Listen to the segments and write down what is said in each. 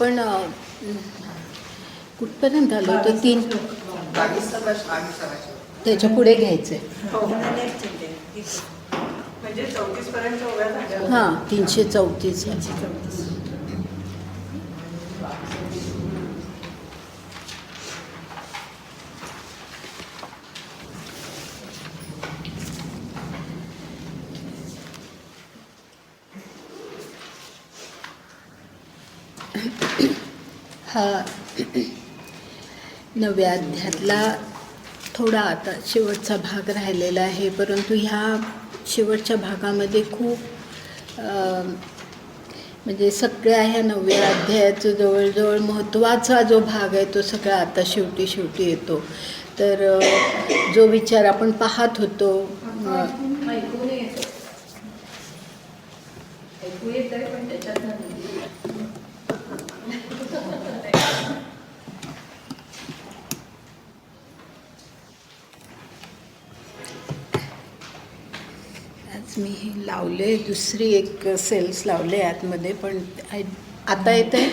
आपण कुठपर्यंत आलो होतो? 3 त्याच्या पुढे घ्यायचं आहे. म्हणजे 34 पर्यंत उभ्या झाल्या. हां, 334. हा 9व्या अध्यायातला थोडा आता शेवटचा भाग राहिलेला आहे, परंतु ह्या शेवटच्या भागामध्ये खूप म्हणजे सगळ्या ह्या 9व्या अध्यायाचं जवळजवळ महत्त्वाचा जो भाग आहे तो सगळा आता शेवटी येतो. तर जो विचार आपण पाहत होतो, आज मी हे लावले, दुसरी एक सेल्स लावले आतमध्ये, पण आता येतंय.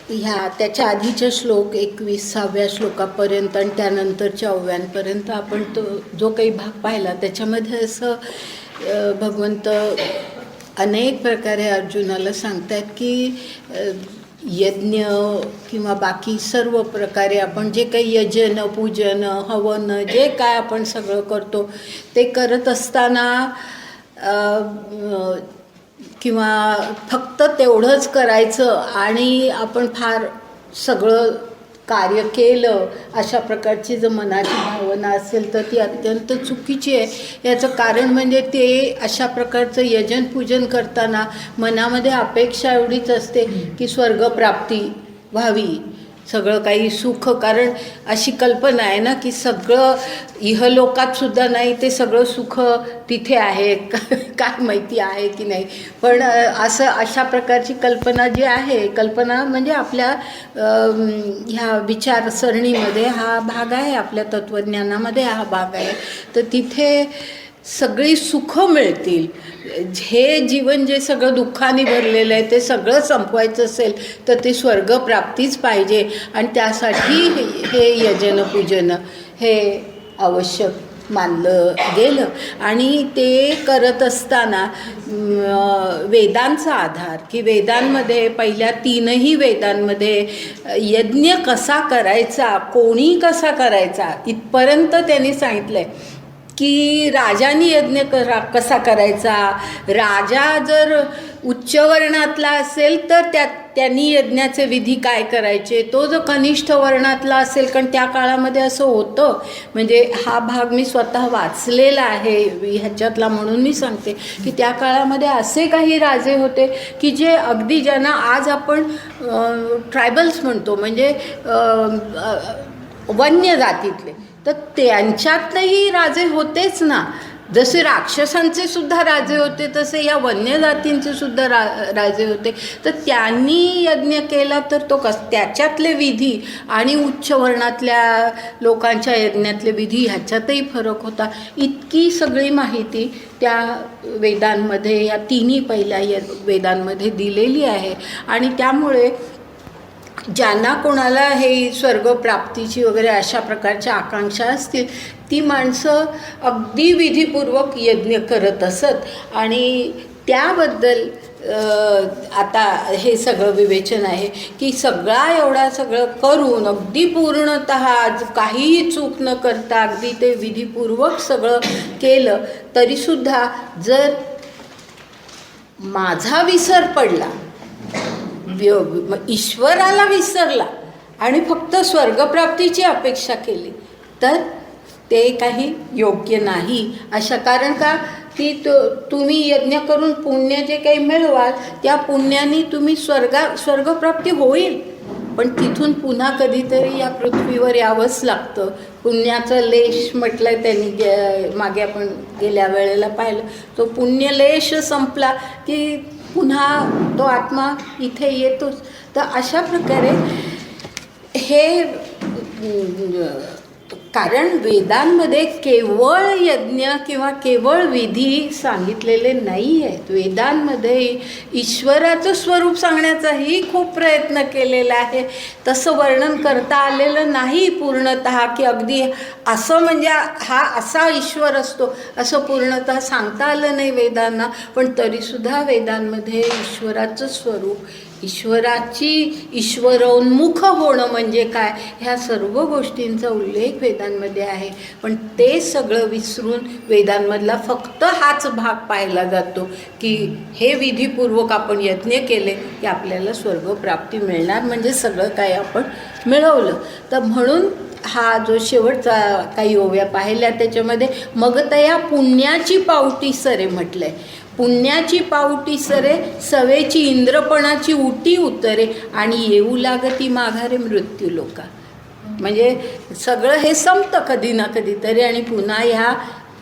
ह्या त्याच्या आधीचे श्लोक 21व्या श्लोकापर्यंत आणि त्यानंतरच्या 9व्यांपर्यंत आपण तो जो काही भाग पाहिला त्याच्यामध्ये असं भगवंत अनेक प्रकारे अर्जुनाला सांगतात की यज्ञ किंवा बाकी सर्व प्रकारे आपण जे काही यजन पूजन हवन जे काय आपण सगळं करतो ते करत असताना किंवा फक्त तेवढंच करायचं आणि आपण फार सगळं कार्य केलं अशा प्रकारची जर मनाची भावना असेल तर ती अत्यंत चुकीची आहे. याचं कारण म्हणजे ते अशा प्रकारचं यजन पूजन करताना मनामध्ये अपेक्षा एवढीच असते की स्वर्गप्राप्ती व्हावी, सगळं काही सुख. कारण अशी कल्पना आहे ना की सगळं इहलोकात सुद्धा नाही ते सगळं सुख तिथे आहे, काय माहिती आहे की नाही. पण अशा प्रकारची कल्पना जी आहे, कल्पना म्हणजे आपल्या ह्या विचारसरणीमध्ये हा भाग आहे, आपल्या तत्त्वज्ञानामध्ये हा भाग आहे. तर तिथे सगळी सुख मिळतील. हे जीवन जे सगळं दुःखाने भरलेलं आहे ते सगळं संपवायचं असेल तर ते स्वर्गप्राप्तीच पाहिजे आणि त्यासाठी हे यजन पूजन हे आवश्यक मानलं गेलं. आणि ते करत असताना वेदांचा आधार की वेदांमध्ये पहिल्या 3ही वेदांमध्ये यज्ञ कसा करायचा, कोणी कसा करायचा इथपर्यंत त्यांनी सांगितलं आहे की राजाने यज्ञ कसा करायचा. राजा जर उच्च वर्णातला असेल तर त्यांनी यज्ञाचे विधी काय करायचे, तो जो कनिष्ठ वर्णातला असेल, कारण त्या काळामध्ये असं होतं. म्हणजे हा भाग मी स्वतः वाचलेला आहे ह्याच्यातला, म्हणून मी सांगते की त्या काळामध्ये असे काही राजे होते की जे अगदी ज्यांना आज आपण ट्रायबल्स म्हणतो, म्हणजे वन्य जातीतले, तर त्यांच्यातही राजे होतेच ना. जसे राक्षसांचे सुद्धा राजे होते तसे या वन्य जातींचे सुद्धा राजे होते. तर त्यांनी यज्ञ केला तर तो त्याच्यातले विधी आणि उच्च वर्णातल्या लोकांच्या यज्ञातले विधी ह्याच्यातही फरक होता. इतकी सगळी माहिती त्या वेदांमध्ये, या 3ही पहिल्या वेदांमध्ये दिलेली आहे. आणि त्यामुळे ज्यांना कोणाला हे स्वर्गप्राप्तीची वगैरे अशा प्रकारच्या आकांक्षा असतील ती माणसं अगदी विधीपूर्वक यज्ञ करत असत. आणि त्याबद्दल आता हे सगळं विवेचन आहे की एवढा सगळं करून अगदी पूर्णतः काहीही चूक न करता अगदी ते विधीपूर्वक सगळं केलं तरीसुद्धा जर माझा विसर पडला, ईश्वराला विसरला आणि फक्त स्वर्गप्राप्तीची अपेक्षा केली तर ते काही योग्य नाही. अशा कारण का की तुम्ही यज्ञ करून पुण्य जे काही मिळवाल त्या पुण्याने तुम्ही स्वर्गप्राप्ती होईल, पण तिथून पुन्हा कधीतरी या पृथ्वीवर यावंच लागतं. पुण्याचा लेश म्हटलं त्यांनी, मागे आपण गेल्या वेळेला पाहिलं, तो पुण्यलेश संपला की पुन्हा तो आत्मा इथे येतोच. तर अशा प्रकारे हे कारण वेदांमध्ये केवळ यज्ञ किंवा केवळ विधी सांगितलेले नाही आहेत. वेदांमध्ये ईश्वराचं स्वरूप सांगण्याचाही खूप प्रयत्न केलेला आहे. तसं वर्णन करता आलेलं नाही पूर्णतः, की अगदी असं म्हणजे हा असा ईश्वर असतो असं पूर्णतः सांगता आलं नाही वेदांना. पण तरीसुद्धा वेदांमध्ये ईश्वराचं स्वरूप, ईश्वरोन्मुख होणं म्हणजे काय, ह्या सर्व गोष्टींचा उल्लेख वेदांमध्ये आहे. पण ते सगळं विसरून वेदांमधला फक्त हाच भाग पाहिला जातो की हे विधीपूर्वक आपण यज्ञ केले की आपल्याला स्वर्गप्राप्ती मिळणार, म्हणजे सगळं काय आपण मिळवलं. तर म्हणून हा जो शेवटचा काही ओव्या पाहिल्या त्याच्यामध्ये मग तया पुण्याची पावटी सरे म्हटलं आहे. पुण्याची पावटी सरे सवेची इंद्रपणाची उटी उतरे आणि येऊ लागती माघारे मृत्यू लोका. म्हणजे सगळं हे संपतं कधी ना कधीतरी आणि पुन्हा ह्या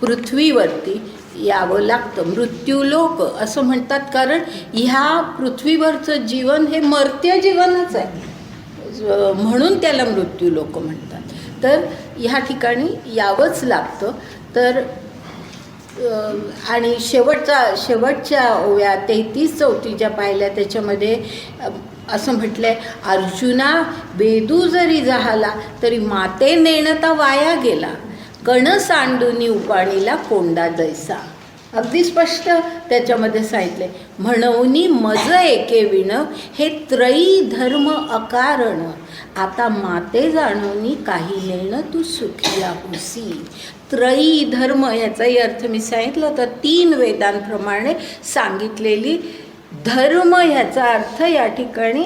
पृथ्वीवरती यावं लागतं. मृत्यूलोक असं म्हणतात कारण ह्या पृथ्वीवरचं जीवन हे मर्त्य जीवनच आहे, म्हणून त्याला मृत्यूलोक म्हणतात. तर ह्या ठिकाणी यावंच लागतं. तर आणि शेवटच्या ओव्या 33-34 पाहिल्या त्याच्यामध्ये असं म्हटलं आहे, अर्जुना वेदू जरी झाला तरी माते नेणता वाया गेला, कण सांडुनी उपाणीला कोंडा जैसा. अगदी स्पष्ट त्याच्यामध्ये सांगितले, म्हणूनी मज एके विण हे त्रयी धर्म अकारण, आता माते जाणवनी काही नेणं तू सुखी आहोसी. त्रयी धर्म याचाही अर्थ मी सांगितलं तर 3 वेदांप्रमाणे सांगितलेली धर्म ह्याचा अर्थ या ठिकाणी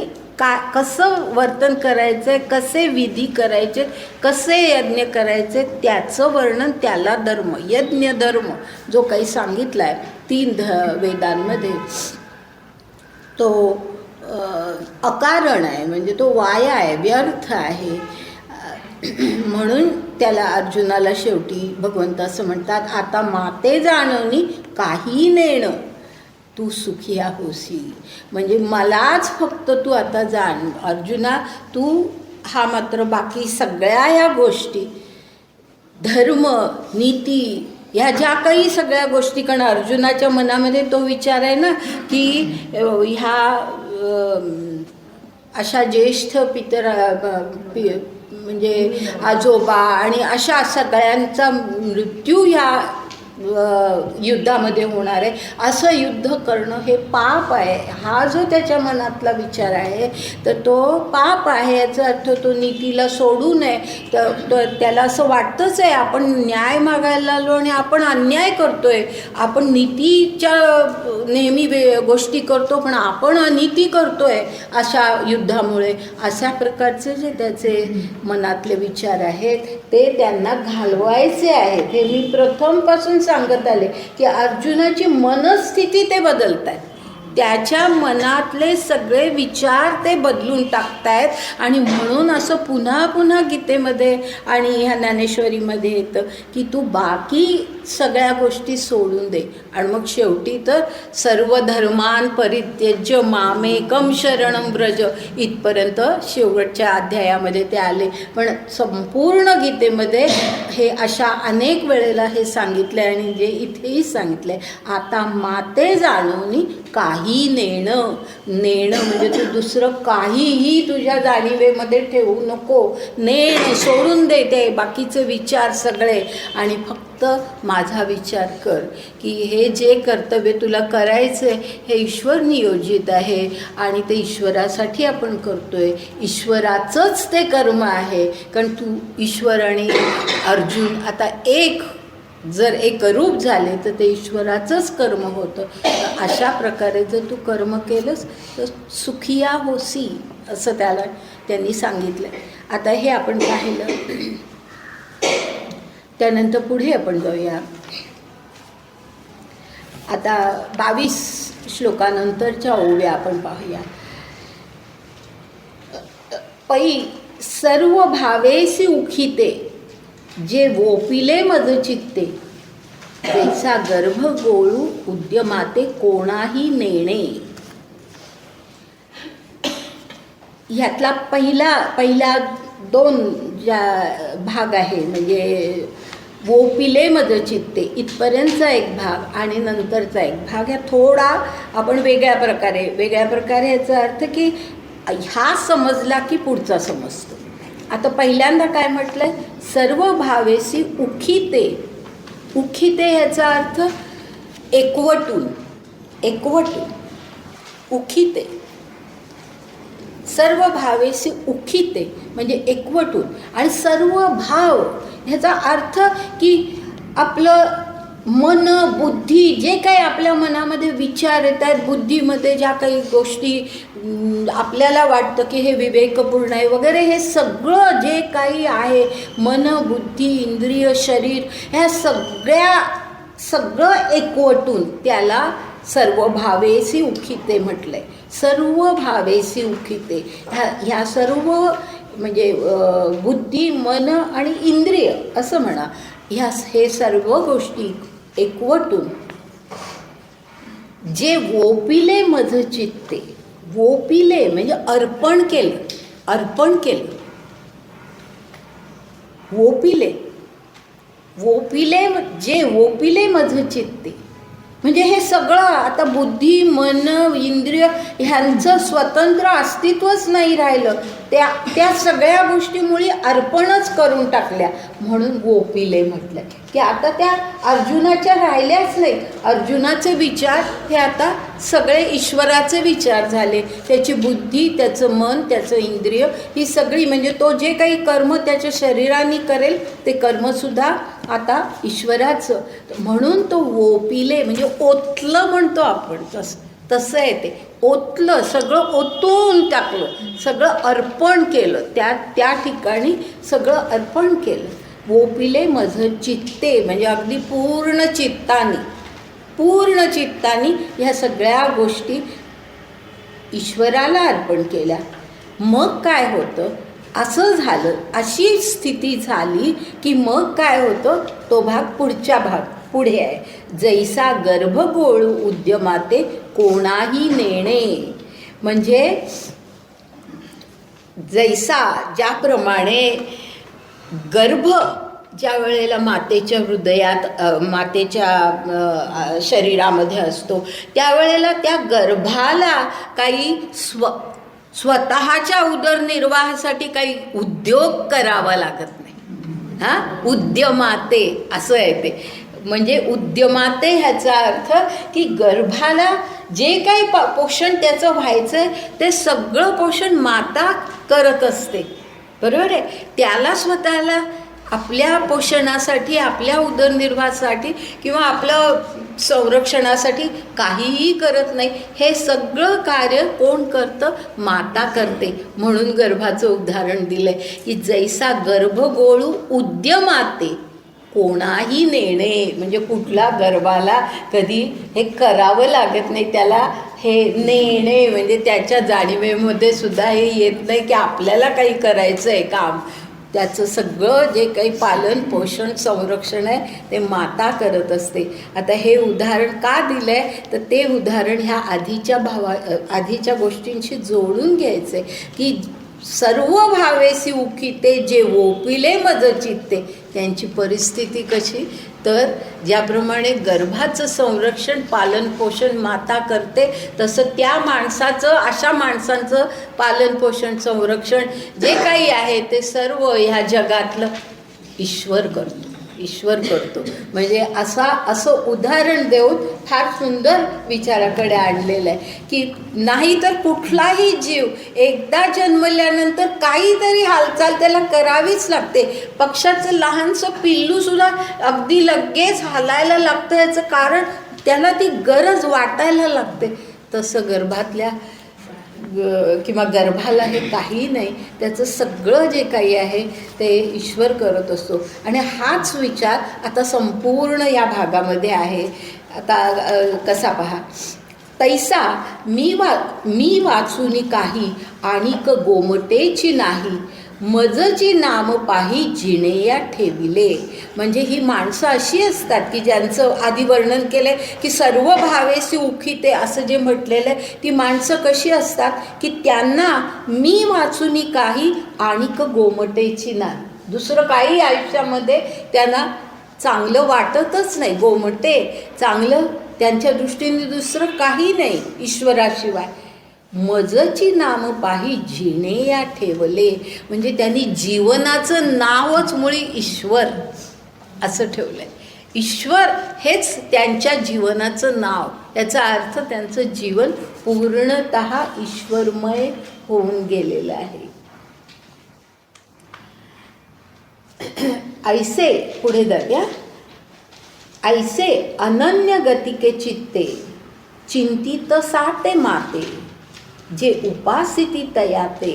कसं वर्तन करायचं आहे, कसे विधी करायचे, कसे यज्ञ करायचे त्याचं वर्णन, त्याला धर्म, यज्ञ धर्म जो काही सांगितला आहे 3 वेदांमध्ये तो अकारण आहे, म्हणजे तो वाया आहे, व्यर्थ आहे. म्हणून त्याला अर्जुनाला शेवटी भगवंत असं म्हणतात, आता माते जाणवनी काही नेणं तू सुखी होसी. म्हणजे मलाच फक्त तू आता जाण अर्जुना, तू हा मात्र बाकी सगळ्या या गोष्टी, धर्म, नीती, ह्या ज्या काही सगळ्या गोष्टी, कारण अर्जुनाच्या मनामध्ये तो विचार आहे ना की ह्या अशा ज्येष्ठ म्हणजे आजोबा आणि अशा सगळ्यांचा मृत्यू ह्या युद्धामध्ये होणार आहे, असं युद्ध करणं हे पाप आहे. हा जो त्याच्या मनातला विचार आहे तर तो पाप आहे. याचा अर्थ तो नीतीला सोडू नये. तर त्याला असं वाटतंच आहे आपण न्याय मागायला आलो आणि आपण अन्याय करतोय, आपण नीतीच्या नेहमी गोष्टी करतो पण आपण अनिती करतोय अशा युद्धामुळे. अशा प्रकारचे जे त्याचे मनातले विचार आहेत ते त्यांना घालवायचे आहेत. हे मी प्रथमपासून सांगत आले की अर्जुनाची मनस्थिती ते बदलतायत, त्याच्या मनातले सगळे विचार ते बदलून टाकतायत. आणि म्हणून असं पुन्हा पुन्हा गीतेमध्ये आणि ह्या ज्ञानेश्वरीमध्ये येतं की तू बाकी सगळ्या गोष्टी सोडून दे. आणि मग शेवटी तर सर्व धर्मान परित्यज्य मामेकम शरणं व्रज इथपर्यंत शेवटच्या अध्यायामध्ये ते आले. पण संपूर्ण गीतेमध्ये हे अशा अनेक वेळेला हे सांगितलं आहे आणि जे इथेही सांगितलं आहे, आता माते जाणवनी काही नेणं म्हणजे तू दुसरं काहीही तुझ्या जाणीवेमध्ये ठेवू नको. नेण सोडून दे ते बाकीचे विचार सगळे आणि फक्त माझा विचार कर की हे जे कर्तव्य तुला करायचं आहे हे ईश्वर नियोजित आहे आणि ते ईश्वरासाठी आपण करतोय. ईश्वराचंच ते कर्म आहे. कारण तू ईश्वर आणि अर्जुन आता जर एकरूप झाले तर ते ईश्वराचंच कर्म होतं. अशा प्रकारे जर तू कर्म केलंस तर सुखिया होसी असं त्यांनी सांगितलं. आता हे आपण पाहिलं. त्यानंतर पुढे आपण जाऊया. आता 22 श्लोकानंतरच्या ओव्या आपण पाहूया. पै सर्व भावेसी उखिते जे वोपिले मज चित्ते, जैसा गर्भ गोळू उद्यमाते कोणाही नेणे. ह्यातला पहिला 2 ज्या भाग आहे म्हणजे वोपिले मज चित्ते इथपर्यंतचा एक भाग आणि नंतरचा एक भाग ह्या थोडा आपण वेगळ्या प्रकारे याचा अर्थ की हा समजला की पुढचा समजतो. आता पहिल्यांदा काय म्हटलं आहे, सर्व भावेसी उखिते. उखिते ह्याचा अर्थ एकवटून उखिते. सर्व भावेसी उखिते म्हणजे एकवटून. आणि सर्व भाव ह्याचा अर्थ की आपलं मन बुद्धी जे काही आपल्या मनामध्ये विचार येत आहेत, बुद्धीमध्ये ज्या काही गोष्टी आपल्याला वाटतं की हे विवेकपूर्ण आहे वगैरे, हे सगळं जे काही आहे मन बुद्धी इंद्रिय शरीर ह्या सगळं एकवटून त्याला सर्व भावेसी उखिते म्हटलं आहे. सर्व भावेसी उखिते ह्या सर्व म्हणजे बुद्धी मन आणि इंद्रिय असं म्हणा, हे सर्व गोष्टी एकवटून जे वोपिले मज चित्ते. वोपिले म्हणजे अर्पण केलं. वोपिले मज चित्ते म्हणजे हे सगळं आता बुद्धी मन इंद्रिय ह्यांचं स्वतंत्र अस्तित्वच नाही राहिलं, त्या सगळ्या गोष्टीमुळे अर्पणच करून टाकल्या म्हणून गोपिले म्हटलं की आता त्या अर्जुनाच्या राहिल्याच नाही. अर्जुनाचे विचार हे आता सगळे ईश्वराचे विचार झाले. त्याची बुद्धी त्याचं मन त्याचं इंद्रिय ही सगळी म्हणजे तो जे काही कर्म त्याच्या शरीराने करेल ते कर्मसुद्धा आता ईश्वराचं. म्हणून तो वोपिले म्हणजे ओतलं म्हणतो आपण, तसं आहे ते. ओतलं सगळं ओतून टाकलं, सगळं अर्पण केलं, त्या ठिकाणी सगळं अर्पण केलं. वोपिले मज चित्ते म्हणजे अगदी पूर्ण चित्तानी ह्या सगळ्या गोष्टी ईश्वराला अर्पण केल्या. मग काय होतं, असं झालं, अशी स्थिती झाली की मग काय होतं, तो भाग पुढे आहे. जैसा गर्भगोळू उद्यमाते कोणाही नेणे. म्हणजे जैसा ज्याप्रमाणे गर्भ ज्या वेळेला मातेच्या हृदयात मातेच्या शरीरामध्ये असतो त्यावेळेला त्या गर्भाला काही स्वतःच्या उदरनिर्वाहासाठी काही उद्योग करावा लागत नाही. उद्यमाते असं आहे ते. म्हणजे उद्यमाते ह्याचा अर्थ की गर्भाला जे काही पोषण त्याचं व्हायचं आहे ते सगळं पोषण माता करत असते, बरोबर आहे. त्याला स्वतःला आपल्या पोषणासाठी आपल्या उदरनिर्वाहासाठी किंवा आपलं संरक्षणासाठी काहीही करत नाही. हे सगळं कार्य कोण करतं, माता करते. म्हणून गर्भाचं उदाहरण दिलं आहे की जैसा गर्भगोळू उद्यमाते कोणाही नेणे. म्हणजे कुठला गर्भाला कधी हे करावं लागत नाही, त्याला हे नेणे म्हणजे त्याच्या जाणीवेमध्ये सुद्धा हे येत नाही की आपल्याला काही करायचं आहे काम. त्याचं सगळं जे काही पालन पोषण संरक्षण आहे ते माता करत असते. आता हे उदाहरण का दिलं आहे तर ते उदाहरण ह्या आधीच्या गोष्टींशी जोडून घ्यायचं आहे की सर्व भावेसी उखिते जे वोपिले मज चित्ते त्यांची परिस्थिती कशी, तर ज्याप्रमाणे गर्भाचं संरक्षण पालन पोषण माता करते तसं त्या माणसाचं अशा माणसांचं पालन पोषण संरक्षण जे काही आहे ते सर्व ह्या जगातलं ईश्वर करतो. म्हणजे असं उदाहरण देऊन फार सुंदर विचाराकडे आणलेलं आहे की नाहीतर कुठलाही जीव एकदा जन्मल्यानंतर काहीतरी हालचाल त्याला करावीच लागते. पक्षाचं लहानसं पिल्लूसुद्धा अगदी लगेच हालायला लागतं, याचं कारण त्याला ती गरज वाटायला लागते. तसं गर्भातल्या किंवा गर्भाला हे काही नाही, त्याचं सगळं जे काही आहे ते ईश्वर करत असतो. आणि हाच विचार आता संपूर्ण या भागामध्ये आहे. आता कसा पहा, तैसा मी वाचूनी काही आणिक गोमटेची नाही, मजची नाम पाही जिणेया ठेविले. म्हणजे ही माणसं अशी असतात की ज्यांचं आधी वर्णन केलं आहे की सर्व भावेसी उखिते असं जे म्हटलेलं आहे, ती माणसं कशी असतात की त्यांना मी वाचूनी काही आणिक गोमटेची नाही. दुसरं काही आयुष्यामध्ये त्यांना चांगलं वाटतच नाही. गोमटे चांगलं त्यांच्या दृष्टीने दुसरं काही नाही ईश्वराशिवाय. मजची नाम पाही जिणे या ठेवले, म्हणजे त्यांनी जीवनाचं नावच मुळी ईश्वर असं ठेवलंय. ईश्वर हेच त्यांच्या जीवनाचं नाव. याचा अर्थ त्यांचं जीवन पूर्णतः ईश्वरमय होऊन गेलेलं आहे. ऐसे पुढे जाऊया. ऐसे अनन्य गतिके चित्ते चिंतित साते माते, जे उपासिती तयाते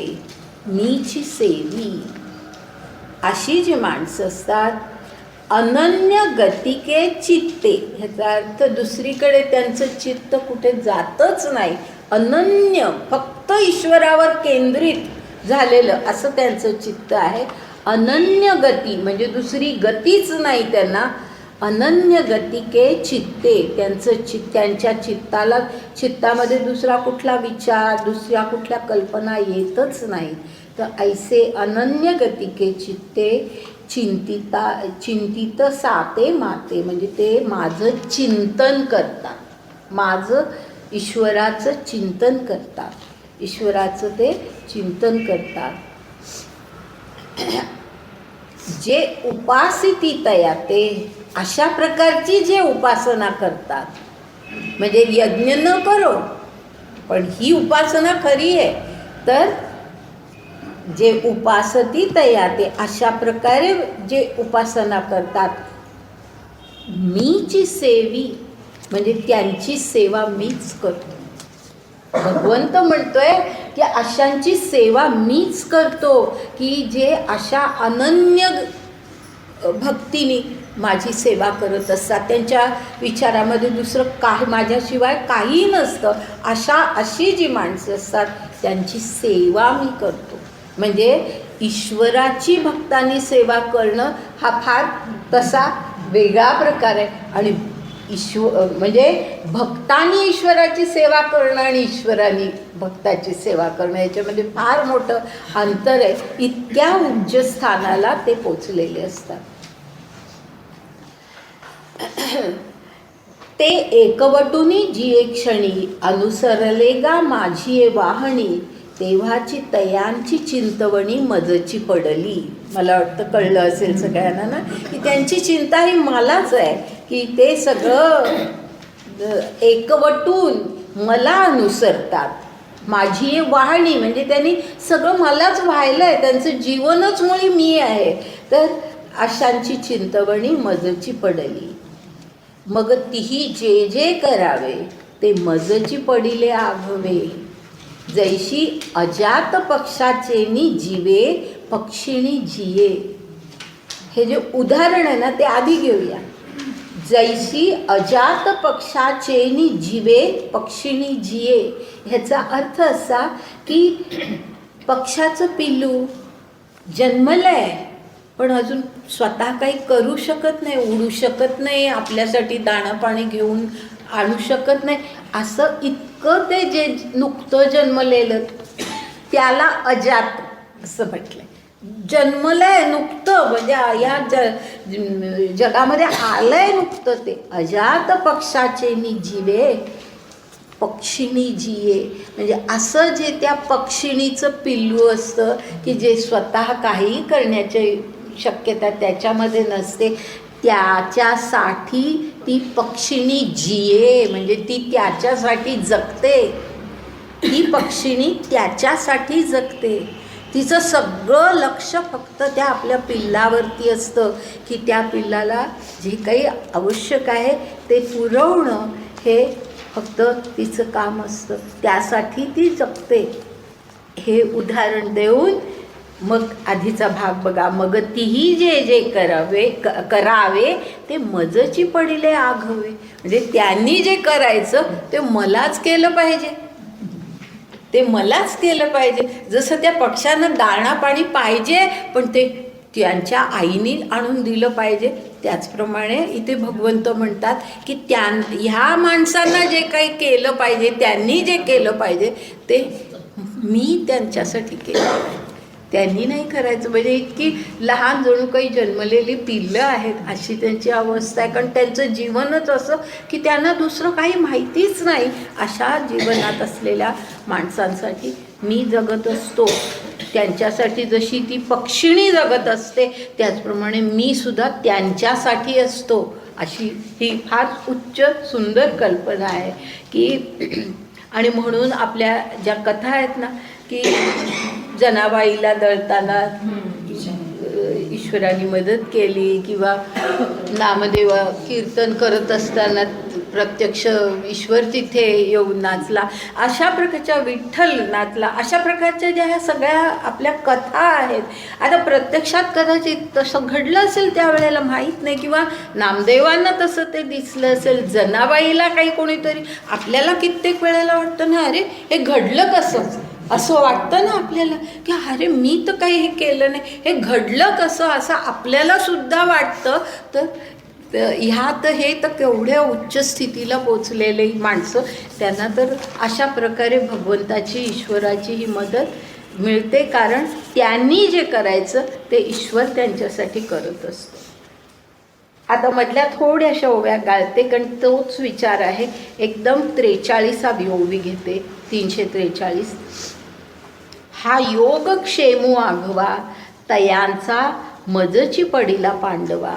मीची सेवी. अशी जी माणसं असतात अनन्य गतिके चित्ते, ह्याचा अर्थ दुसरीकडे त्यांचं चित्त कुठे जातच नाही. अनन्य फक्त ईश्वरावर केंद्रित झालेलं असं त्यांचं चित्त आहे. अनन्य गती म्हणजे दुसरी गतीच नाही त्यांना. अनन्य गतिके चित्ते, त्यांच्या चित्तामध्ये दुसरा कुठला विचार, दुसऱ्या कुठल्या कल्पना येतच नाही. तर ऐसे अनन्य गतिके चित्ते चिंतित साते माते, म्हणजे ते माझं चिंतन करतात, माझं ईश्वराचं चिंतन करतात, ईश्वराचं ते चिंतन करतात. जे उपासिती तयाते, अशा प्रकारची जे उपासना करतात, म्हणजे यज्ञ न करो पण ही उपासना खरी आहे. तर जे उपासती तयाते, अशा प्रकारे जे उपासना करतात, मीची सेवी म्हणजे त्यांची सेवा मीच करतो. भगवंत म्हणतोय की अशांची सेवा मीच करतो, की जे अशा अनन्य भक्तीने माझी सेवा करत असतात. त्यांच्या विचारामध्ये दुसरं काही माझ्याशिवाय काही नसतं. अशी जी माणसं असतात त्यांची सेवा मी करतो. म्हणजे ईश्वराची भक्तांनी सेवा करणं हा फार तसा वेगळा प्रकार आहे. आणि म्हणजे भक्तांनी ईश्वराची सेवा करणं आणि ईश्वराने भक्ताची सेवा करणं याच्यामध्ये फार मोठं अंतर आहे. इतक्या उच्च स्थानाला ते पोचलेले असतात. ते एकवटुनी जी एक क्षणी अनुसरले गा माझी वाहणी, तेव्हाची तयांची चिंतवणी मजची पडली. मला वाटतं कळलं असेल सगळ्यांना ना, की त्यांची चिंता ही मलाच आहे, की ते सगळं एकवटून मला अनुसरतात. माझी वाहणी म्हणजे त्यांनी सगळं मलाच व्हायलं आहे, त्यांचं जीवनच मुळी मी आहे. तर अशांची चिंतवणी मजची पडली. मग तीही जे जे करावे ते मजची पडिले आघवे, जैशी अजात पक्षाचेनी जीवे पक्षिणी जिये. हे जे उदाहरण आहे ना ते आधी घेऊया. जैशी अजात पक्षाचेनी जीवे पक्षिणी जिये, ह्याचा अर्थ असा की पक्षाचं पिल्लू जन्मलंय पण अजून स्वतः काही करू शकत नाही, उडू शकत नाही, आपल्यासाठी दाणं पाणी घेऊन आणू शकत नाही. असं इतकं ते जे नुकतं जन्मलेलं त्याला अजात असं म्हटलंय. जन्मलंय नुकतं म्हणजे या जगामध्ये आलंय नुकतं ते. अजात पक्षाचे नि जीवे पक्षिणी जिये, म्हणजे असं जे त्या पक्षिणीचं पिल्लू असतं की जे स्वतः काही करण्याची शक्यता त्याच्यामध्ये नसते, त्याच्यासाठी ती पक्षिणी जिये, म्हणजे ती त्याच्यासाठी जगते. ती पक्षिणी त्याच्यासाठी जगते. तिचं सगळं लक्ष फक्त त्या आपल्या पिल्लावरती असतं, की त्या पिल्लाला जे काही आवश्यक आहे ते पुरवणं हे फक्त तिचं काम असतं. त्यासाठी ती जगते. हे उदाहरण देऊन मग आधीचा भाग बघा. मग तीही जे जे करावे ते मजची पडिले आघवे, म्हणजे त्यांनी जे करायचं ते मलाच केलं पाहिजे, ते मलाच केलं पाहिजे. जसं त्या पक्ष्यांना दाणा पाणी पाहिजे पण ते त्यांच्या आईने आणून दिलं पाहिजे, त्याचप्रमाणे इथे भगवंत म्हणतात की ह्या माणसांना जे काही केलं पाहिजे, त्यांनी जे केलं पाहिजे ते मी त्यांच्यासाठी केलं पाहिजे. त्यांनी नाही करायचं. म्हणजे इतकी लहान जणू काही जन्मलेली पिल्लं आहेत अशी त्यांची अवस्था आहे. कारण त्यांचं जीवनच असं की त्यांना दुसरं काही माहितीच नाही. अशा जीवनात असलेल्या माणसांसाठी मी जगत असतो. त्यांच्यासाठी जशी ती पक्षिणी जगत असते त्याचप्रमाणे मी सुद्धा त्यांच्यासाठी असतो. अशी ही फार उच्च सुंदर कल्पना आहे की आणि म्हणून आपल्या ज्या कथा आहेत ना की जनाबाईला दळताना ईश्वराने मदत केली किंवा नामदेव कीर्तन करत असताना प्रत्यक्ष ईश्वर तिथे येऊन नाचला, अशा प्रकारच्या विठ्ठल नाचला, अशा प्रकारच्या ज्या ह्या सगळ्या आपल्या कथा आहेत. आता प्रत्यक्षात कदाचित तसं घडलं असेल त्यावेळेला माहीत नाही किंवा नामदेवांना तसं ते दिसलं असेल, जनाबाईला काही कोणीतरी, आपल्याला कित्येक वेळेला वाटतं ना अरे हे घडलं कसं, असं वाटतं ना आपल्याला की अरे मी तर काही हे केलं नाही, हे घडलं कसं असं आपल्याला सुद्धा वाटतं. तर ह्यात हे तर केवढ्या उच्च स्थितीला पोचलेले माणसं, त्यांना तर अशा प्रकारे भगवंताची ईश्वराची ही मदत मिळते. कारण त्यांनी जे करायचं ते ईश्वर त्यांच्यासाठी करत असतो. आता मधल्या थोड्याशा ओव्या गाळते कारण तोच विचार आहे. एकदम 43वी ओवी घेते, 343. हा योग क्षेमू आघवा तयांचा मजची पडिला पांडवा,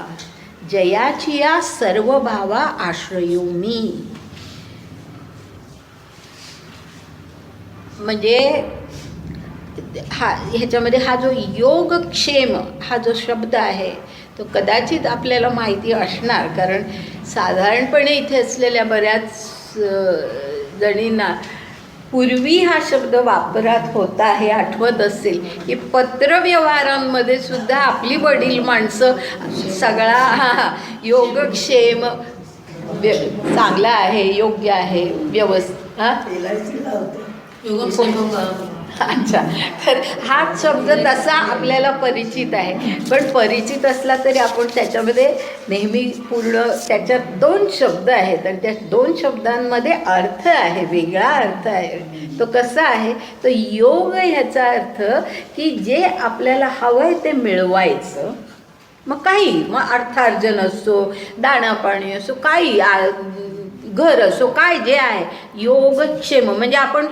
जयाची या सर्व भावा आश्रयोनी. म्हणजे ह्याच्यामध्ये हा जो योगक्षेम हा जो शब्द आहे तो कदाचित आपल्याला माहिती असणार, कारण साधारणपणे इथे असलेल्या बऱ्याच जणींना पूर्वी हा शब्द वापरात होता हे आठवत असेल की पत्रव्यवहारांमध्ये सुद्धा आपली वडील माणसं सगळा योगक्षेम चांगला आहे, योग्य आहे, व्यवस्थित. अच्छा, तर हा शब्द तसा आपल्याला परिचित आहे. पण परिचित असला तरी आपण त्याच्यामध्ये नेहमी पूर्ण त्याच्यात 2 शब्द आहेत आणि त्या 2 शब्दांमध्ये अर्थ आहे, वेगळा अर्थ आहे. तो कसा आहे, तो योग ह्याचा अर्थ की जे आपल्याला हवं आहे ते मिळवायचं. मग काही मग अर्थार्जन असो, दाणापाणी असो, काही घर असो, काय जे आहे योगक्षेम म्हणजे आपण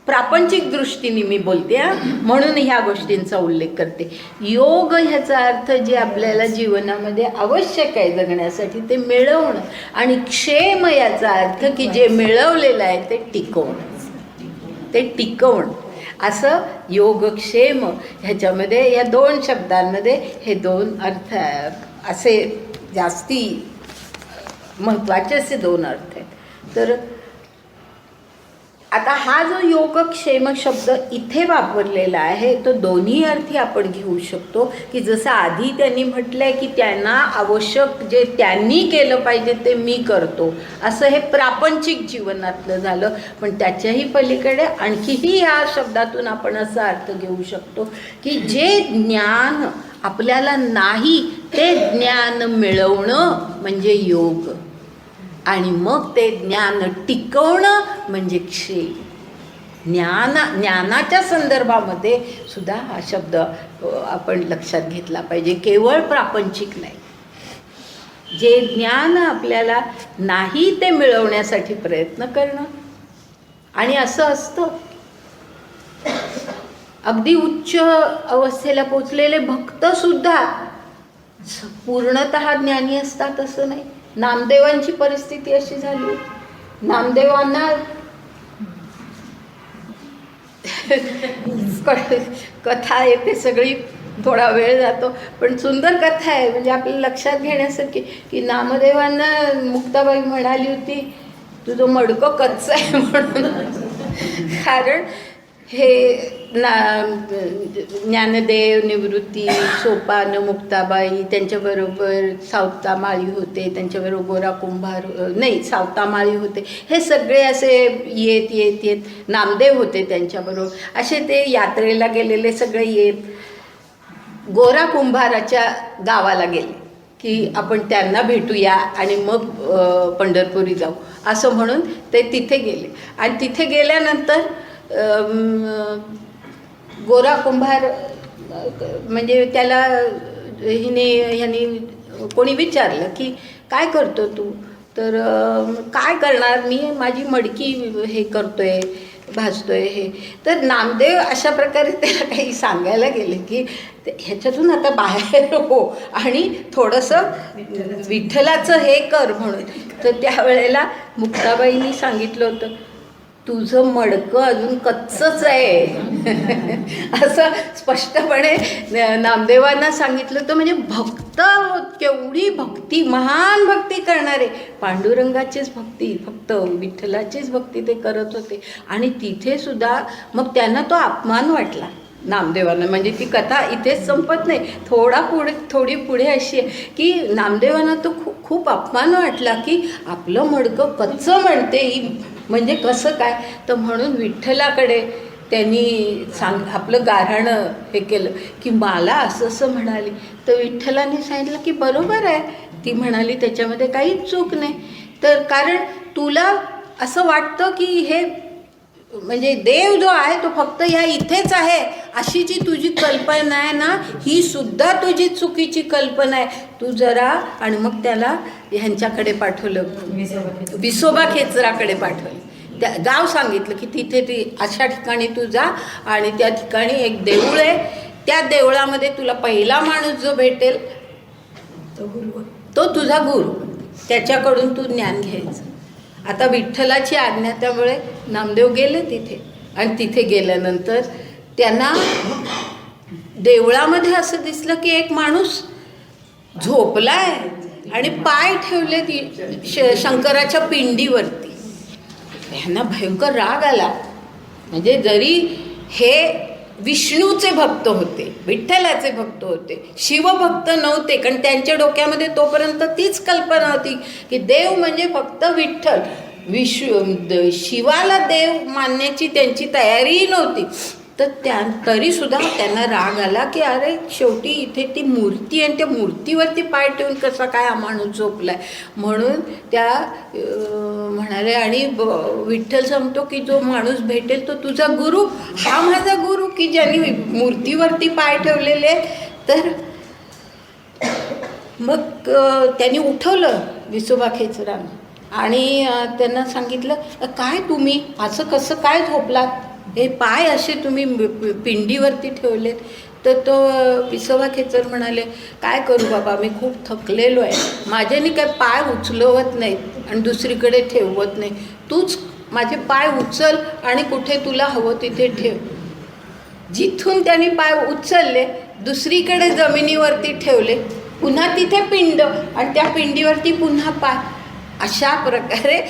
प्रापंचिक दृष्टीने मी बोलते म्हणून ह्या गोष्टींचा उल्लेख करते. योग ह्याचा अर्थ जे आपल्याला जीवनामध्ये आवश्यक आहे जगण्यासाठी ते मिळवणं, आणि क्षेम याचा अर्थ की जे मिळवलेलं आहे ते टिकवणं, ते टिकवणं. असं योगक्षेम ह्याच्यामध्ये या 2 शब्दांमध्ये हे 2 अर्थ असे जास्ती महत्त्वाचे असे 2 अर्थ आहेत. तर आता हा जो योगक्षेम शब्द इथे वापरलेला आहे तो दोन्ही अर्थी आपण घेऊ शकतो. की जसं आधी त्यांनी म्हटलं आहे की त्यांना आवश्यक जे त्यांनी केलं पाहिजे ते मी करतो, असं हे प्रापंचिक जीवनातलं झालं. पण त्याच्याही पलीकडे आणखीही ह्या शब्दातून आपण असा अर्थ घेऊ शकतो की जे ज्ञान आपल्याला नाही ते ज्ञान मिळवणं म्हणजे योग, आणि मग ते ज्ञान टिकवणं म्हणजे क्षेम. ज्ञानाच्या संदर्भामध्ये सुद्धा हा शब्द आपण लक्षात घेतला पाहिजे, केवळ प्रापंचिक नाही. जे ज्ञान आपल्याला नाही ते मिळवण्यासाठी प्रयत्न करणं. आणि असं असतं अगदी उच्च अवस्थेला पोचलेले भक्तसुद्धा पूर्णतः ज्ञानी असतात असं नाही. नामदेवांची परिस्थिती अशी झाली, नामदेवांना कथा येते सगळी, थोडा वेळ जातो पण सुंदर कथा आहे. म्हणजे आपल्या लक्षात घेण्यासारखी की नामदेवांना मुक्ताबाई म्हणाली होती तुझं मडकं कच्चं आहे म्हणून. कारण हे ज्ञानदेव, निवृत्ती, सोपान, मुक्ताबाई, त्यांच्याबरोबर सावतामाळी होते, त्यांच्याबरोबर गोरा कुंभार नाही सावतामाळी होते, हे सगळे असे येत येत येत नामदेव होते त्यांच्याबरोबर, असे ते यात्रेला गेलेले सगळे येत गोरा कुंभाराच्या गावाला गेले की आपण त्यांना भेटूया आणि मग पंढरपुरी जाऊ असं म्हणून ते तिथे गेले. आणि तिथे गेल्यानंतर गोरा कुंभार म्हणजे त्याला ह्यानी कोणी विचारलं की काय करतो तू, तर काय करणार मी, माझी मडकी हे करतोय, भाजतोय हे. तर नामदेव अशा प्रकारे त्याला काही सांगायला गेले की ह्याच्यातून आता बाहेर हो आणि थोडंसं विठ्ठलाचं हे कर म्हणून. तर त्यावेळेला मुक्ताबाईंनी सांगितलं होतं, तुझं मडकं अजून कच्चंच आहे असं स्पष्टपणे नामदेवांना सांगितलं होतं. म्हणजे भक्त केवढी भक्ती, महान भक्ती करणारे, पांडुरंगाचीच भक्ती, फक्त विठ्ठलाचीच भक्ती ते करत होते. आणि तिथे सुद्धा मग त्यांना तो अपमान वाटला नामदेवांना. म्हणजे ती कथा इथेच संपत नाही, थोडी पुढे अशी आहे की नामदेवांना तो खूप अपमान वाटला की आपलं मडकं कच्चं म्हणते, म्हणजे कसं काय. तर म्हणून विठ्ठलाकडे त्यांनी आपलं गाऱ्हाणं हे केलं की मला असं असं म्हणाली. तर विठ्ठलाने सांगितलं की बरोबर आहे, ती म्हणाली त्याच्यामध्ये काहीच चूक नाही. तर कारण तुला असं वाटतं की हे म्हणजे देव जो आहे तो फक्त ह्या इथेच आहे अशी जी तुझी कल्पना आहे ना, ही सुद्धा तुझी चुकीची कल्पना आहे. तू जरा, आणि मग त्याला ह्यांच्याकडे पाठवलं, विसोबा खेचराकडे पाठवलं. त्या गाव सांगितलं की तिथे ती अशा ठिकाणी तू जा आणि त्या ठिकाणी एक देऊळ आहे, त्या देवळामध्ये तुला पहिला माणूस जो भेटेल तो तुझा गुरु, त्याच्याकडून तू ज्ञान घ्यायचं. आता विठ्ठलाची आज्ञा, त्यामुळे नामदेव गेले तिथे. आणि तिथे गेल्यानंतर त्यांना देवळामध्ये असं दिसलं की एक माणूस झोपलाय आणि पाय ठेवले ती शंकराच्या पिंडीवरती. ह्यांना भयंकर राग आला. म्हणजे जरी हे विष्णूचे भक्त होते, विठ्ठलाचे भक्त होते, शिवभक्त नव्हते, कारण त्यांच्या डोक्यामध्ये तोपर्यंत तीच कल्पना होती की देव म्हणजे फक्त विठ्ठल, शिवाला देव मानण्याची त्यांची तयारीही नव्हती. तर तरीसुद्धा त्यांना राग आला की अरे शेवटी इथे ती मूर्ती आहे, त्या मूर्तीवरती पाय ठेवून कसा काय हा माणूस झोपलाय. म्हणून त्या म्हणाले, आणि विठ्ठल सांगतो की जो माणूस भेटेल तो तुझा गुरु, हा माझा गुरु की ज्यांनी मूर्तीवरती पाय ठेवलेले. तर मग त्यांनी उठवलं विसोबा खेचरानं आणि त्यांना सांगितलं, काय तुम्ही असं कसं काय झोपलात, हे पाय असे तुम्ही पिंडीवरती ठेवलेत. तर तो विसोबा खेचर म्हणाले, काय करू बाबा, मी खूप थकलेलो आहे, माझ्याने काय पाय उचलवत नाहीत आणि दुसरीकडे ठेवत नाही, तूच माझे पाय उचल आणि कुठे तुला हवं तिथे ठेव. जिथून त्यांनी पाय उचलले दुसरीकडे जमिनीवरती ठेवले, पुन्हा तिथे पिंड आणि त्या पिंडीवरती पुन्हा पाय. अशा प्रकारे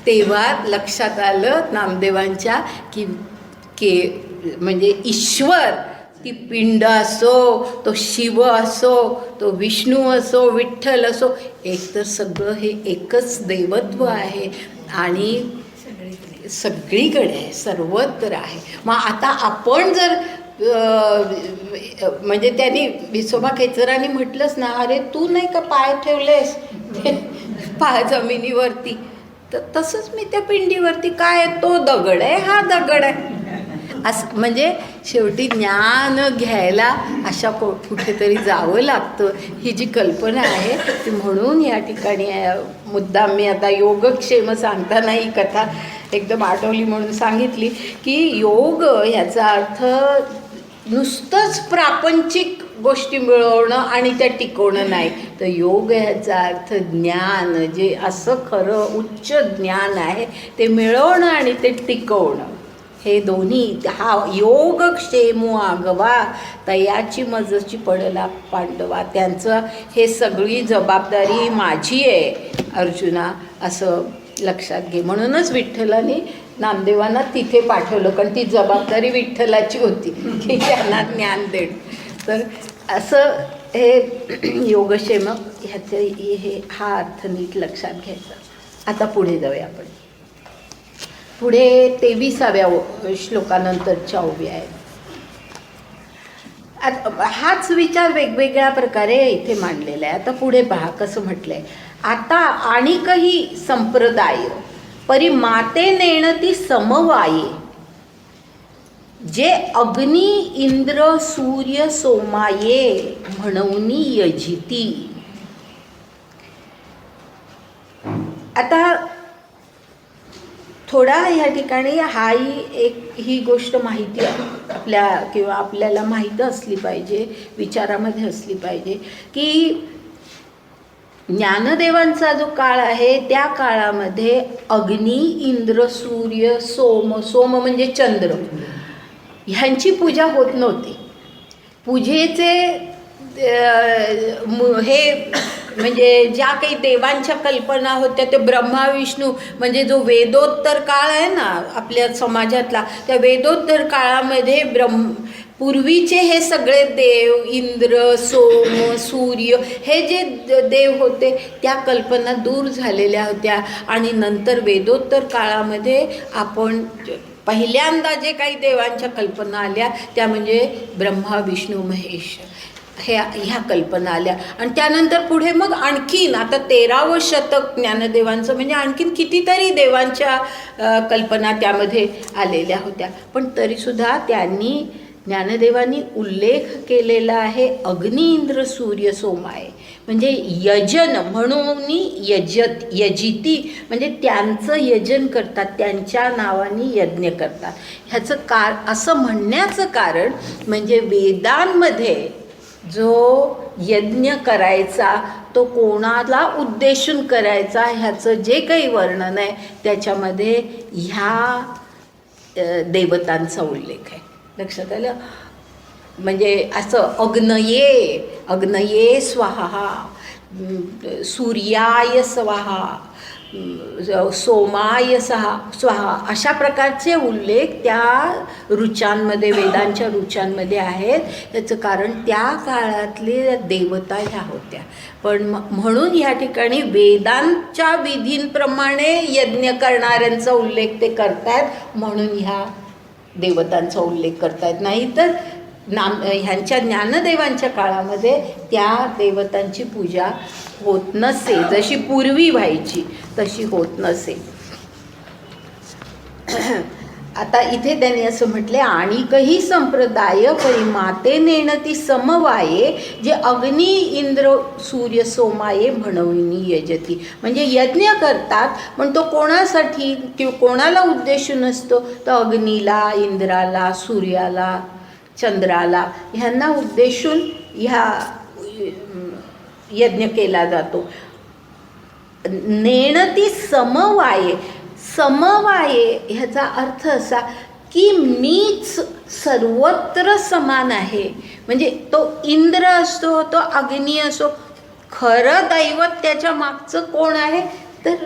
तेव्हा लक्षात आलं नामदेवांच्या की म्हणजे ईश्वर, ती पिंड असो, तो शिव असो, तो विष्णू असो, विठ्ठल असो, एक तर सगळं हे एकच देवत्व आहे आणि सगळीकडे आहे, सर्वत्र आहे. मग आता आपण जर म्हणजे त्यांनी विसोबा खेचराने म्हटलंच ना, अरे तू नाही का पाय ठेवलेस पाय जमिनीवरती, तर तसंच मी त्या पिंडीवरती, काय तो दगड आहे, हा दगड आहे. असं म्हणजे शेवटी ज्ञान घ्यायला अशा कुठेतरी जावं लागतं, ही जी कल्पना आहे ती. म्हणून या ठिकाणी मुद्दाम मी आता योगक्षेम सांगताना ही कथा एकदम आठवली म्हणून सांगितली की योग ह्याचा अर्थ नुसतंच प्रापंचिक गोष्टी मिळवणं आणि त्या टिकवणं नाही, तर योग ह्याचा अर्थ ज्ञान, जे असं खरं उच्च ज्ञान आहे ते मिळवणं आणि ते टिकवणं. हे दोन्ही, हा योग क्षेमू आगवा तयाची मजची पडला पांडवा, त्यांचं हे सगळी जबाबदारी माझी आहे अर्जुना, असं लक्षात घे. म्हणूनच विठ्ठलाने नामदेवांना तिथे पाठवलं, कारण ती जबाबदारी विठ्ठलाची होती की त्यांना ज्ञान देणं. तर असं हे योगक्षेम ह्याचं हे हा अर्थ नीट लक्षात घ्यायचा. आता पुढे जाऊया आपण. पुढे 23व्या श्लोकानंतरच्या ओव्या आहेत. हाच विचार वेगवेगळ्या प्रकारे इथे मांडलेला आहे. आता पुढे पहा कसं म्हटलंय. आता आणिकही संप्रदाय परी माते नेणती समवाये, जे अग्नी इंद्र सूर्य सोमाये म्हणून यजिती. आता थोडा ह्या ठिकाणी ही गोष्ट माहिती आपल्याला माहीत असली पाहिजे, विचारामध्ये असली पाहिजे की ज्ञानदेवांचा जो काळ आहे त्या काळामध्ये अग्नी इंद्र सूर्य सोम म्हणजे चंद्र ह्यांची पूजा होत नव्हती. पूजेचे हे म्हणजे ज्या काही देवांच्या कल्पना होत्या ते ब्रह्मा विष्णू म्हणजे जो वेदोत्तर काळ आहे ना आपल्या समाजातला, त्या वेदोत्तर काळामध्ये पूर्वीचे हे सगळे देव इंद्र सोम सूर्य हे जे देव होते त्या कल्पना दूर झालेल्या होत्या. आणि नंतर वेदोत्तर काळामध्ये आपण पहिल्यांदा जे काही देवांच्या कल्पना आल्या त्या म्हणजे ब्रह्मा विष्णू महेश ह्या कल्पना आल्या. आणि त्यानंतर पुढे मग आणखीन आता 13वं शतक ज्ञानदेवांचं म्हणजे आणखीन कितीतरी देवांच्या कल्पना त्यामध्ये आलेल्या होत्या. पण तरीसुद्धा ज्ञानदेवांनी उल्लेख केलेला आहे अग्नी इंद्र सूर्य सोमाय म्हणजे यजन म्हणून यजिती म्हणजे त्यांचं यजन करतात, त्यांच्या नावाने यज्ञ करतात. ह्याचं असं म्हणण्याचं कारण म्हणजे वेदांमध्ये जो यज्ञ करायचा तो कोणाला उद्देशून करायचा ह्याचं जे काही वर्णन आहे त्याच्यामध्ये ह्या देवतांचा उल्लेख आहे. लक्षात आलं? म्हणजे असं अग्नये स्वाहा, सूर्याय स्वाहा, सोमाय स्वाहा अशा प्रकारचे उल्लेख त्या ऋचांमध्ये वेदांच्या ऋचांमध्ये आहेत. याचं कारण त्या काळातले देवता ह्या होत्या. पण म्हणून ह्या ठिकाणी वेदांच्या विधींप्रमाणे यज्ञ करणाऱ्यांचा उल्लेख ते करतायत म्हणून ह्या देवतांचा उल्लेख करतायत. नाहीतर ह्यांच्या ज्ञानदेवांच्या काळामध्ये त्या देवतांची पूजा होत नसे, जशी पूर्वी व्हायची तशी होत नसे. आता इथे त्यांनी असं म्हटले आणिकही संप्रदाय परिमाते नेणती समवाये जे अग्नी इंद्र सूर्य सोमाये म्हणून यजती. म्हणजे यज्ञ करतात पण तो कोणासाठी किंवा कोणाला उद्देशून असतो तर अग्नीला इंद्राला सूर्याला चंद्राला ह्यांना उद्देशून ह्या यज्ञ केला जातो. नेणती समवाये, समवाये ह्याचा अर्थ असा की मीच सर्वत्र समान आहे. म्हणजे तो इंद्र असतो तो अग्नी असो, खरं दैवत त्याच्या मागचं कोण आहे तर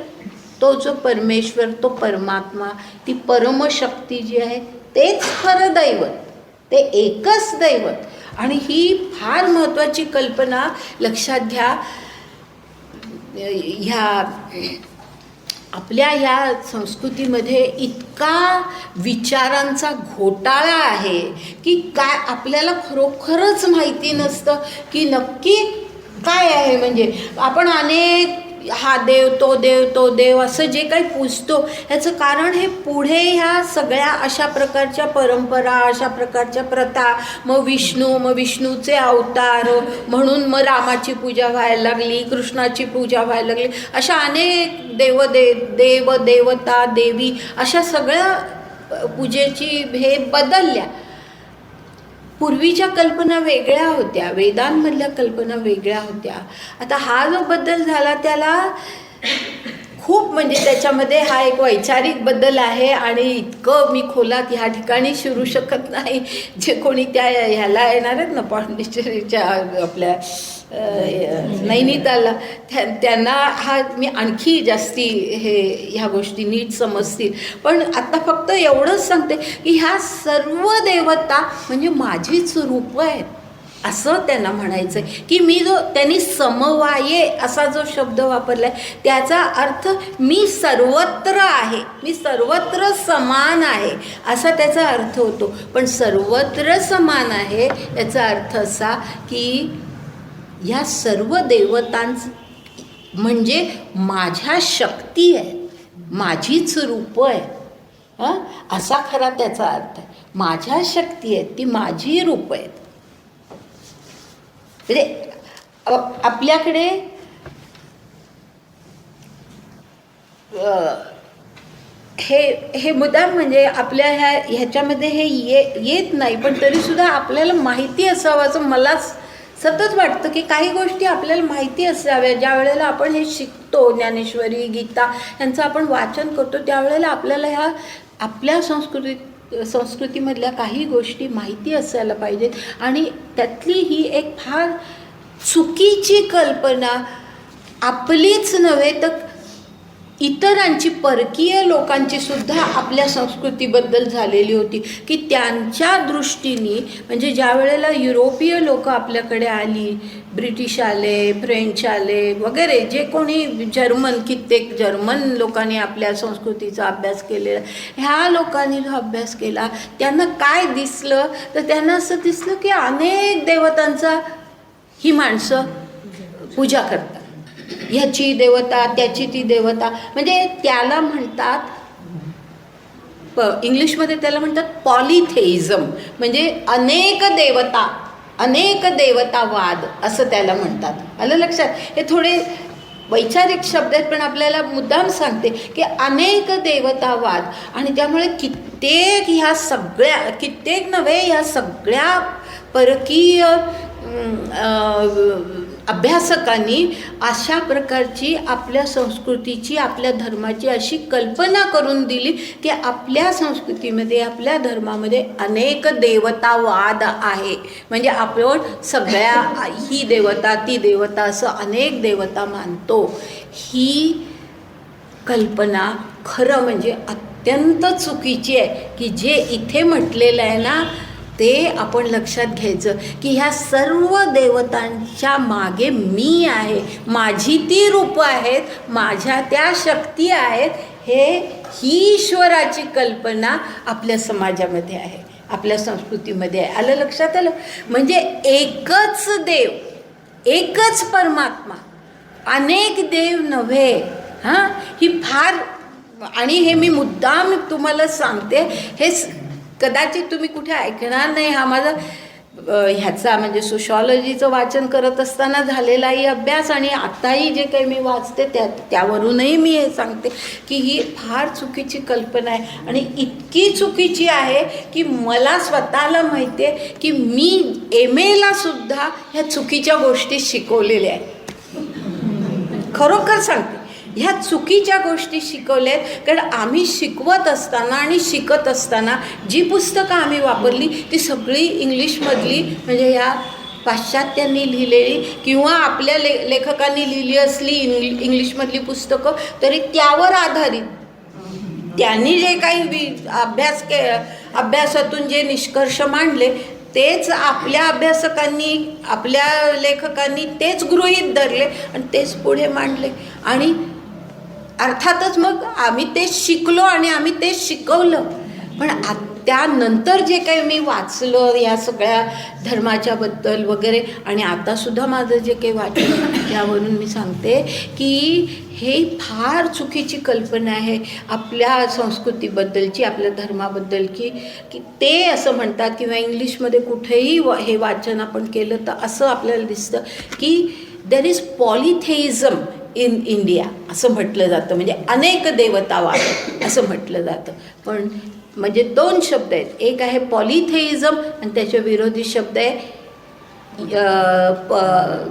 तो जो परमेश्वर तो परमात्मा ती परमशक्ती जी आहे तेच खरं दैवत, ते एकच दैवत. आणि ही फार महत्त्वाची कल्पना लक्षात घ्या. ह्या आपल्या ह्या संस्कृतीमध्ये इतका विचारांचा घोटाळा आहे की काय आपल्याला खरोखरच माहिती नसतं की नक्की काय आहे. म्हणजे आपण अनेक हा देव तो देव असं जे काही पूजतो ह्याचं कारण हे पुढे ह्या सगळ्या अशा प्रकारच्या परंपरा अशा प्रकारच्या प्रथा मग विष्णूचे अवतार म्हणून मग रामाची पूजा व्हायला लागली, कृष्णाची पूजा व्हायला लागली, अशा अनेक देवता देवी अशा सगळ्या पूजेची हे बदलल्या. पूर्वीच्या कल्पना वेगळ्या होत्या, वेदांमधल्या कल्पना वेगळ्या होत्या. आता हा जो बदल झाला त्याला खूप म्हणजे त्याच्यामध्ये हा एक वैचारिक बदल आहे आणि इतकं मी खोलात ह्या ठिकाणी शिरू शकत नाही. जे कोणी त्या ह्याला येणार आहेत ना पांडिचेरीच्या आपल्या नैनितालला त्यांना हा मी आणखी जास्ती ह्या गोष्टी नीट समजतील. पण आता फक्त एवढंच सांगते की ह्या सर्व देवता म्हणजे माझीच रूपं आहेत असं त्यांना म्हणायचं आहे. की त्यांनी समवाये असा जो शब्द वापरला आहे त्याचा अर्थ मी सर्वत्र आहे, मी सर्वत्र समान आहे असा त्याचा अर्थ होतो. पण सर्वत्र समान आहे याचा अर्थ असा की ह्या सर्व देवतांच म्हणजे माझ्या शक्ती आहे, माझीच रूपं आहे हां, असा खरा त्याचा अर्थ आहे. माझ्या शक्ती आहेत ती माझी रूप आहेत. म्हणजे आपल्याकडे हे मुद्दाम म्हणजे आपल्या ह्याच्यामध्ये हे येत नाही, पण तरीसुद्धा आपल्याला माहिती असावं असं मला सतत वाटतं की काही गोष्टी आपल्याला माहिती असाव्या. ज्या वेळेला आपण हे शिकतो, ज्ञानेश्वरी, गीता यांचं आपण वाचन करतो, त्यावेळेला आपल्याला ह्या आपल्या संस्कृतीमधल्या काही गोष्टी माहिती असायला पाहिजेत. आणि त्यातली ही एक फार चुकीची कल्पना आपलीच नव्हे तर इतरांची, परकीय लोकांची सुद्धा आपल्या संस्कृतीबद्दल झालेली होती की त्यांच्या दृष्टीने, म्हणजे ज्या वेळेला युरोपीय लोक आपल्याकडे आली, ब्रिटिश आले, फ्रेंच आले वगैरे, जे कोणी कित्येक जर्मन लोकांनी आपल्या संस्कृतीचा अभ्यास केलेला, ह्या लोकांनी जो अभ्यास केला त्यांना काय दिसलं तर त्यांना असं दिसलं की अनेक देवतांचा ही माणसं पूजा करतात. ह्याची देवता, त्याची ती देवता, म्हणजे त्याला म्हणतात, इंग्लिशमध्ये त्याला म्हणतात पॉलिथेइझम, म्हणजे अनेक देवतावाद असं त्याला म्हणतात. आलं लक्षात? हे थोडे वैचारिक शब्द आहेत, पण आपल्याला मुद्दाम सांगते की अनेक देवतावाद. आणि त्यामुळे कित्येक ह्या सगळ्या परकीय अभ्यासकांनी अशा प्रकारची आपल्या संस्कृतीची, आपल्या धर्माची अशी कल्पना करून दिली की आपल्या संस्कृतीमध्ये, आपल्या धर्मामध्ये अनेक देवतावाद आहे. म्हणजे आपण सगळ्या ही देवता, ती देवता, असं अनेक देवता मानतो. ही कल्पना खरं म्हणजे अत्यंत चुकीची आहे. की जे इथे म्हटलेलं आहे ना, ते आपण लक्षात घ्यायचं की ह्या सर्व देवतांच्या मागे मी आहे, माझी ती रूपं आहेत, माझ्या त्या शक्ती आहेत. ही ईश्वराची कल्पना आपल्या समाजामध्ये आहे, आपल्या संस्कृतीमध्ये आहे. आलं लक्षात? आलं? म्हणजे एकच देव, एकच परमात्मा, अनेक देव नव्हे. हां, ही फार, आणि हे मी मुद्दाम तुम्हाला सांगते, हे कदाचित तुम्ही कुठे ऐकणार नाही. हा माझा ह्याचा म्हणजे सोशॉलॉजीचं वाचन करत असताना झालेलाही अभ्यास, आणि आत्ताही जे काही मी वाचते त्यावरूनही मी हे सांगते की ही फार चुकीची कल्पना आहे. आणि इतकी चुकीची आहे की मला स्वतःला माहिती आहे की मी MA सुद्धा ह्या चुकीच्या गोष्टी शिकवलेल्या आहेत. खरोखर सांगते, ह्या चुकीच्या गोष्टी शिकवल्यात. कारण आम्ही शिकवत असताना आणि शिकत असताना जी पुस्तकं आम्ही वापरली ती सगळी इंग्लिशमधली, म्हणजे ह्या पाश्चात्यांनी लिहिलेली किंवा आपल्या लेखकांनी लिहिली असली इंग्लिशमधली पुस्तकं, तरी त्यावर आधारित त्यांनी जे काही अभ्यासातून जे निष्कर्ष मांडले तेच आपल्या अभ्यासकांनी, आपल्या लेखकांनी तेच गृहीत धरले आणि तेच पुढे मांडले. आणि अर्थातच मग आम्ही तेच शिकलो आणि आम्ही तेच शिकवलं. पण त्यानंतर जे काही मी वाचलं या सगळ्या धर्माच्याबद्दल वगैरे, आणि आतासुद्धा माझं जे काही वाचलं त्यावरून मी सांगते की हे फार चुकीची कल्पना आहे आपल्या संस्कृतीबद्दलची, आपल्या धर्माबद्दल की ते असं म्हणतात, किंवा इंग्लिशमध्ये कुठेही हे वाचन आपण केलं तर असं आपल्याला दिसतं की देर इज पॉलिथेइझम इन इंडिया असं म्हटलं जातं, म्हणजे अनेक देवतावाद असं म्हटलं जातं. पण म्हणजे दोन शब्द आहेत, एक आहे पॉलिथेइझम आणि त्याच्या विरोधी शब्द आहे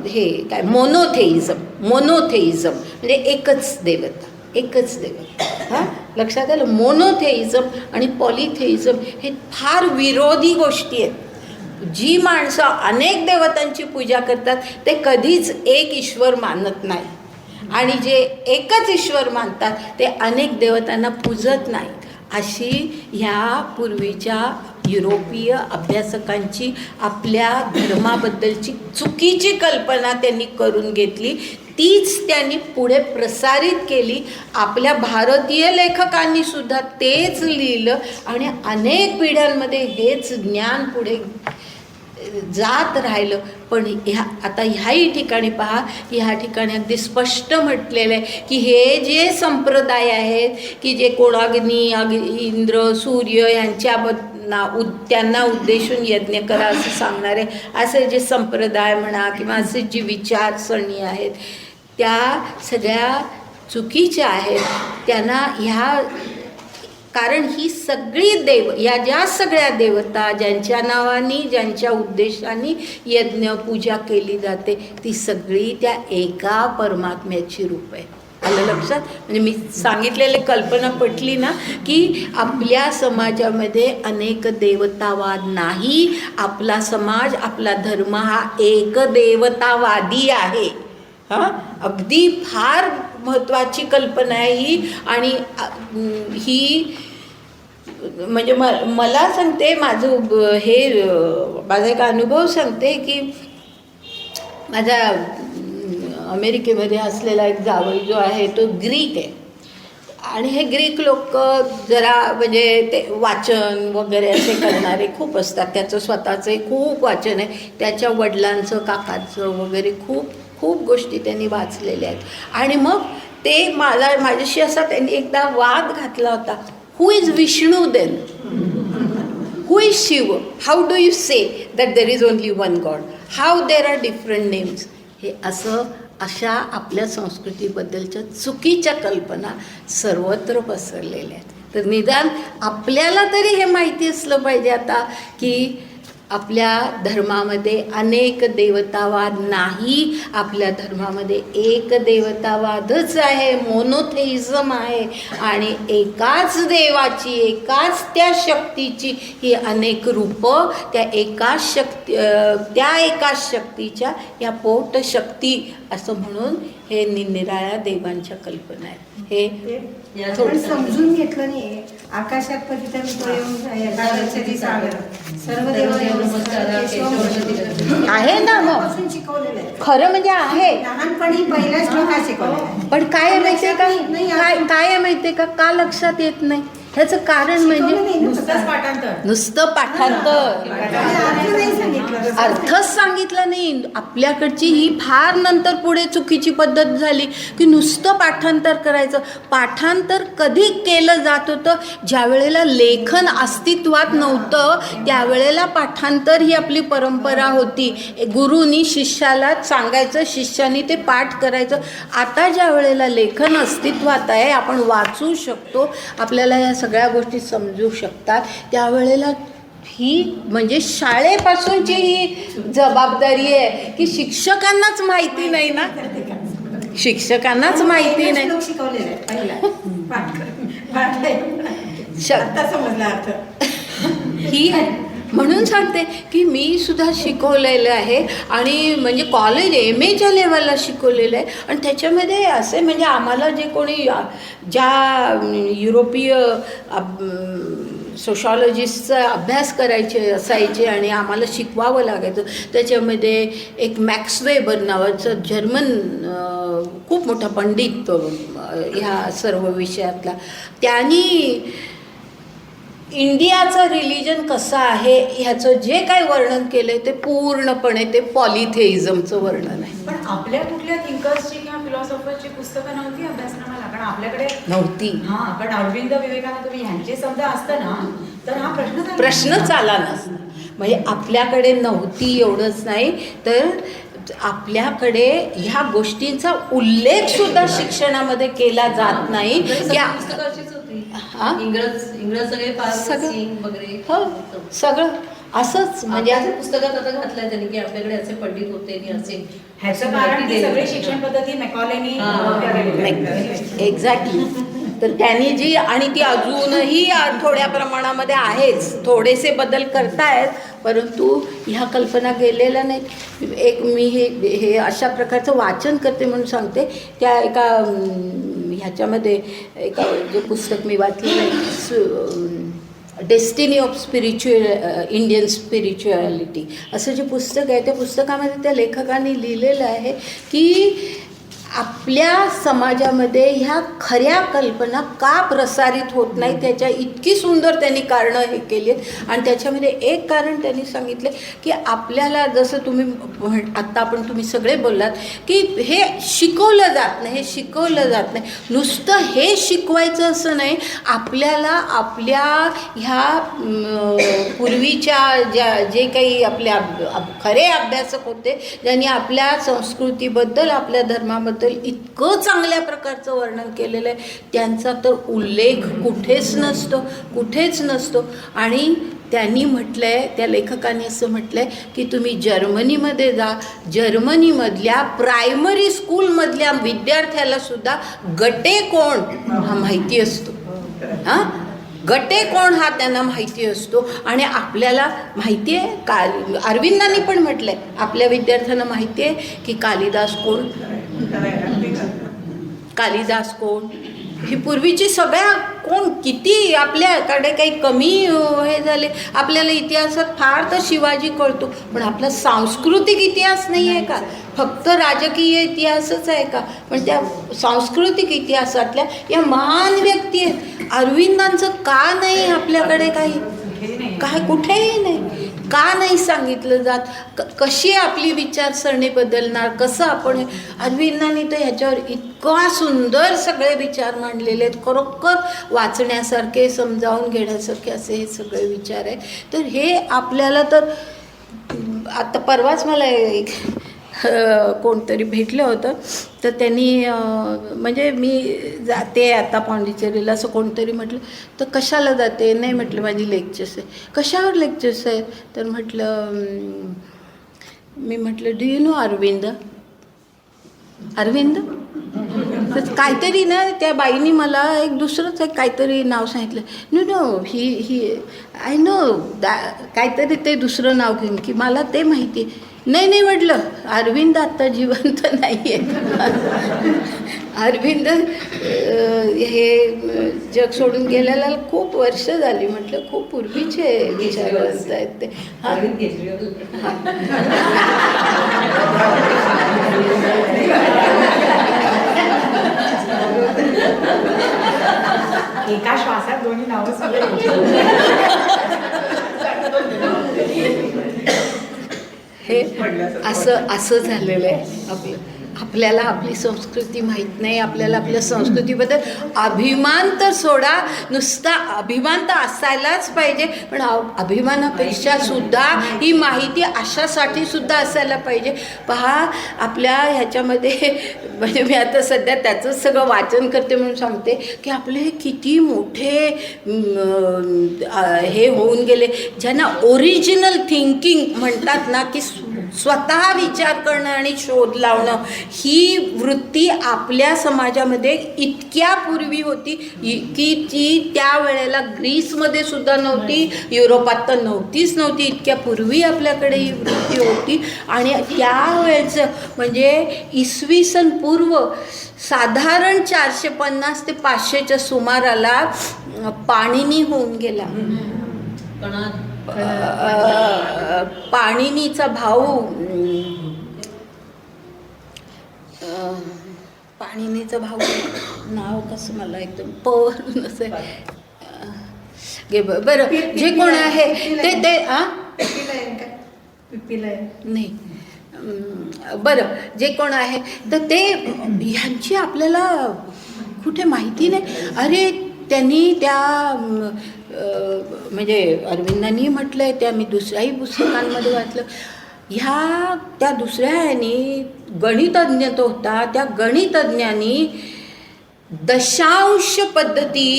हे काय मोनोथेइझम. म्हणजे एकच देवता. हां, लक्षात आलं? मोनोथेइझम आणि पॉलिथेइझम हे फार विरोधी गोष्टी आहेत. जी माणसं अनेक देवतांची पूजा करतात ते कधीच एक ईश्वर मानत नाही, आणि जे एकच ईश्वर मानतात ते अनेक देवतांना पूजत नाहीत. अशी ह्या पूर्वीच्या युरोपीय अभ्यासकांची आपल्या धर्माबद्दलची चुकीची कल्पना त्यांनी करून घेतली. तीच त्यांनी पुढे प्रसारित केली. आपल्या भारतीय लेखकांनी सुद्धा तेच लिहिलं आणि अनेक पिढ्यांमध्ये हेच ज्ञान पुढे जात राहिलं. पण आता ह्याही ठिकाणी पहा की ह्या ठिकाणी अगदी स्पष्ट म्हटलेलं आहे की हे जे संप्रदाय आहेत की जे कोणाग्नी इंद्र सूर्य त्यांना उद्देशून यज्ञ करा असं सांगणारे असे जे संप्रदाय म्हणा किंवा असे जी विचारसरणी आहेत त्या सगळ्या चुकीच्या आहेत. त्यांना कारण ही सगळी या ज्या सगळ्या देवता ज्यांच्या नावानी ज्यांच्या उद्देशाने यज्ञ पूजा केली जाते ती सगळी त्या एका परमात्म्याची रूप आहे. आलं लक्षात? म्हणजे मी सांगितलेली कल्पना पटली ना की आपल्या समाजामध्ये अनेक देवतावाद नाही. आपला समाज आपला धर्म हा एक देवतावादी आहे. हां, अगदी फार महत्त्वाची कल्पना आहे ही. आणि ही म्हणजे मला सांगते माझं माझा एक अनुभव सांगते की माझा अमेरिकेमध्ये असलेला एक जावई जो आहे तो ग्रीक आहे. आणि हे ग्रीक लोक जरा म्हणजे ते वाचन वगैरे असे करणारे खूप असतात. त्याचं स्वतःचं खूप वाचन आहे. त्याच्या वडिलांचं काकाचं वगैरे खूप खूप गोष्टी त्यांनी वाचलेल्या आहेत. आणि मग ते माझ्याशी असा त्यांनी एकदा वाद घातला होता. Who is Vishnu then? Who is Shiva? How do you say that there is only one God? How there are different names? हे अशा आपल्या संस्कृतीबद्दलच्या चुकीच्या कल्पना सर्वत्र पसरलेल्या आहेत. तर निदान आपल्याला तरी हे माहिती असलं पाहिजे आता की आपल्या धर्मामध्ये अनेक देवतावाद नाही. आपल्या धर्मामध्ये एक देवतावादच आहे, मोनोथेइझम आहे. आणि एकाच देवाची एकाच त्या शक्तीची ही अनेक रूपं त्या एकाच शक्तीच्या या पोटशक्ती असं म्हणून हे निरनिराळ्या देवांच्या कल्पना आहेत. हे आपण समजून घेतलं नाही. आकाशात पतितं सर्व देव आहे ना. मग शिकवलेलं आहे खरं म्हणजे आहे. लहानपणी पहिल्याच श्लोकात शिकवलेलं. पण काय आहे माहितीये का काय आहे माहितीये का लक्षात येत नाही? ह्याचं कारण म्हणजे नुसतं पाठांतर, अर्थच सांगितलं नाही. आपल्याकडची ही फार नंतर पुढे चुकीची पद्धत झाली की नुसतं पाठांतर करायचं. पाठांतर कधी केलं जात होतं? ज्या वेळेला लेखन अस्तित्वात नव्हतं त्यावेळेला पाठांतर ही आपली परंपरा होती. गुरुनी शिष्याला सांगायचं, शिष्यानी ते पाठ करायचं. आता ज्या वेळेला लेखन अस्तित्वात आहे, आपण वाचू शकतो, आपल्याला या सगळ्या गोष्टी समजू शकतात, त्यावेळेला ही म्हणजे शाळेपासूनची ही जबाबदारी आहे की शिक्षकांनाच माहिती नाही ना. शिक्षकांनाच माहिती नाही. ही म्हणून सांगते की मी सुद्धा शिकवलेलं आहे आणि म्हणजे कॉलेज MAच्या लेवलला शिकवलेलं आहे. आणि त्याच्यामध्ये असे म्हणजे आम्हाला जे कोणी ज्या युरोपीय सोशॉलॉजिस्टचा अभ्यास करायचे असायचे आणि आम्हाला शिकवावं लागायचं. त्याच्यामध्ये एक मॅक्स वेबर नावाचं जर्मन खूप मोठा पंडित ह्या सर्व विषयातला, त्यांनी इंडियाचं रिलिजन कसं आहे ह्याचं जे काही वर्णन केलं आहे ते पूर्णपणे ते पॉलिथेइझमचं वर्णन आहे. पण आपल्या कुठल्या थिंकर्सची किंवा फिलॉसॉफरची पुस्तकं नव्हती अभ्यासक्रमाला, कारण आपल्याकडे नव्हती. हां, पण अरविंद विवेकानंद ह्यांचे शब्द असतं ना तर हा प्रश्नच आला नसता. म्हणजे आपल्याकडे नव्हती एवढंच नाही तर आपल्याकडे ह्या गोष्टींचा उल्लेख सुद्धा शिक्षणामध्ये केला जात नाही. इंग्रज सगळे वगैरे हो सगळं असंच म्हणजे पुस्तकात आता घातलंय त्यांनी की आपल्याकडे असे पंडित होते आणि असे. ह्याचं कारण की सगळी शिक्षण पद्धती मॅकॉलेनी एक्झॅक्टली. तर त्यांनी जी आणि ती अजूनही थोड्या प्रमाणामध्ये आहेच, थोडेसे बदल करतायत परंतु ह्या कल्पना गेलेल्या नाहीत. एक मी हे अशा प्रकारचं वाचन करते म्हणून सांगते. त्या एका ह्याच्यामध्ये एका जे पुस्तक मी वाचलेलं आहे, डेस्टिनी ऑफ इंडियन स्पिरिच्युअलिटी असं जे पुस्तक आहे त्या पुस्तकामध्ये त्या लेखकाने लिहिलेलं आहे की आपल्या समाजामध्ये ह्या खऱ्या कल्पना का प्रसारित होत नाही त्याच्या इतकी सुंदर त्यांनी कारणं हे केली आहेत. आणि त्याच्यामध्ये एक कारण त्यांनी सांगितले की आपल्याला जसं आत्ता तुम्ही सगळे बोललात की हे शिकवलं जात नाही, हे शिकवलं जात नाही. नुसतं हे शिकवायचं असं नाही, आपल्याला आपल्या ह्या पूर्वीच्या जे काही आपल्या खरे अभ्यासक होते ज्यांनी आपल्या संस्कृतीबद्दल आपल्या धर्माबद्दल इतकं चांगल्या प्रकारचं वर्णन केलेलं आहे, त्यांचा तर उल्लेख कुठेच नसतो. आणि त्यांनी म्हटलं आहे, त्या लेखकाने असं म्हटलं आहे की तुम्ही जर्मनीमध्ये जा, जर्मनीमधल्या प्रायमरी स्कूलमधल्या विद्यार्थ्याला सुद्धा गटे कोण हा माहिती असतो. हां, गटे कोण हा त्यांना माहिती असतो. आणि आपल्याला माहिती आहे अरविंदांनी पण म्हटलं आहे आपल्या विद्यार्थ्यांना माहिती आहे की कालिदास कोण, कालिदास कोण, ही पूर्वीची सगळ्या कोण किती आपल्याकडे काही कमी हे झाले. आपल्याला इतिहासात फार तर शिवाजी कळतो, पण आपला सांस्कृतिक इतिहास नाही आहे का, फक्त राजकीय इतिहासच आहे का. पण त्या सांस्कृतिक इतिहासातल्या या महान व्यक्ती आहेत. अरविंदांचं का नाही आपल्याकडे काही, काय कुठेही नाही, का नाही सांगितलं जात, कशी आपली विचारसरणी बदलणार, कसं आपण. अरविंदांनी तर ह्याच्यावर इतका सुंदर सगळे विचार मांडलेले आहेत, खरोखर वाचण्यासारखे, समजावून घेण्यासारखे असे हे सगळे विचार आहे. तर हे आपल्याला तर आता परवाच मला एक कोणतरी भेटलं होतं, तर त्यांनी म्हणजे मी जाते आता पाँडिचेरीला असं कोणतरी म्हटलं, तर कशाला जाते, नाही म्हटलं माझी लेक्चर्स आहे. कशावर लेक्चर्स आहेत, तर मी म्हटलं डू यू नो अरविंद. तर काहीतरी ना त्या बाईनी मला एक दुसरंच एक काहीतरी नाव सांगितलं. नो ही आय नो काहीतरी ते दुसरं नाव घेऊन की मला ते माहिती नाही म्हटलं अरविंद आत्ता जिवंत नाही आहे. अरविंद हे जग सोडून गेल्याला खूप वर्ष झाली. म्हटलं खूप पूर्वीचे विचारवंत आहेत ते. एका श्वासात दोन्ही नावं हे असं झालेलं आहे. आपल्याला आपली संस्कृती माहीत नाही, आपल्याला आपल्या संस्कृतीबद्दल अभिमान तर सोडा, नुसता अभिमान तर असायलाच पाहिजे, पण अभिमानापेक्षा सुद्धा ही माहिती अशासाठी सुद्धा असायला पाहिजे. पहा आपल्या ह्याच्यामध्ये, म्हणजे मी आता सध्या त्याचंच सगळं वाचन करते म्हणून सांगते की आपले हे किती मोठे हे होऊन गेले, ज्यांना ओरिजिनल थिंकिंग म्हणतात ना, की स्वतः विचार करणं आणि शोध लावणं, ही वृत्ती आपल्या समाजामध्ये इतक्या पूर्वी होती की ती त्यावेळेला ग्रीसमध्ये सुद्धा नव्हती, युरोपात तर नव्हती. इतक्या पूर्वी आपल्याकडे ही वृत्ती होती. आणि त्यावेळेचं म्हणजे इसवी सन पूर्व साधारण 450 ते 500च्या सुमाराला पाणिनी होऊन गेला. पाणिनीचा भाऊ, पाणिनीचा भाऊ नाव कसं मला एकदम पवरून असं गे बरं, जे कोण आहे ते नाही बरं, जे कोण आहे तर ते ह्यांची आपल्याला कुठे माहिती नाही. अरे त्यांनी त्या म्हणजे अरविंदांनी म्हटलं आहे, त्या मी दुसऱ्याही पुस्तकांमध्ये वाचलं, त्या दुसऱ्या ह्यानी गणितज्ञ तो होता, त्या गणितज्ञांनी दशांश पद्धती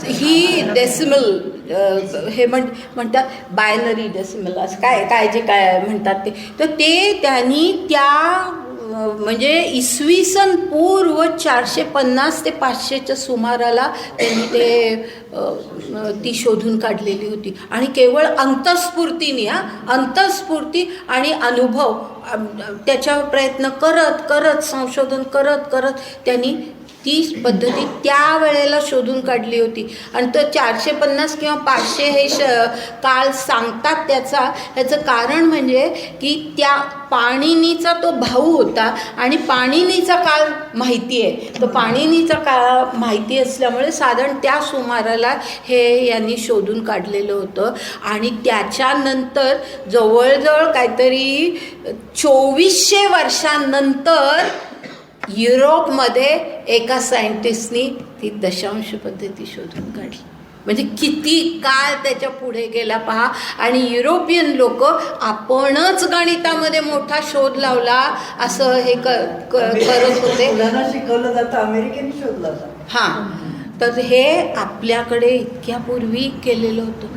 ही डेसिमल हे म्हणतात, बायनरी डेसिमल असं काय जे काय म्हणतात तर ते त्यांनी त्या म्हणजे इसवी सन पूर्व 450 ते 500च्या सुमाराला त्यांनी ती शोधून काढलेली होती. आणि केवळ अंतःस्फूर्तीने अंतःस्फूर्ती आणि अनुभव त्याच्यावर प्रयत्न करत संशोधन करत त्यांनी ती पद्धती त्यावेळेला शोधून काढली होती. आणि तो 450 किंवा 500 हे काळ सांगतात ह्याचं कारण म्हणजे की त्या पाणिनीचा तो भाऊ होता आणि पाणिनीचा काळ माहिती आहे. तो पाणिनीचा काळ माहिती असल्यामुळे साधारण त्या सुमाराला हे यांनी शोधून काढलेलं होतं. आणि त्याच्यानंतर जवळजवळ काहीतरी 2400 वर्षांनंतर युरोपमध्ये एका सायंटिस्टनी ती दशांश पद्धती शोधून काढली. म्हणजे किती काळ त्याच्या पुढे गेला पहा. आणि युरोपियन लोक आपणच गणितामध्ये मोठा शोध लावला असं हे करत होते. मुलांना शिकवलं जातं, अमेरिकेने शोधला होता. हां, तर हे आपल्याकडे इतक्यापूर्वी केलेलं होतं.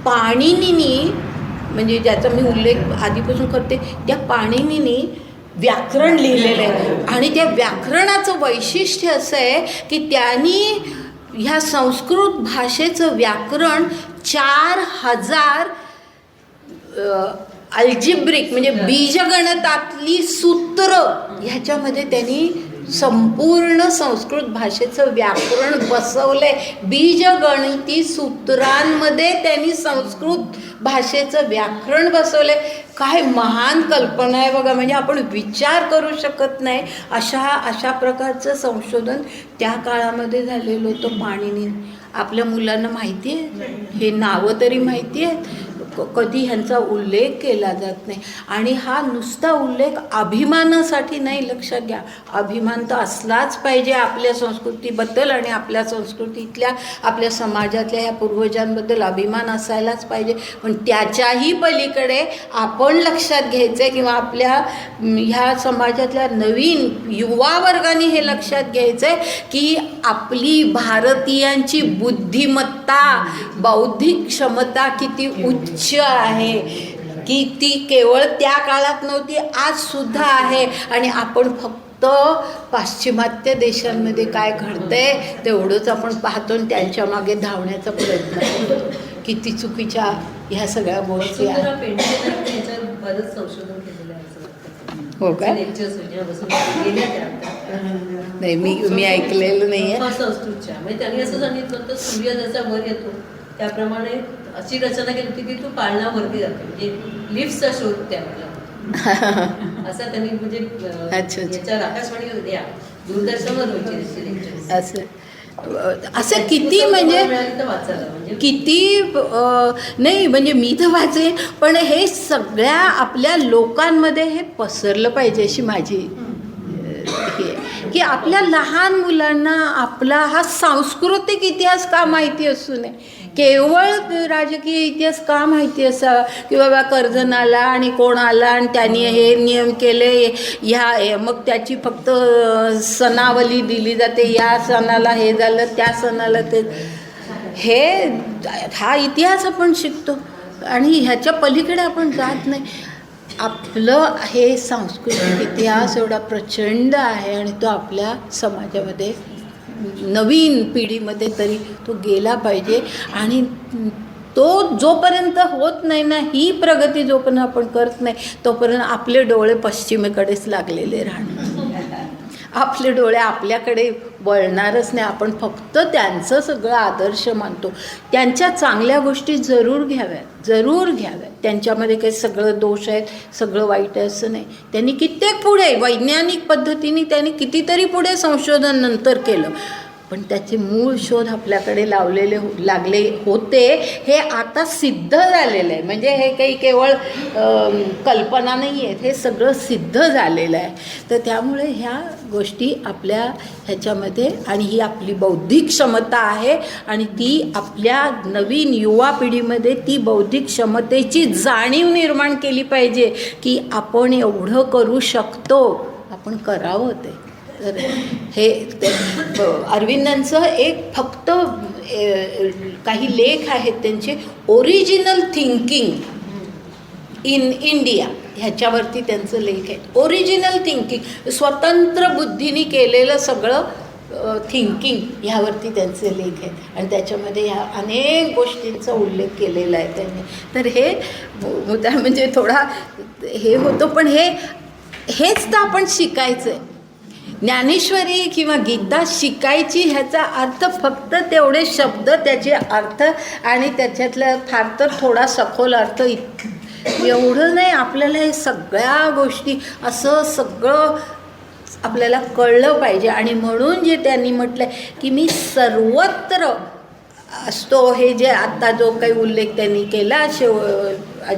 पाणिनीनी म्हणजे ज्याचा मी उल्लेख आधीपासून करते, त्या पाणिनीनी व्याकरण लिहिलेलं आहे. आणि त्या व्याकरणाचं वैशिष्ट्य असं आहे की त्यांनी ह्या संस्कृत भाषेचं व्याकरण 4000 अल्जिब्रिक म्हणजे बीजगणितातली सूत्र ह्याच्यामध्ये त्यांनी संपूर्ण संस्कृत भाषेचं व्याकरण बसवलंय. बीजगणिती सूत्रांमध्ये त्यांनी संस्कृत भाषेचं व्याकरण बसवलंय. काय महान कल्पना आहे बघा. म्हणजे आपण विचार करू शकत नाही अशा प्रकारचं संशोधन त्या काळामध्ये झालेलं होतं. पाणिनी आपल्या मुलांना माहिती आहे, हे नावं तरी माहिती आहेत, कधी ह्यांचा उल्लेख केला जात नाही. आणि हा नुसता उल्लेख अभिमानासाठी नाही, लक्षात घ्या. अभिमान तर असलाच पाहिजे आपल्या संस्कृतीबद्दल आणि आपल्या संस्कृतीतल्या आपल्या समाजातल्या ह्या पूर्वजांबद्दल अभिमान असायलाच पाहिजे. पण त्याच्याही पलीकडे आपण लक्षात घ्यायचं आहे किंवा आपल्या ह्या समाजातल्या नवीन युवा वर्गाने हे लक्षात घ्यायचं आहे की आपली भारतीयांची बुद्धिमत्ता, बौद्धिक क्षमता किती उच्च आहे, की ती केवळ त्या काळात नव्हती, आज सुद्धा आहे. आणि आपण फक्त पाश्चिमात्य देशांमध्ये काय घडतंय तेवढंच आपण पाहतो आणि त्यांच्या मागे धावण्याचा प्रयत्न करतो. किती चुकीच्या ह्या सगळ्या गोष्टी आहेत. याच्यावर बरंच संशोधन केलेलं आहे असं वाटतं. हो काय? लेक्चर्स गेल्या त्या नाही, मी ऐकलेलं नाही आहे. संस्कृतच्या म्हणजे त्यांनी असं सांगितलं होतं, सूर्य जसा वर येतो त्याप्रमाणे अशी रचना केली होती की तू पाळणावरती जाते. म्हणजे लिफ्टचा शोध त्यावेळेला असा त्यांनी म्हणजे याच्यावर आकाशवाणी द्या दूरदर्शनवर व्हायचे असं किती म्हणजे किती नाही म्हणजे मी तर वाचे, पण हे सगळ्या आपल्या लोकांमध्ये हे पसरलं पाहिजे अशी माझी हे की आपल्या लहान मुलांना आपला हा सांस्कृतिक इतिहास का माहिती असू नये, केवळ राजकीय इतिहास का माहिती असावा की बाबा कर्जन आला आणि कोण आला आणि त्यांनी हे नियम केले ह्या, मग त्याची फक्त सणावली दिली जाते, या सणाला हे झालं त्या सणाला ते, हा इतिहास आपण शिकतो आणि ह्याच्या पलीकडे आपण जात नाही. आपलं हे सांस्कृतिक इतिहास एवढा प्रचंड आहे आणि तो आपल्या समाजामध्ये नवीन पिढीमध्ये तरी तो गेला पाहिजे. आणि तो जोपर्यंत होत नाही ना, ही प्रगती जोपर्यंत आपण करत नाही तोपर्यंत आपले डोळे पश्चिमेकडेच लागलेले राहणार. आपले डोळे आपल्याकडे वळणारच नाही. आपण फक्त त्यांचं सगळं आदर्श मानतो. त्यांच्या चांगल्या गोष्टी जरूर घ्याव्यात, जरूर घ्याव्यात. त्यांच्यामध्ये काही सगळं दोष आहेत, सगळं वाईट आहे असं नाही. त्यांनी कित्येक पुढे वैज्ञानिक पद्धतीने त्यांनी कितीतरी पुढे संशोधन नंतर केलं, पण त्याचे मूळ शोध आपल्याकडे लागले होते. हे आता सिद्ध झालेलं आहे. म्हणजे हे काही केवळ कल्पना नाही आहेत, हे सगळं सिद्ध झालेलं आहे. तर त्यामुळे ह्या गोष्टी आपल्या ह्याच्यामध्ये, आणि ही आपली बौद्धिक क्षमता आहे आणि ती आपल्या नवीन युवा पिढीमध्ये ती बौद्धिक क्षमतेची जाणीव निर्माण केली पाहिजे की आपण एवढं करू शकतो, आपण करावं ते. तर हे अरविंदांचं एक फक्त काही लेख आहेत त्यांचे, ओरिजिनल थिंकिंग इन इंडिया ह्याच्यावरती त्यांचं लेख आहे. ओरिजिनल थिंकिंग, स्वतंत्र बुद्धीने केलेलं सगळं थिंकिंग ह्यावरती त्यांचे लेख आहेत आणि त्याच्यामध्ये ह्या अनेक गोष्टींचा उल्लेख केलेला आहे त्यांनी. तर हे मुद्दा म्हणजे थोडा हे होतं, पण हेच तर आपण शिकायचं आहे. ज्ञानेश्वरी किंवा गीता शिकायची ह्याचा अर्थ फक्त तेवढे शब्द, त्याचे अर्थ आणि त्याच्यातला फार तर थोडा सखोल अर्थ एवढं नाही. आपल्याला हे सगळ्या गोष्टी असं सगळं आपल्याला कळलं पाहिजे. आणि म्हणून जे त्यांनी म्हटलं की मी सर्वत्र असतो, हे जे आत्ता जो काही उल्लेख त्यांनी केला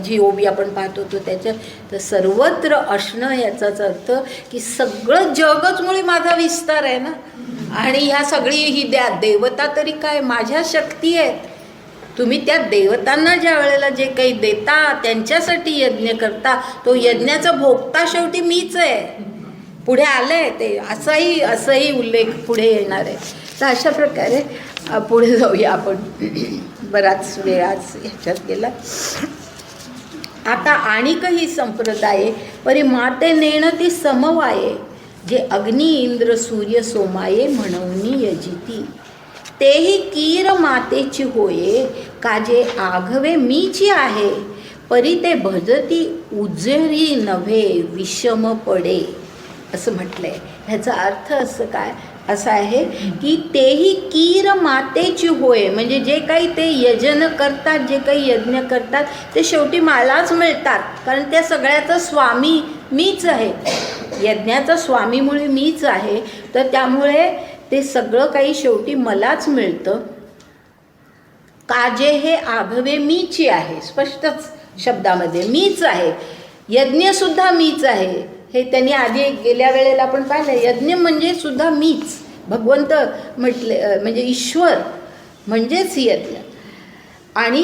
जी ओबी आपण पाहत होतो त्याच्यात, तर सर्वत्र असणं याचाच अर्थ की सगळं जगच मुळे माझा विस्तार आहे ना. आणि ह्या सगळी ही देवता तरी काय माझ्या शक्ती आहेत. तुम्ही त्या देवतांना ज्या वेळेला जे काही देता, त्यांच्यासाठी यज्ञ करता, तो यज्ञाचा भोगता शेवटी मीच आहे. पुढे आलं आहे ते, असंही उल्लेख पुढे येणार आहे. तर अशा प्रकारे पुढे जाऊया आपण. बराच वेळ आज ह्याच्यात गेला. आता आणिकही संप्रदाये परी माते नेणं ती समवाये, जे अग्नी इंद्र सूर्य सोमाये म्हणून यजिती. तेही कीर मातेची होये, काजे आघवे मीची आहे. परी ते भजती उजरी नव्हे विषम पडे, असं म्हटलंय. ह्याचा अर्थ असं काय असा आहे की तेही कीर मातेची होय, म्हणजे जे काही ते यजन करतात, जे काही यज्ञ करतात ते शेवटी मलाच मिळतात. कारण त्या सगळ्याचा स्वामी मीच आहे, यज्ञाचा स्वामीमुळे मीच आहे. तर त्यामुळे ते सगळं काही शेवटी मलाच मिळतं. काजे हे आघवे मीची आहे, स्पष्टच शब्दामध्ये मीच आहे. यज्ञसुद्धा मीच आहे. हे त्यांनी आधी गेल्या वेळेला आपण पाहिलं, यज्ञ म्हणजे सुद्धा मीच, भगवंत म्हटले, म्हणजे ईश्वर म्हणजेच यज्ञ. आणि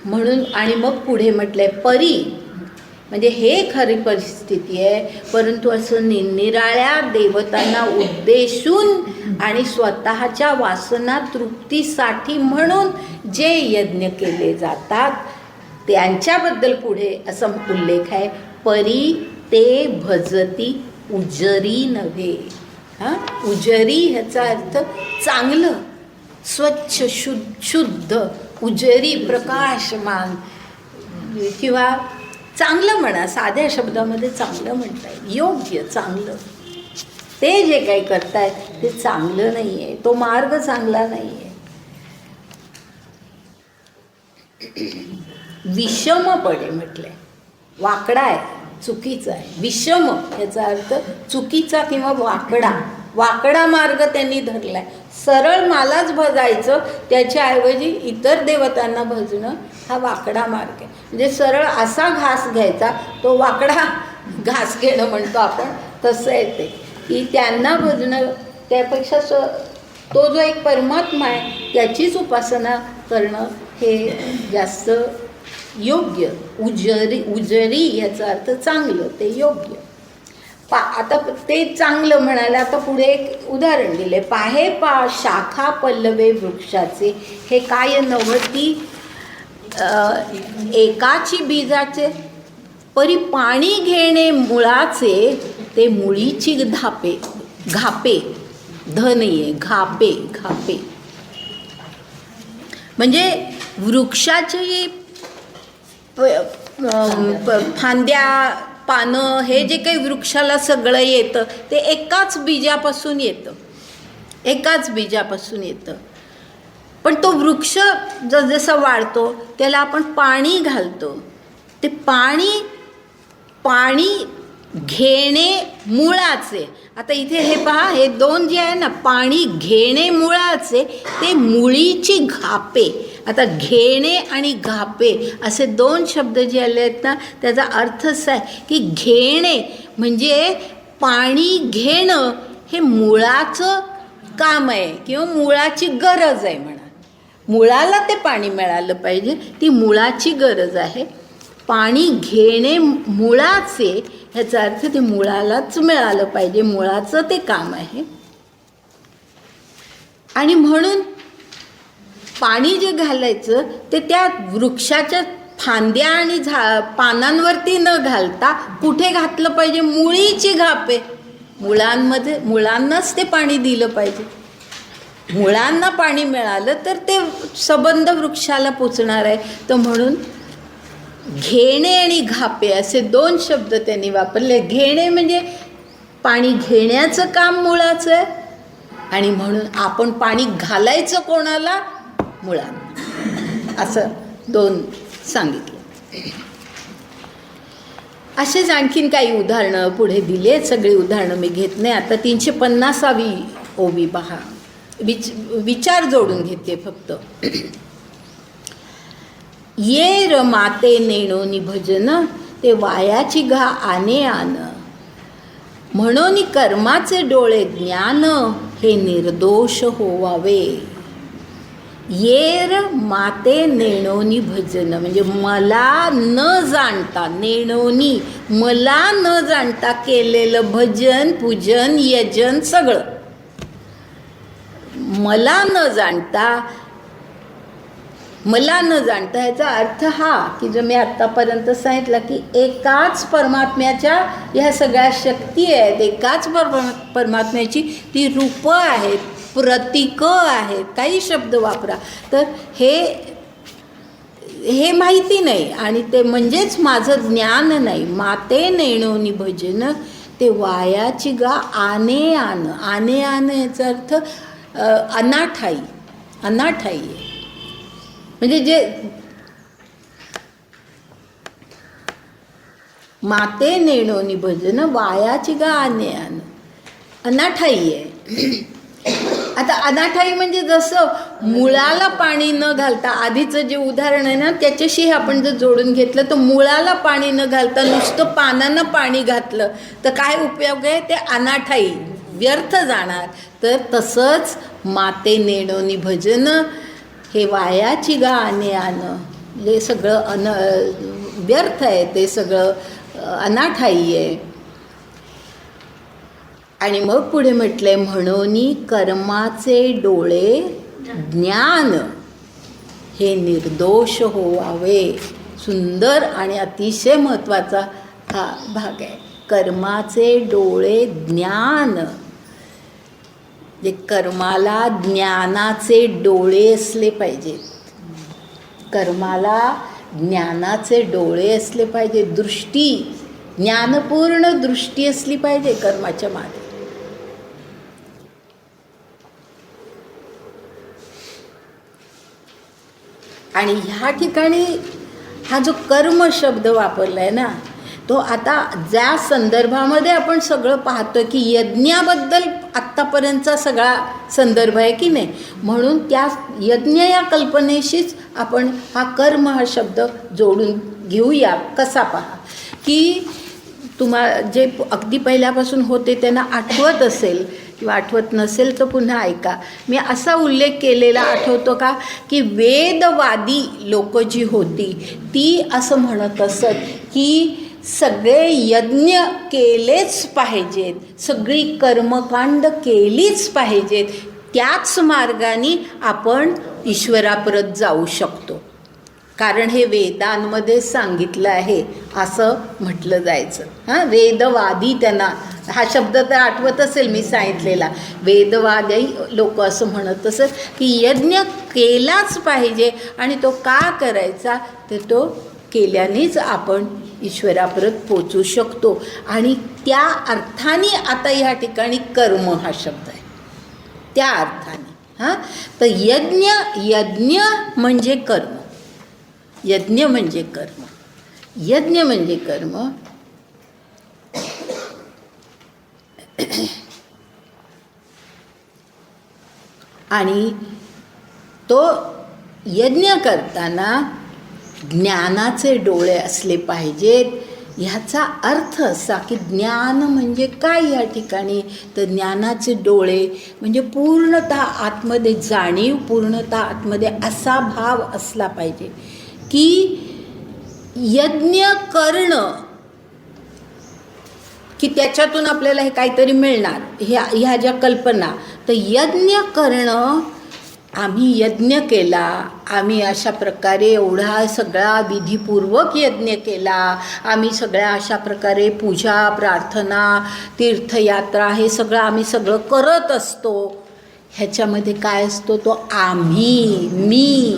म्हणून आणि मग पुढे म्हटलंय परी, म्हणजे हे खरी परिस्थिती आहे. परंतु असं निरनिराळ्या देवतांना उद्देशून आणि स्वतःच्या वासना तृप्तीसाठी म्हणून जे यज्ञ केले जातात त्यांच्याबद्दल पुढे असा उल्लेख आहे. परी ते भजती उजरी नव्हे. उजरी ह्याचा अर्थ चांगलं, स्वच्छ, शुद्ध, उजरी प्रकाशमान किंवा चांगलं म्हणा, साध्या शब्दामध्ये चांगलं म्हणता येईल, योग्य चांगलं. ते जे काही करतायत ते चांगलं नाही आहे, तो मार्ग चांगला नाही आहे. विषम पडे म्हटलंय, वाकडा आहे, चुकीचा आहे. विषम याचा अर्थ चुकीचा किंवा वाकडा मार्ग त्यांनी धरलाय. सरळ मलाच भजायचं, त्याच्याऐवजी इतर देवतांना भजणं हा वाकडा मार्ग आहे. म्हणजे सरळ असा घास घ्यायचा, तो वाकडा घास घेणं म्हणतो आपण, तसं आहे ते. की त्यांना भजणं, त्यापेक्षा तो जो एक परमात्मा आहे त्याचीच उपासना करणं हे जास्त योग्य. उजरी याचा अर्थ चांगलं, ते योग्य. आता ते चांगलं म्हणायला आता पुढे एक उदाहरण दिले. पाहे शाखा पल्लवे वृक्षाचे, हे काय नव्हती एकाची बीजाचे. परी पाणी घेणे मुळाचे, ते मुळीची घापे नाहीये, घापे म्हणजे वृक्षाची फांद्या, पानं, हे जे काही वृक्षाला सगळं येतं ते एकाच बीजापासून येतं. पण तो वृक्ष जसं वाढतो त्याला आपण पाणी घालतो. ते पाणी घेणे मुळाचे. आता इथे हे पहा, हे दोन जे आहे ना, पाणी घेणे मुळाचे, ते मुळीची घापे. आता घेणे आणि घापे असे दोन शब्द जे आले आहेत ना, त्याचा अर्थ असा आहे की घेणे म्हणजे पाणी घेणं हे मुळाचं काम आहे किंवा मुळाची गरज आहे म्हणा. मुळाला ते पाणी मिळालं पाहिजे, ती मुळाची गरज आहे. पाणी घेणे मुळाचे ह्याचा अर्थ ते मुळालाच मिळालं पाहिजे, मुळाचं ते काम आहे. आणि म्हणून पाणी जे घालायचं ते त्या वृक्षाच्या फांद्या आणि पानांवरती न घालता कुठे घातलं पाहिजे? मुळीची घापे, मुळांनाच ते पाणी दिलं पाहिजे. मुळांना पाणी मिळालं तर ते सबंध वृक्षाला पोचणार आहे. तर म्हणून घेणे आणि घापे असे दोन शब्द त्यांनी वापरले. घेणे म्हणजे पाणी घेण्याचं काम मुळाचं आहे आणि म्हणून आपण पाणी घालायचं कोणाला? मुळाला. असं 2 सांगितलं. असेच आणखीन काही उदाहरणं पुढे दिले. सगळी उदाहरणं मी घेत नाही. आता 350वी ओवी पहा. विचार जोडून घेते फक्त. ये र माते नेणोनी भजन ते वायाची घा आने आन, म्हणून कर्माचे डोळे ज्ञान हे निर्दोष होवावे. येर माते नेणोनी भजन म्हणजे मला न जाणता, नेणोनी मला न जाणता केलेलं भजन, पूजन, यजन सगळं मला न जाणता ह्याचा अर्थ हा की जो मी आत्तापर्यंत सांगितलं की एकाच परमात्म्याच्या ह्या सगळ्या शक्ती आहेत, एकाच परमात्म्याची ती रूपं आहेत, प्रतीकं आहेत, काही शब्द वापरा. तर हे माहिती नाही आणि ते म्हणजेच माझं ज्ञान नाही. माते नेणोनी भजन ते वायाची गा आने आन. आने आन याचा अर्थ अनाठाई आहे. म्हणजे जे माते नेणोनी भजन वायाची गा आने आन, अनाठाई आहे. आता अनाठाई म्हणजे जसं मुळाला पाणी न घालता, आधीचं जे उदाहरण आहे ना त्याच्याशी आपण जर जोडून घेतलं तर मुळाला पाणी न घालता नुसतं पानानं पाणी घातलं तर काय उपयोग आहे? ते अनाठाई, व्यर्थ जाणार. तर तसंच माते नेणोनी भजन हे वायाची गा आने आनं, हे सगळं व्यर्थ आहे, ते सगळं अनाठाई आहे. आणि मग पुढे म्हटलंय म्हणून कर्माचे डोळे ज्ञान हे निर्दोष होवावे. सुंदर आणि अतिशय महत्त्वाचा हा भाग आहे. कर्माचे डोळे ज्ञान, जे कर्माला ज्ञानाचे डोळे असले पाहिजेत. कर्माला ज्ञानाचे डोळे असले पाहिजे, दृष्टी, ज्ञानपूर्ण दृष्टी असली पाहिजे कर्माच्या मागे. आणि ह्या ठिकाणी हा जो कर्म शब्द वापरला आहे ना, तो आता ज्या संदर्भामध्ये आपण सगळं पाहतो की यज्ञाबद्दल आत्तापर्यंतचा सगळा संदर्भ आहे की नाही, म्हणून त्या यज्ञ या कल्पनेशीच आपण हा कर्म हा शब्द जोडून घेऊया. कसा पहा की जे अगदी पहिल्यापासून होते त्यांना आठवत असेल किंवा आठवत नसेल तर पुन्हा ऐका. मी असा उल्लेख केलेला आठवतो का की वेदवादी लोक जी होती ती असं म्हणत असत की सगळे यज्ञ केलेच पाहिजेत, सगळी कर्मकांड केलीच पाहिजेत, त्याच मार्गाने आपण ईश्वरापर्यंत जाऊ शकतो. कारण हे वेदांमध्ये सांगितलं आहे असं म्हटलं जायचं. हां, वेदवादी त्यांना हा शब्द तर आठवत असेल मी सांगितलेला. वेदवादी लोक असं म्हणत असत की यज्ञ केलाच पाहिजे आणि तो का करायचा तर तो केल्यानेच आपण ईश्वरापर्यंत पोचू शकतो. आणि त्या अर्थाने आता ह्या ठिकाणी कर्म हा शब्द आहे, त्या अर्थाने. हां, तर यज्ञ म्हणजे कर्म, यज्ञ म्हणजे कर्म, यज्ञ म्हणजे कर्म. आणि तो यज्ञ करताना ज्ञानाचे डोळे असले पाहिजेत. ह्याचा अर्थ असा की ज्ञान म्हणजे काय या ठिकाणी तर ज्ञानाचे डोळे म्हणजे पूर्णतः आतमध्ये जाणीव, पूर्णतः आतमध्ये असा भाव असला पाहिजे की यज्ञ करणं की त्याच्यातून आपल्याला हे काहीतरी मिळणार, ह्या ज्या कल्पना. तर यज्ञ करणं, आम्ही यज्ञ केला, आम्ही अशा प्रकारे एवढा सगळा विधीपूर्वक यज्ञ केला, आम्ही सगळ्या अशा प्रकारे पूजा, प्रार्थना, तीर्थयात्रा हे सगळं आम्ही सगळं करत असतो. ह्याच्यामध्ये काय असतो तो आम्ही, मी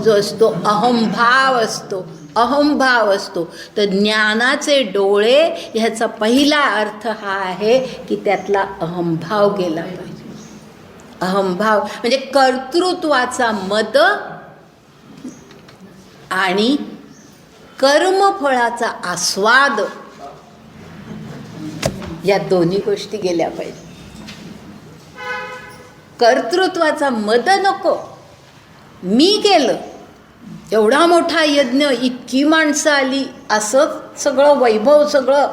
जो असतो, अहंभाव असतो. अहंभाव असतो. तर ज्ञानाचे डोळे ह्याचा पहिला अर्थ हा आहे की त्यातला अहंभाव गेला पाहिजे. अहंभाव म्हणजे कर्तृत्वाचा मद आणि कर्मफळाचा आस्वाद, या दोन्ही गोष्टी गेल्या पाहिजे. कर्तृत्वाचा मद नको, मी केलं एवढा मोठा यज्ञ, इतकी माणसं आली, असं सगळं वैभव सगळं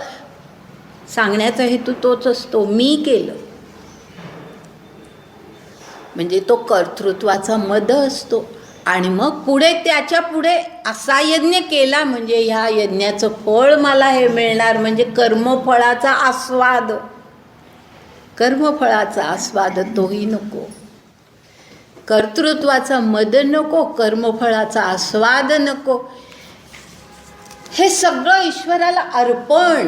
सांगण्याचा हेतू तोच असतो, मी केलं. म्हणजे तो कर्तृत्वाचा मद असतो. आणि मग पुढे त्याच्या पुढे असा यज्ञ केला म्हणजे ह्या यज्ञाचं फळ मला हे मिळणार, म्हणजे कर्मफळाचा आस्वाद. कर्मफळाचा आस्वाद तोही नको. कर्तृत्वाचा मद नको, कर्मफळाचा आस्वाद नको. हे सगळं ईश्वराला अर्पण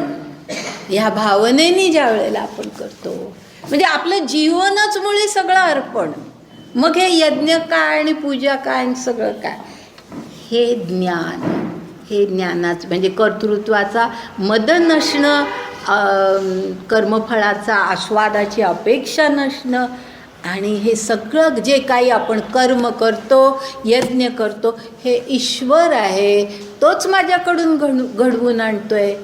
ह्या भावनेने ज्या वेळेला आपण करतो, म्हणजे आपलं जीवनच मुळे सगळं अर्पण. मग हे यज्ञ काय आणि पूजा काय आणि सगळं काय, हे ज्ञान, हे ज्ञानाचं म्हणजे कर्तृत्वाचा मद नसणं, कर्मफळाचा आस्वादाची अपेक्षा नसणं, आणि हे सगळं जे काही आपण कर्म करतो, यज्ञ करतो, हे ईश्वर आहे, तोच माझ्याकडून घडवून आणतोय.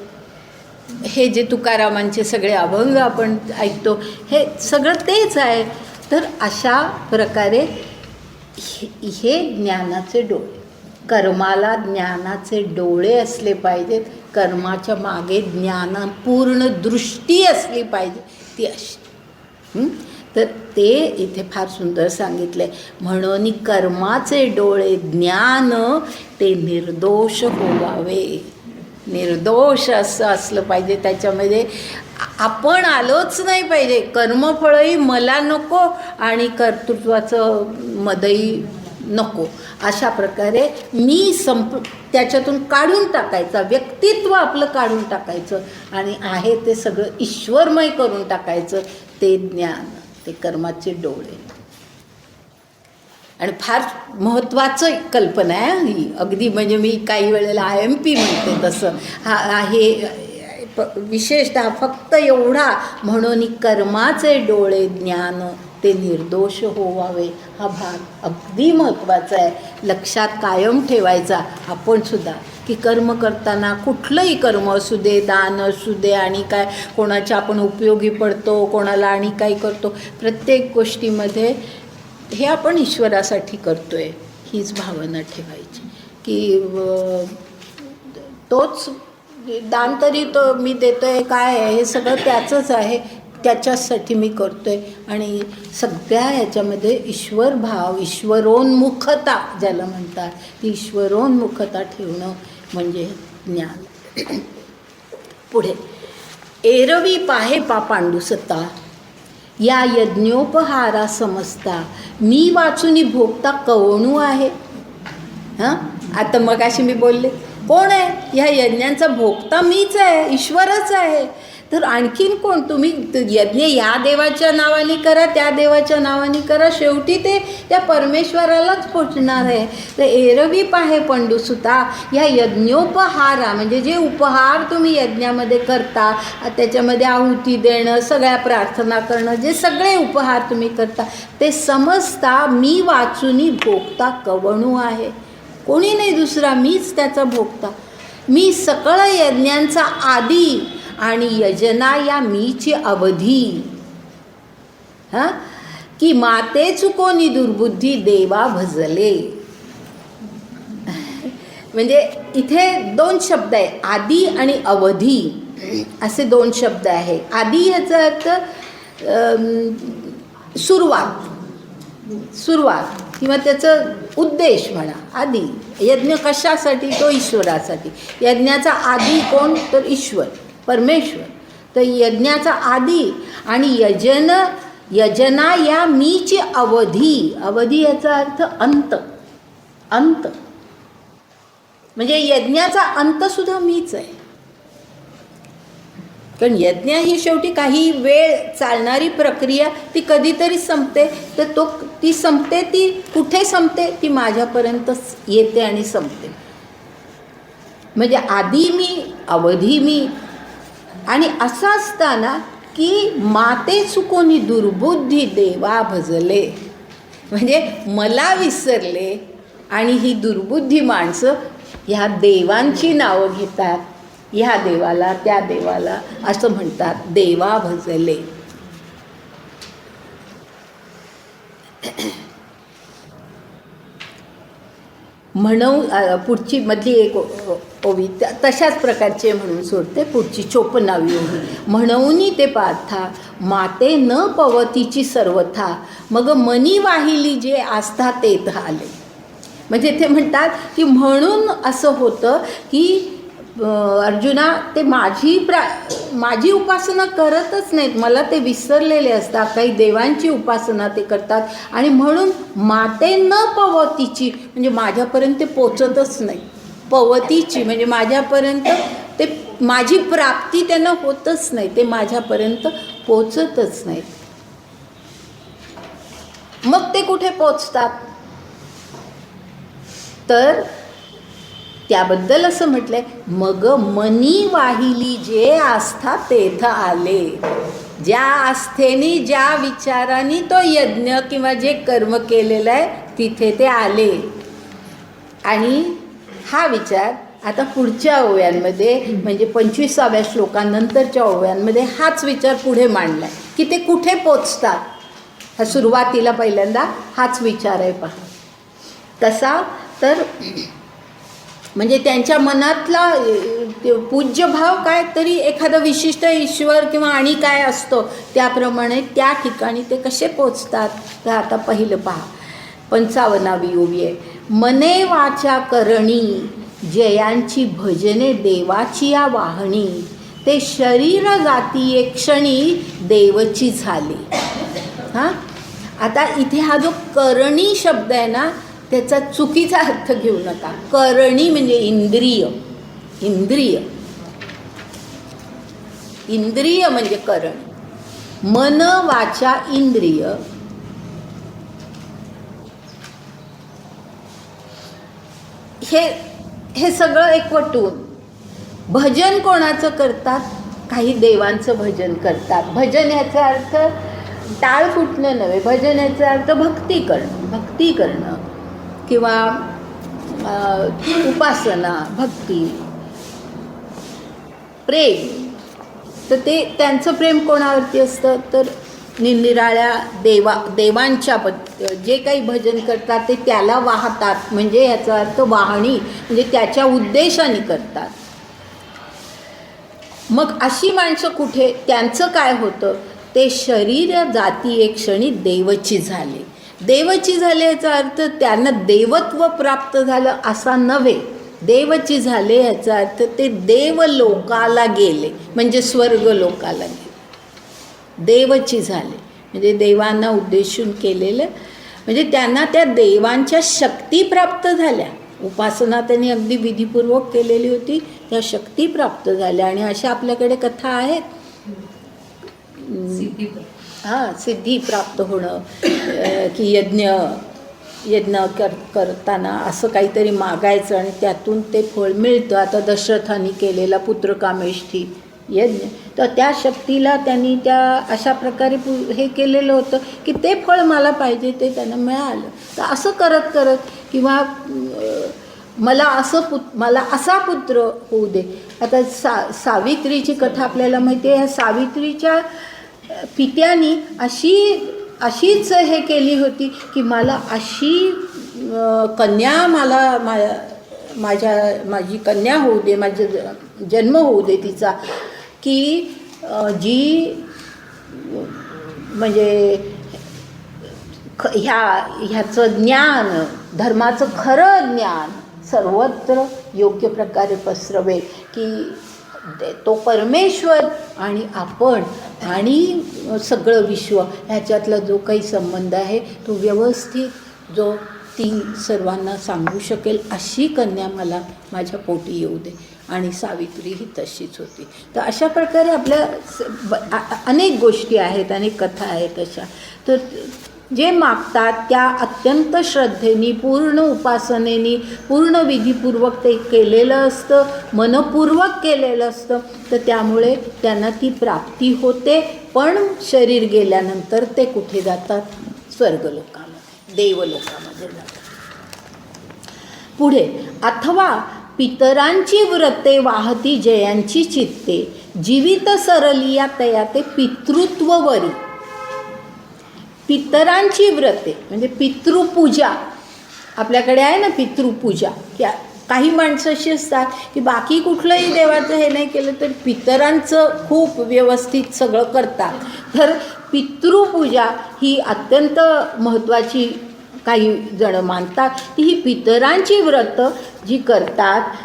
हे जे तुकारामांचे सगळे अभंग आपण ऐकतो, हे सगळं तेच आहे. तर अशा प्रकारे हे ज्ञानाचे डोळे, कर्माला ज्ञानाचे डोळे असले पाहिजेत. कर्माच्या मागे ज्ञानपूर्ण दृष्टी असली पाहिजे, ती अशी. तर ते इथे फार सुंदर सांगितलं आहे. म्हणून कर्माचे डोळे ज्ञान ते निर्दोष होवावे. निर्दोष असं असलं पाहिजे, त्याच्यामध्ये आपण आलोच नाही पाहिजे. कर्मफळही मला नको आणि कर्तृत्वाचं मदही नको. अशा प्रकारे मी त्याच्यातून काढून टाकायचा, व्यक्तित्व आपलं काढून टाकायचं आणि आहे ते सगळं ईश्वरमय करून टाकायचं. ते ज्ञान, ते कर्माचे डोळे. आणि फार महत्त्वाचं कल्पना आहे ही. अगदी म्हणजे मी काही वेळेला IMP म्हणते तसं. हे विशेषतः फक्त एवढा, म्हणून कर्माचे डोळे ज्ञान ते निर्दोष होवावे, हा भाग अगदी महत्त्वाचा आहे. लक्षात कायम ठेवायचा आपण सुद्धा, की कर्म करताना कुठलंही कर्म असू दे, दान असू दे आणि काय, कोणाच्या आपण उपयोगी पडतो, कोणाला आणि काय करतो, प्रत्येक गोष्टीमध्ये हे आपण ईश्वरासाठी करतो आहे, हीच भावना ठेवायची. की तोच दान तरी तो मी देतो आहे, काय आहे हे सगळं त्याचंच आहे, त्याच्यासाठी मी करतो आहे. आणि सगळ्या ह्याच्यामध्ये ईश्वर भाव, ईश्वरोन्मुखता ज्याला म्हणतात, ती ईश्वरोन्मुखता ठेवणं म्हणजे ज्ञान. पुढे एरवी पाहे पांडुसता या यज्ञोपहारा समजता मी वाचूनी भोगता कवणू आहे. हां, आता मगाशी मी बोलले कोण आहे, ह्या यज्ञांचा भोगता मीच आहे, ईश्वरच आहे. तर आणखीन कोण? तुम्ही यज्ञ या देवाच्या नावाने करा, त्या देवाच्या नावाने करा, शेवटी ते त्या परमेश्वरालाच पोचणार आहे. तर एरवी पाहे पंडुसुता ह्या यज्ञोपहारा म्हणजे जे उपहार तुम्ही यज्ञामध्ये करता, त्याच्यामध्ये आहुती देणं, सगळ्या प्रार्थना करणं, जे सगळे उपहार तुम्ही करता, ते समजता मी वाचूनी भोगता कवणू आहे. कोणी नाही दुसरा, मीच त्याचा भोगता. मी सकळ यज्ञांचा आदी आणि यजना या मीची अवधी. हां, की माते चुकोनी दुर्बुद्धी देवा भजले. म्हणजे इथे दोन शब्द आहे, आदी आणि अवधी असे दोन शब्द आहे. आदी याचा अर्थ सुरुवात किंवा त्याचं उद्देश म्हणा. आदी यज्ञ कशासाठी? तो ईश्वरासाठी. यज्ञाचा आदी कोण? तर ईश्वर, परमेश्वर. तर यज्ञाचा आदी आणि यजना या मीची अवधी. अवधी याचा अर्थ अंत. अंत म्हणजे यज्ञाचा अंतसुद्धा मीच आहे. कारण यज्ञ ही शेवटी काही वेळ चालणारी प्रक्रिया, ती कधीतरी संपते. तर ती संपते, ती कुठे संपते? ती माझ्यापर्यंतच येते आणि संपते. म्हणजे आधी मी, अवधी मी. आणि असं असताना की माते चुकोनी दुर्बुद्धी देवा भजले, म्हणजे मला विसरले आणि ही दुर्बुद्धी माणसं ह्या देवांची नावं घेतात, ह्या देवाला त्या देवाला असं म्हणतात, देवा भजले. म्हणून पुढची मधली एक ओवी तशाच प्रकारचे म्हणून सोडते. पुढची 54वी ओवी. म्हणून ते पार्था माते न पवतीची सर्वथा, मग मनी वाहिली जे आस्था तेथ आले. म्हणजे ते म्हणतात की म्हणून असं होतं की अर्जुना ते माझी उपासना करतच नाहीत, मला ते विसरलेले असतात, काही देवांची उपासना ते करतात. आणि म्हणून माते न पवतीची म्हणजे माझ्यापर्यंत ते पोचतच नाही. पवतीची म्हणजे माझ्यापर्यंत ते, माझी प्राप्ती त्यांना होतच नाही, ते माझ्यापर्यंत पोचतच नाहीत. मग ते कुठे पोचतात? तर त्याबद्दल असं म्हटलंय, मग मनी वाहिली जे आस्था तेथ आले. ज्या आस्थेने, ज्या विचाराने तो यज्ञ किंवा जे कर्म केलेलं आहे तिथे ते आले. आणि हा विचार आता पुढच्या ओव्यांमध्ये म्हणजे 25व्या श्लोकानंतरच्या ओव्यांमध्ये हाच विचार पुढे मांडला आहे की ते कुठे पोचतात. हा सुरुवातीला पहिल्यांदा हाच विचार आहे पहा. कसा तर म्हणजे त्यांच्या मनातला पूज्य भाव काय, तरी एखादा विशिष्ट ईश्वर किंवा आणि काय असतो त्याप्रमाणे त्या ठिकाणी ते कसे पोचतात. तर आता पहिलं पहा 55वी ओवी आहे. मने वाचा करणी जयांची भजने देवाची या वाहणी, ते शरीर जाती एक क्षणी देवची झाली. हां, आता इथे हा जो करणी शब्द आहे ना त्याचा चुकीचा अर्थ घेऊ नका. करणी म्हणजे इंद्रिय, इंद्रिय, इंद्रिय म्हणजे करणी. मन वाचा इंद्रिय, हे सगळं एकवटून भजन कोणाचं करतात? काही देवांचं भजन करतात. भजन याचा अर्थ टाळ फुटणं नव्हे, भजन याचा अर्थ भक्ती करणं, भक्ती करणं किंवा उपासना, भक्ती, प्रेम. तर ते त्यांचं प्रेम कोणावरती असतं? तर निरनिराळ्या देवांच्या जे काही भजन करतात ते त्याला वाहतात. म्हणजे याचा अर्थ वाहणी म्हणजे त्याच्या उद्देशाने करतात. मग अशी माणसं कुठे? त्यांचं काय होतं? ते शरीर जाती एक क्षणी देवची झाले. देवची झाले याचा अर्थ त्यांना देवत्व प्राप्त झालं असा नव्हे. देवची झाले याचा अर्थ ते देवलोकाला गेले, म्हणजे स्वर्ग लोकाला गेले. देवची झाले म्हणजे देवांना उद्देशून केलेलं, म्हणजे त्यांना त्या देवांच्या शक्ती प्राप्त झाल्या. उपासना त्यांनी अगदी विधीपूर्वक केलेली होती, त्या शक्ती प्राप्त झाल्या. आणि अशा आपल्याकडे कथा आहेत. सिद्धी प्राप्त होणं की यज्ञ करताना असं काहीतरी मागायचं आणि त्यातून ते फळ मिळतं. आता दशरथाने केलेला पुत्रकामेष्ठी यज्ञ, तर त्या शक्तीला त्यांनी त्या अशा प्रकारे हे केलेलं होतं की ते फळ मला पाहिजे ते त्यांना मिळालं. तर असं करत करत किंवा मला असा पुत्र होऊ दे. आता सावित्रीची कथा आपल्याला माहिती आहे. ह्या सावित्रीच्या पित्यानी अशीच हे केली होती की मला अशी कन्या, माझी कन्या होऊ दे, माझा जन्म होऊ दे तिचा, की जी म्हणजे ह्याचं ज्ञान, धर्माचं खरं ज्ञान सर्वत्र योग्य प्रकारे पसरवे, की तो परमेश्वर आणि आपण आणि सगळं विश्व ह्याच्यातला जो काही संबंध आहे तो व्यवस्थित जो ती सर्वांना सांगू शकेल अशी कन्या मला माझ्या पोटी येऊ दे. आणि सावित्री ही तशीच होती. तर अशा प्रकारे आपल्या अनेक गोष्टी आहेत, अनेक कथा आहेत अशा. तर जे मागतात त्या अत्यंत श्रद्धेने, पूर्ण उपासनेने, पूर्ण विधीपूर्वक ते केलेलं असतं, मनपूर्वक केलेलं असतं, तर त्यामुळे त्यांना ती प्राप्ती होते. पण शरीर गेल्यानंतर ते कुठे जातात? स्वर्गलोकामध्ये, देवलोकामध्ये जातात. पुढे, अथवा पितरांची व्रते वाहती जयांची चित्ते, जीवित सरलिया तया ते पितृत्ववरी. पितरांची व्रते म्हणजे पितृपूजा, आपल्याकडे आहे ना पितृपूजा. काही माणसं अशी असतात की बाकी कुठलंही देवाचं हे नाही केलं तर पितरांचं खूप व्यवस्थित सगळं करतात. तर पितृपूजा ही अत्यंत महत्त्वाची काही जण मानतात. ही पितरांची व्रतं जी करतात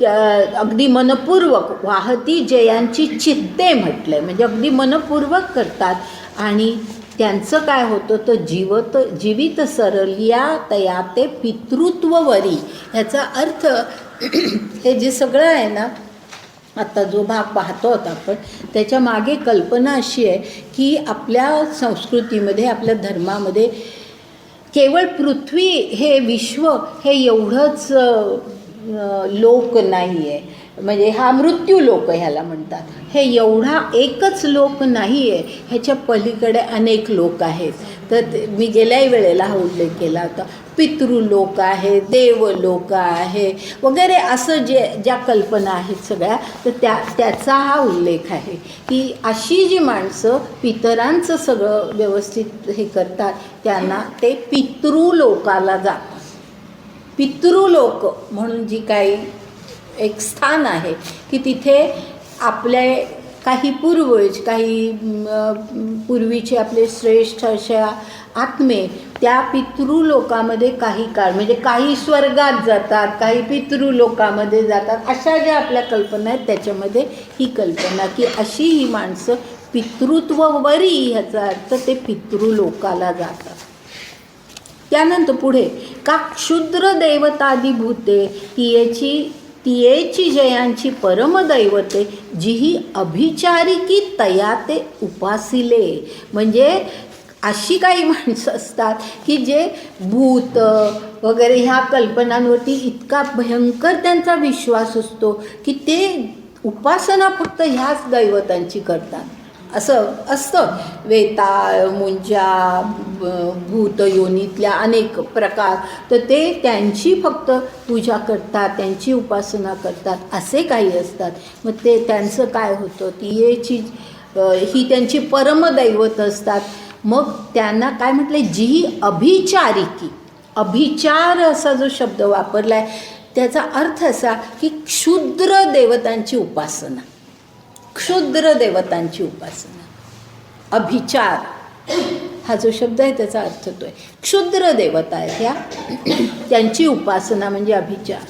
अगदी मनपूर्वक, वाहती जयांची चित्ते म्हटलंय, म्हणजे अगदी मनपूर्वक करतात. आणि त्यांचं काय होतं तर जीवित सरलिया तया ते पितृत्ववरी. ह्याचा अर्थ हे जे सगळं आहे ना, आता जो भाग पाहतो आहोत आपण, त्याच्या मागे कल्पना अशी आहे की आपल्या संस्कृतीमध्ये, आपल्या धर्मामध्ये केवळ पृथ्वी हे विश्व हे एवढंच लोक नाही आहे. म्हणजे हा मृत्यू लोक ह्याला म्हणतात. हे एवढा एकच लोक नाही आहे, ह्याच्या पलीकडे अनेक लोक आहेत. तर मी गेल्याही वेळेला हा उल्लेख केला होता. पितृलोक आहे, देवलोक आहे वगैरे, असं ज्या कल्पना आहेत सगळ्या, तर त्याचा हा उल्लेख आहे की अशी जी माणसं पितरांचं सगळं व्यवस्थित हे करतात त्यांना ते पितृलोकाला जातात. पितृलोक म्हणून जी काही एक स्थान आहे की तिथे आपले काही पूर्वज, काही पूर्वीचे आपले श्रेष्ठ अशा आत्मे त्या पितृलोकामध्ये काही काळ, म्हणजे काही स्वर्गात जातात, काही पितृलोकामध्ये जातात. अशा ज्या आपल्या कल्पना आहेत त्याच्यामध्ये ही कल्पना की अशी ही माणसं पितृत्ववरी, ह्याचा अर्थ ते पितृलोकाला जातात. त्यानंतर पुढे, का क्षुद्र देवतादिभूते तियेची जयांची परमदैवते जिही अभिचारिकी तया ते उपासिले. म्हणजे अशी काही माणसं असतात की जे भूत वगैरे ह्या कल्पनांवरती इतका भयंकर त्यांचा विश्वास असतो की ते उपासना फक्त ह्याच दैवतांची करतात. असं असतं. वेताळ, मुंजा, भूतयोनीतल्या अनेक प्रकार, तर ते त्यांची फक्त पूजा करतात, त्यांची उपासना करतात, असे काही असतात. मग ते त्यांचं काय होतं, ही त्यांची परमदैवत असतात. मग त्यांना काय म्हटलं, जी अभिचारिकी. अभिचार असा जो शब्द वापरला आहे त्याचा अर्थ असा की क्षुद्र देवतांची उपासना, क्षुद्र देवतांची उपासना. अभिचार हा जो शब्द आहे त्याचा अर्थ तो आहे क्षुद्र देवता आहे त्या, त्यांची उपासना म्हणजे अभिचार.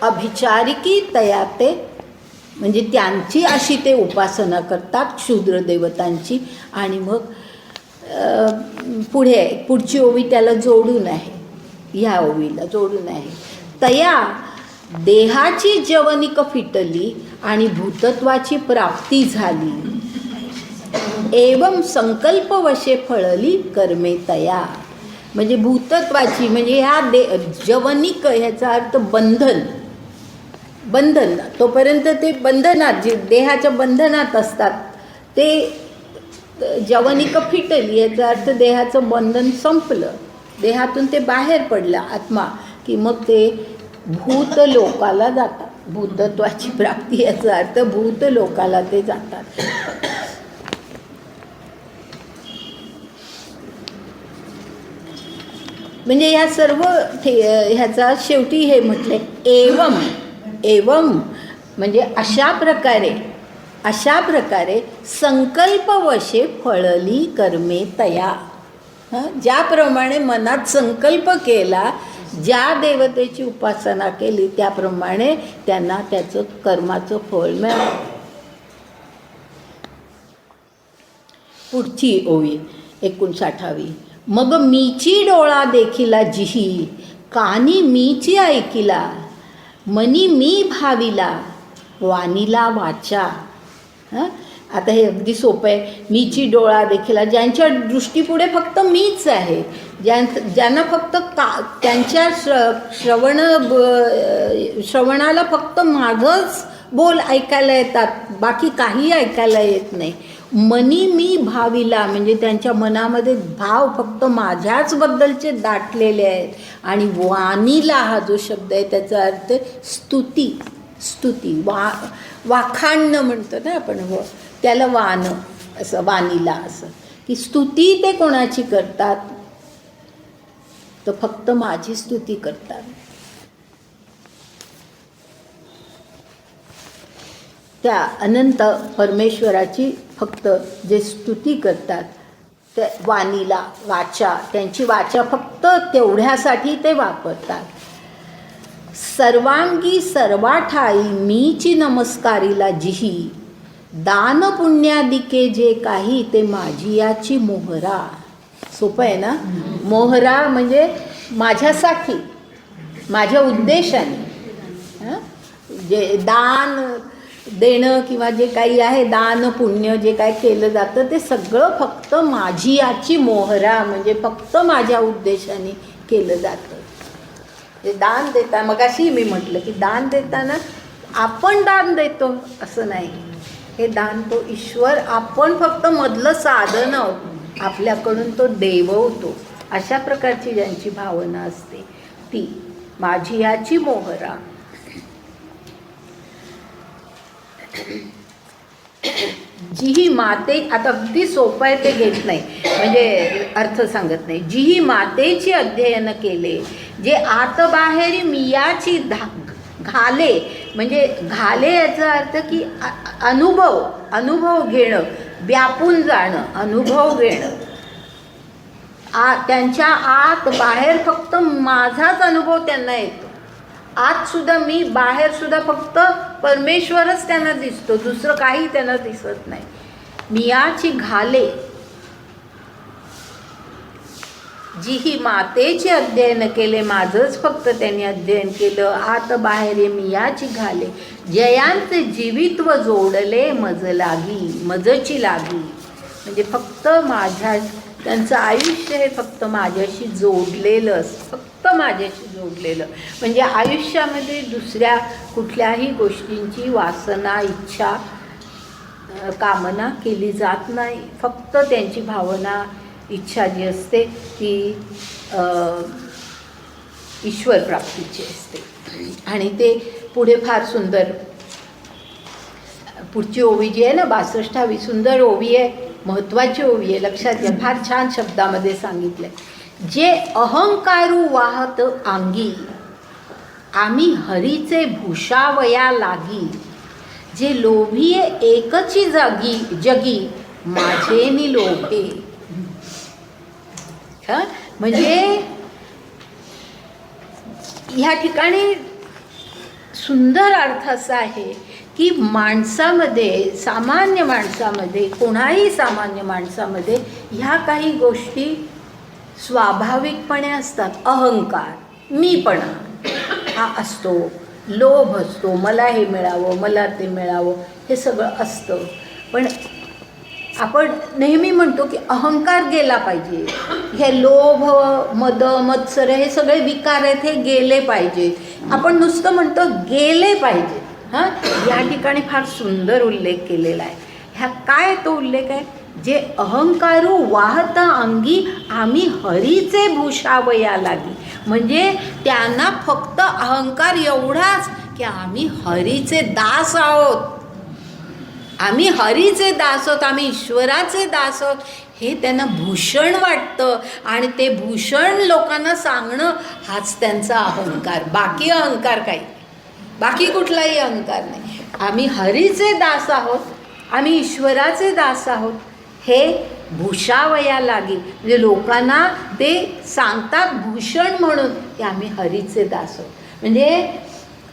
अभिचारिकी तया ते म्हणजे त्यांची अशी ते उपासना करतात क्षुद्र देवतांची. आणि मग पुढची ओवी त्याला जोडून आहे, ह्या ओवीला जोडून आहे. तया देहाची जवनिक फिटली आणि भूतत्वाची प्राप्ती झाली, एवं संकल्पवशे फळली कर्मे तया. म्हणजे भूतत्वाची म्हणजे ह्या जवनिक ह्याचा अर्थ बंधन. बंधन तोपर्यंत ते बंधनात, जे देहाच्या बंधनात असतात ते जवनिक फिटली, याचा अर्थ देहाचं बंधन संपलं, देहातून ते बाहेर पडलं आत्मा, की मग ते भूतलोकाला जातात. भूतत्वाची प्राप्ती याचा अर्थ भूतलोकाला ते जातात. म्हणजे या सर्व ह्याचा शेवटी हे म्हटलंय एवं. एवं म्हणजे अशा प्रकारे संकल्पवशे फळली कर्मे तया. ज्याप्रमाणे मनात संकल्प केला, ज्या देवतेची उपासना केली, त्याप्रमाणे त्यांना त्याचं कर्माचं फळ मिळालं. पुढची ओवी 59वी. मग मीची डोळा देखिला जिही, कानी मीची ऐकिला, मनी मी भाविला, वाणीला वाचा. आता हे अगदी सोपं आहे. मीची डोळा देखील, ज्यांच्या दृष्टीपुढे फक्त मीच आहे, ज्यांना फक्त त्यांच्या श्रवणाला फक्त माझंच बोल ऐकायला येतात, बाकी काही ऐकायला येत नाही. मनी मी भाविला म्हणजे त्यांच्या मनामध्ये भाव फक्त माझ्याच बद्दलचे दाटलेले आहेत. आणि वाणीला हा जो शब्द आहे त्याचा अर्थ स्तुती, स्तुती वाखाणणं म्हणतो ना आपण, त्याला वाण असं, वाणीला असं की स्तुती ते कोणाची करतात, तर फक्त माझी स्तुती करतात. त्या अनंत परमेश्वराची फक्त जे स्तुती करतात ते वाणीला, वाचा, त्यांची वाचा फक्त तेवढ्यासाठी ते वापरतात. सर्वांगी सर्वाठाई मीची नमस्कारीला जिही, दान पुण्यादिके जे काही ते माझी याची मोहरा. सोपं आहे ना. मोहरा म्हणजे माझ्यासाठी, माझ्या उद्देशाने. जे दान देणं किंवा जे काही आहे, दान पुण्य जे काय केलं जातं ते सगळं फक्त माझी याची मोहरा म्हणजे फक्त माझ्या उद्देशाने केलं जातं. ते दान देता, मगाशी मी म्हटलं की दान देताना आपण दान देतो असं नाही. हे दान तो ईश्वर, आपण फक्त मधलं साधन आहोत, आपल्याकडून तो देववतो. अशा प्रकारची ज्यांची भावना असते ती माझी याची मोहरा. जीही माते, आता अगदी सोपं आहे ते घेत नाही म्हणजे अर्थ सांगत नाही. जीही मातेची अध्ययन केले, जे आत बाहेरी मियाची घाले म्हणजे घाले याचा अर्थ की अनुभव घेणं, व्यापून जाणं, अनुभव घेणं. त्यांच्या आत बाहेर फक्त माझाच अनुभव त्यांना येतो. आत सुद्धा मी, बाहेर सुद्धा फक्त परमेश्वरच त्यांना दिसतो, दुसरं काही त्यांना दिसत नाही. मियाची घाले, जीही मातेचे अध्ययन केले, माझंच फक्त त्यांनी अध्ययन केलं. आत बाहेर मियाची घाले, जयांचे जीवित्व जोडले मजची लागी म्हणजे फक्त माझ्या, त्यांचं आयुष्य हे फक्त माझ्याशी जोडलेलं असतं, फक्त माझ्याशी जोडलेलं. म्हणजे आयुष्यामध्ये दुसऱ्या कुठल्याही गोष्टींची वासना, इच्छा, कामना केली जात नाही. फक्त त्यांची भावना, इच्छा जी असते ती ईश्वर प्राप्तीची असते. आणि ते पुढे फार सुंदर, पुढची ओवी जी आहे ना 62वी, सुंदर ओवी आहे, महत्त्वाची ओवी आहे, लक्षात घ्या. फार छान शब्दामध्ये सांगितलं. जे अहंकारू वाहत अंगी, आम्ही हरीचे भूषावया लागी, जे लोभिये एकची जगी माझे लोभे. म्हणजे ह्या ठिकाणी सुंदर अर्थ असा आहे की माणसामध्ये, सामान्य माणसामध्ये, कोणाही सामान्य माणसामध्ये ह्या काही गोष्टी स्वाभाविकपणे असतात. अहंकार, मीपणा हा असतो, लोभ असतो, मला हे मिळावं, मला ते मिळावं, हे सगळं असतं. पण आपण नेहमी म्हणतो की अहंकार गेला पाहिजे, हे लोभ, मद, मत्सर हे सगळे विकार आहेत, हे गेले पाहिजे. आपण नुसतं म्हणतो गेले पाहिजे. हां, या ठिकाणी फार सुंदर उल्लेख केलेला आहे. ह्या काय तो उल्लेख आहे, जे अहंकारू वाहत अंगी आम्ही हरीचे भूषावया लागी. म्हणजे त्यांना फक्त अहंकार एवढाच की आम्ही हरीचे दास आहोत, आम्ही हरीचे दास आहोत, आम्ही ईश्वराचे दास आहोत, हे त्यांना भूषण वाटतं. आणि ते भूषण लोकांना सांगणं हाच त्यांचा अहंकार. बाकी अहंकार काही, बाकी कुठलाही अहंकार नाही. आम्ही हरीचे दास आहोत, आम्ही ईश्वराचे दास आहोत, हे भूषावया लागी म्हणजे लोकांना ते सांगतात भूषण म्हणून की आम्ही हरीचे दास आहोत. म्हणजे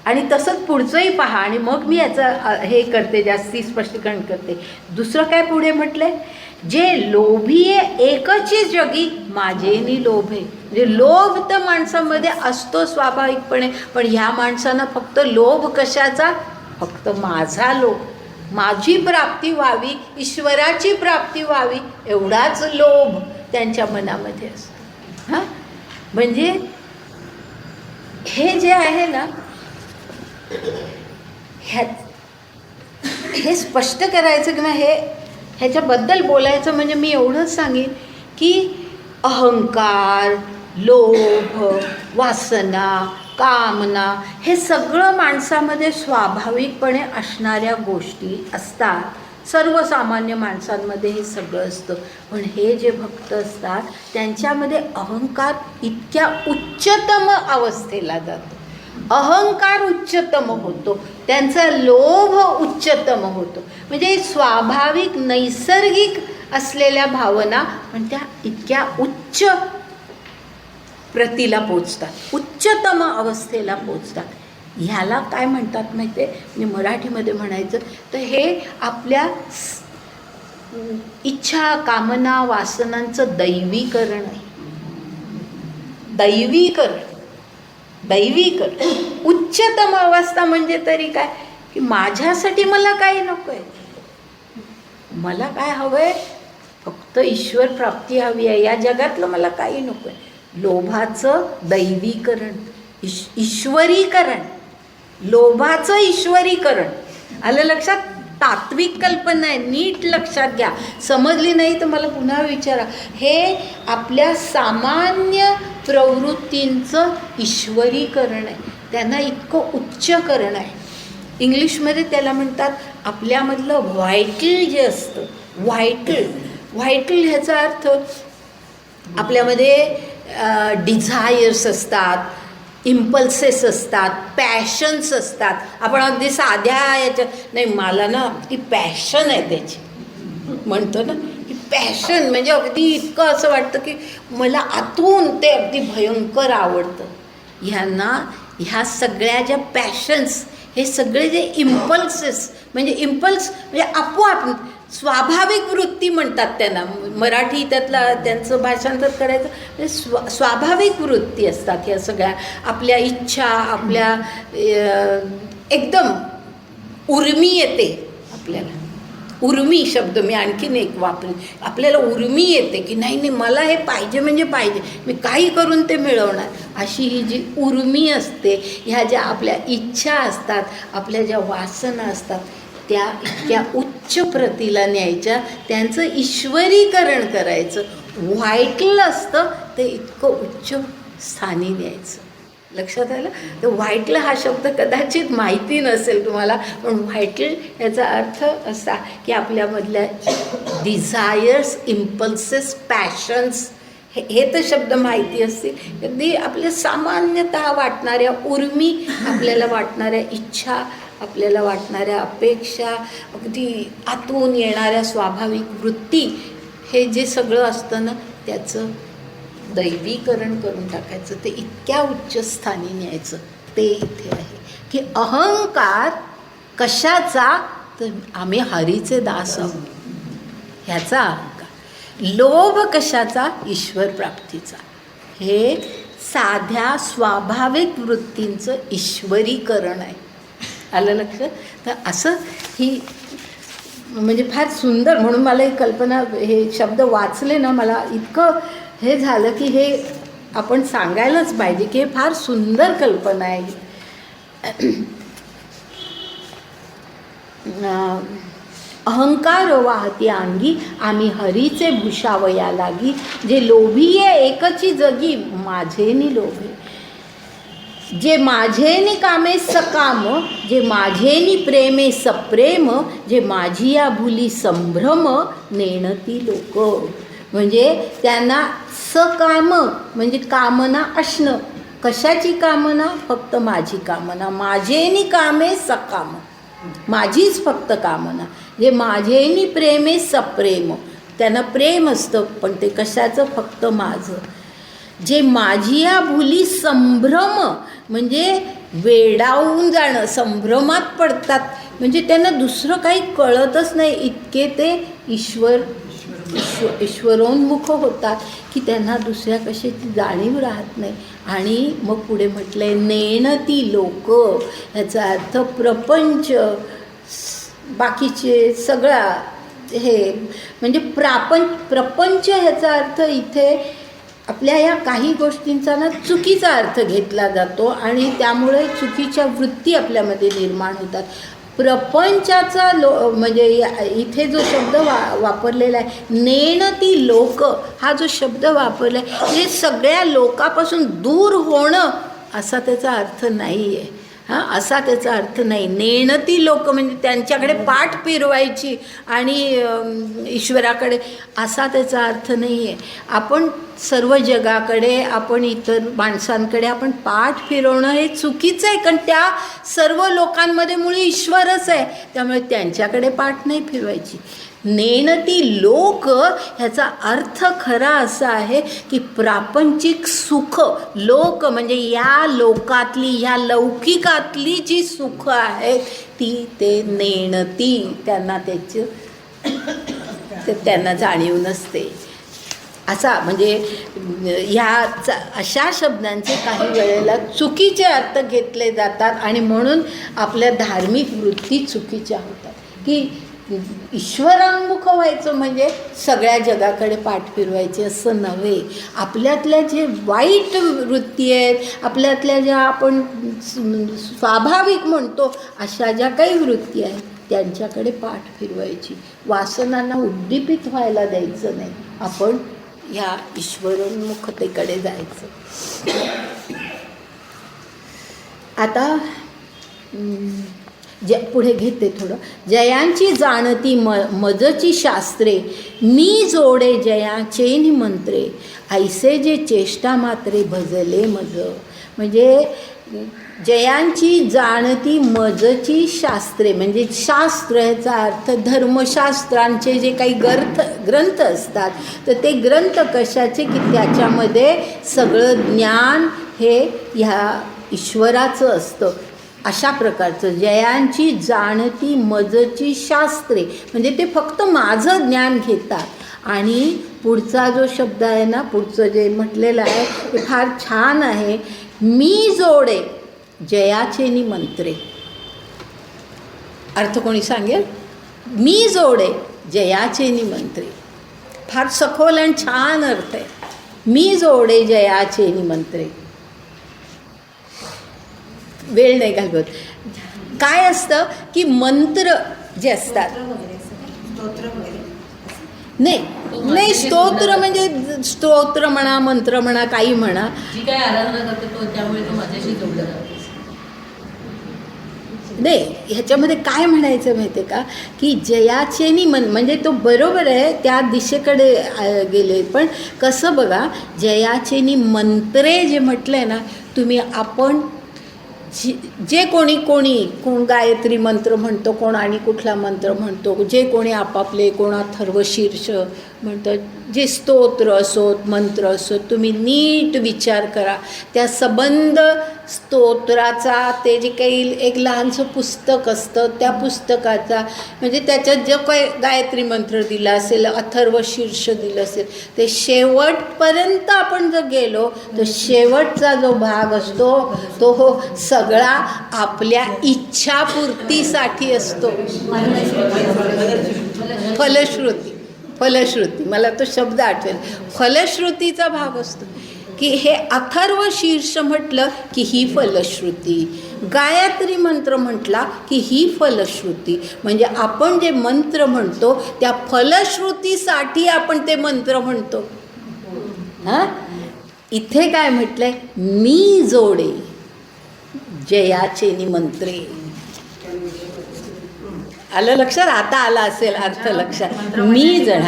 आणि तसंच पुढचंही पहा, आणि मग मी याचं हे करते, जास्ती स्पष्टीकरण करते. दुसरं काय पुढे म्हटलंय, जे लोभिये एकची जगी माझेनी लोभे. म्हणजे लोभ तर माणसामध्ये असतो स्वाभाविकपणे, पण ह्या माणसांना फक्त लोभ कशाचा, फक्त माझा लोभ, माझी प्राप्ती व्हावी, ईश्वराची प्राप्ती व्हावी एवढाच लोभ त्यांच्या मनामध्ये असतो. हां, म्हणजे हे जे आहे ना, हे स्पष्ट करायचं किंवा ह्याच्याबद्दल बोलायचं म्हणजे मी एवढंच सांगेन की अहंकार, लोभ, वासना, कामना हे सगळं माणसामध्ये स्वाभाविकपणे असणाऱ्या गोष्टी असतात. सर्वसामान्य माणसांमध्ये हे सगळं असतं. पण हे जे भक्त असतात त्यांच्यामध्ये अहंकार इतक्या उच्चतम अवस्थेला जातो, अहंकार उच्चतम होतो, त्यांचा लोभ उच्चतम होतो. म्हणजे स्वाभाविक नैसर्गिक असलेल्या भावना पण त्या इतक्या उच्च प्रतीला पोचतात, उच्चतम अवस्थेला पोचतात. ह्याला काय म्हणतात माहिती आहे, म्हणजे मराठीमध्ये म्हणायचं तर हे आपल्या इच्छा, कामना, वासनांचं दैवीकरण आहे. दैवीकरण उच्चतम अवस्था म्हणजे तरी काय की माझ्यासाठी मला काही नको आहे, मला काय हवं आहे, फक्त ईश्वर प्राप्ती हवी आहे, या जगातलं मला काही नको आहे. लोभाचं दैवीकरण, ईश्वरीकरण, लोभाचं ईश्वरीकरण. आलं लक्षात? तात्विक कल्पना आहे, नीट लक्षात घ्या. समजली नाही तर मला पुन्हा विचारा. हे आपल्या सामान्य प्रवृत्तींचं ईश्वरीकरण आहे, त्यांना इतकं उच्चकरण आहे. इंग्लिशमध्ये त्याला म्हणतात आपल्यामधलं व्हायटल जे असतं, व्हायटल ह्याचा अर्थ आपल्यामध्ये डिझायर्स असतात, इम्पल्सेस असतात, पॅशन्स असतात. आपण अगदी साध्या याच्यात नाही, मला ना ती पॅशन आहे त्याची म्हणतो ना, की पॅशन म्हणजे अगदी इतकं असं वाटतं की मला आतून ते अगदी भयंकर आवडतं. ह्या सगळ्या ज्या पॅशन्स, हे सगळे जे इम्पल्सेस म्हणजे आपोआप स्वाभाविक वृत्ती म्हणतात त्यांना. मराठी त्यांचं भाषांतर करायचं म्हणजे स्वाभाविक वृत्ती असतात ह्या सगळ्या. आपल्या इच्छा, आपल्या एकदम उर्मी येते आपल्याला. उर्मी शब्द मी आणखीन एक वापरेन. आपल्याला उर्मी येते की नाही मला हे पाहिजे म्हणजे पाहिजे, मी काही करून ते मिळवणार. अशी ही जी उर्मी असते, ह्या ज्या आपल्या इच्छा असतात, आपल्या ज्या वासना असतात, त्या इतक्या उच्च प्रतीला न्यायच्या, त्यांचं ईश्वरीकरण करायचं. व्हायटल असतं ते इतकं उच्च स्थानी न्यायचं. लक्षात आलं? तर व्हायटल हा शब्द कदाचित माहिती नसेल तुम्हाला, पण व्हायटल याचा अर्थ असा की आपल्यामधल्या डिझायर्स, इम्पल्सेस, पॅशन्स हे तर शब्द माहिती असतील. अगदी आपल्या सामान्यतः वाटणाऱ्या उर्मी, आपल्याला वाटणाऱ्या इच्छा, आपल्याला वाटणाऱ्या अपेक्षा, अगदी आतून येणाऱ्या स्वाभाविक वृत्ती, हे जे सगळं असतं ना त्याचं दैवीकरण करून टाकायचं, ते इतक्या उच्च स्थानी न्यायचं. ते इथे आहे की अहंकार कशाचा, तर आम्ही हरीचे दास आहोत ह्याचा अहंकार. लोभ कशाचा, ईश्वर प्राप्तीचा. हे साध्या स्वाभाविक वृत्तींचं ईश्वरीकरण आहे. आलं लक्षात? तर असं ही म्हणजे फार सुंदर, म्हणून मला ही कल्पना, हे शब्द वाचले ना मला इतकं हे झालं की हे आपण सांगायलाच पाहिजे की हे फार सुंदर कल्पना आहे. अहंकार वाहती अंगी, आम्ही हरीचे भूषावया लागी, जे लोभीये एकची जगी, माझेनी लोभे. जे माझेनी कामे सकाम, जे माझेनी प्रेमे सप्रेम, जे माझी या भुली संभ्रम, नेणती लोक. म्हणजे त्यांना सकाम म्हणजे कामना असणं. कशाची कामना? फक्त माझी कामना. माझेनी कामे सकाम, माझीच फक्त कामना. जे माझेनी प्रेमे सप्रेम, त्यांना प्रेम असतं पण ते कशाचं? फक्त माझं. जे माझी या भुली संभ्रम म्हणजे वेडावून जाणं, संभ्रमात पडतात, म्हणजे त्यांना दुसरं काही कळतच नाही, इतके ते ईश्वरोन्मुख होतात की त्यांना दुसऱ्या कशाची जाणीव राहत नाही. आणि मग पुढे म्हटलंय नेणती लोक, याचा अर्थ प्रपंच, बाकीचे सगळा हे म्हणजे प्रपंच ह्याचा अर्थ इथे आपल्या या काही गोष्टींचा ना चुकीचा अर्थ घेतला जातो आणि त्यामुळे चुकीच्या वृत्ती आपल्यामध्ये निर्माण होतात. प्रपंचाचा म्हणजे इथे जो शब्द वापरलेला आहे नेणती लोक, हा जो शब्द वापरला आहे म्हणजे सगळ्या लोकांपासून दूर होणं असा त्याचा अर्थ नाही आहे. असा त्याचा अर्थ नाही. नेणती लोक म्हणजे त्यांच्याकडे पाठ फिरवायची आणि ईश्वराकडे, असा त्याचा अर्थ नाही आहे. आपण सर्व जगाकडे, आपण इतर माणसांकडे आपण पाठ फिरवणं हे चुकीचं आहे, कारण त्या सर्व लोकांमध्ये मुळे ईश्वरच आहे, त्यामुळे त्यांच्याकडे पाठ नाही फिरवायची. नेणती लोक ह्याचा अर्थ खरा असा आहे की प्रापंचिक सुख, लोक म्हणजे या लोकातली, ह्या लौकिकातली जी सुख आहेत ती ते नेणती, त्यांना त्यांना जाणीव नसते. असा म्हणजे अशा शब्दांचे काही वेळेला चुकीचे अर्थ घेतले जातात आणि म्हणून आपल्या धार्मिक वृत्ती चुकीच्या होतात. की ईश्वरांमुख व्हायचं म्हणजे सगळ्या जगाकडे पाठ फिरवायचे असं नव्हे. आपल्यातल्या जे वाईट वृत्ती आहेत, आपल्यातल्या ज्या आपण स्वाभाविक म्हणतो अशा ज्या काही वृत्ती आहेत त्यांच्याकडे पाठ फिरवायची. वासनांना उद्दीपित व्हायला द्यायचं नाही, आपण ह्या ईश्वरोन्मुखतेकडे जायचं. आता पुढे घेते थोडं. जयांची जाणती मजची शास्त्रे, मी जोडे जयाचे मंत्रे, ऐसे जे चेष्टा मात्रे भजले मज. म्हणजे जयांची जाणती मजची शास्त्रे म्हणजे शास्त्र, ह्याचा अर्थ धर्मशास्त्रांचे जे काही ग्रंथ असतात, तर ते ग्रंथ कशाचे की त्याच्यामध्ये सगळं ज्ञान हे ह्या ईश्वराचं असतं. अशा प्रकारचं जयांची जाणती मजची शास्त्रे म्हणजे ते फक्त माझं ज्ञान घेतात. आणि पुढचा जो शब्द आहे ना, पुढचं जे म्हटलेलं आहे ते फार छान आहे. मी जोडे जयाचे मंत्रे. अर्थ कोणी सांगेल? मी जोडे जयाचे मंत्रे. फार सखोल आणि छान अर्थ आहे. मी जोडे जयाचे मंत्रे. वेळ नाही घालवत. काय असतं की मंत्र जे असतात, नाही स्तोत्र म्हणजे स्तोत्र म्हणा, मंत्र म्हणा, काही म्हणा, जी काय आराधना करतो त्यामुळे तो माझ्याशी जोडला जातो. नाही, ह्याच्यामध्ये काय म्हणायचं माहिती आहे का की जयाचेनी म्हणजे तो बरोबर आहे, त्या दिशेकडे गेले. पण कसं बघा, जयाचेनी मंत्रे जे म्हटलं आहे ना तुम्ही, आपण जे कोण गायत्री मंत्र म्हणतो, कोण आणि कुठला मंत्र म्हणतो, जे कोणी आपापले, कोण अथर्वशीर्ष म्हणतात, जे स्तोत्र असोत मंत्र असोत, तुम्ही नीट विचार करा. त्या संबंध स्तोत्राचा ते जे काही एक लहानसं पुस्तक असतं, त्या पुस्तकाचा म्हणजे त्याच्यात जो काही गायत्री मंत्र दिला असेल, अथर्वशीर्ष दिलं असेल, ते शेवटपर्यंत आपण जर गेलो तर शेवटचा जो भाग असतो तो सगळा आपल्या इच्छापूर्तीसाठी असतो. फलश्रुती मला तो शब्द आठवेल. फलश्रुतीचा भाग असतो की हे अथर्व शीर्ष म्हटलं की ही फलश्रुती, गायत्री मंत्र म्हटला की ही फलश्रुती. म्हणजे आपण जे मंत्र म्हणतो त्या फलश्रुतीसाठी आपण ते मंत्र म्हणतो. इथे काय म्हटलंय? मी जोडे जयाचे मंत्रे. आलं लक्षात? आता आला असेल अर्थ लक्षात. मी जण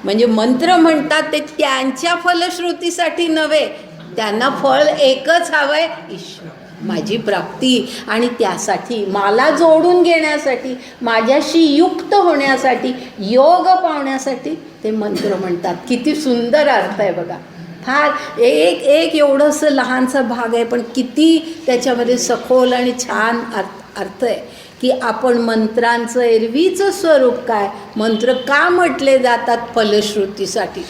म्हणजे मंत्र म्हणतात ते त्यांच्या फलश्रुतीसाठी नव्हे, त्यांना फळ एकच हवंय, ईश्वर माझी प्राप्ती, आणि त्यासाठी मला जोडून घेण्यासाठी, माझ्याशी युक्त होण्यासाठी, योग पावण्यासाठी ते मंत्र म्हणतात. किती सुंदर अर्थ आहे बघा. फार एक एवढंसं लहानसा भाग आहे, पण किती त्याच्यामध्ये सखोल आणि छान अर्थ आहे की आपण मंत्रांचं एरवीचं स्वरूप काय, मंत्र का म्हटले जातात? फलश्रुतीसाठी.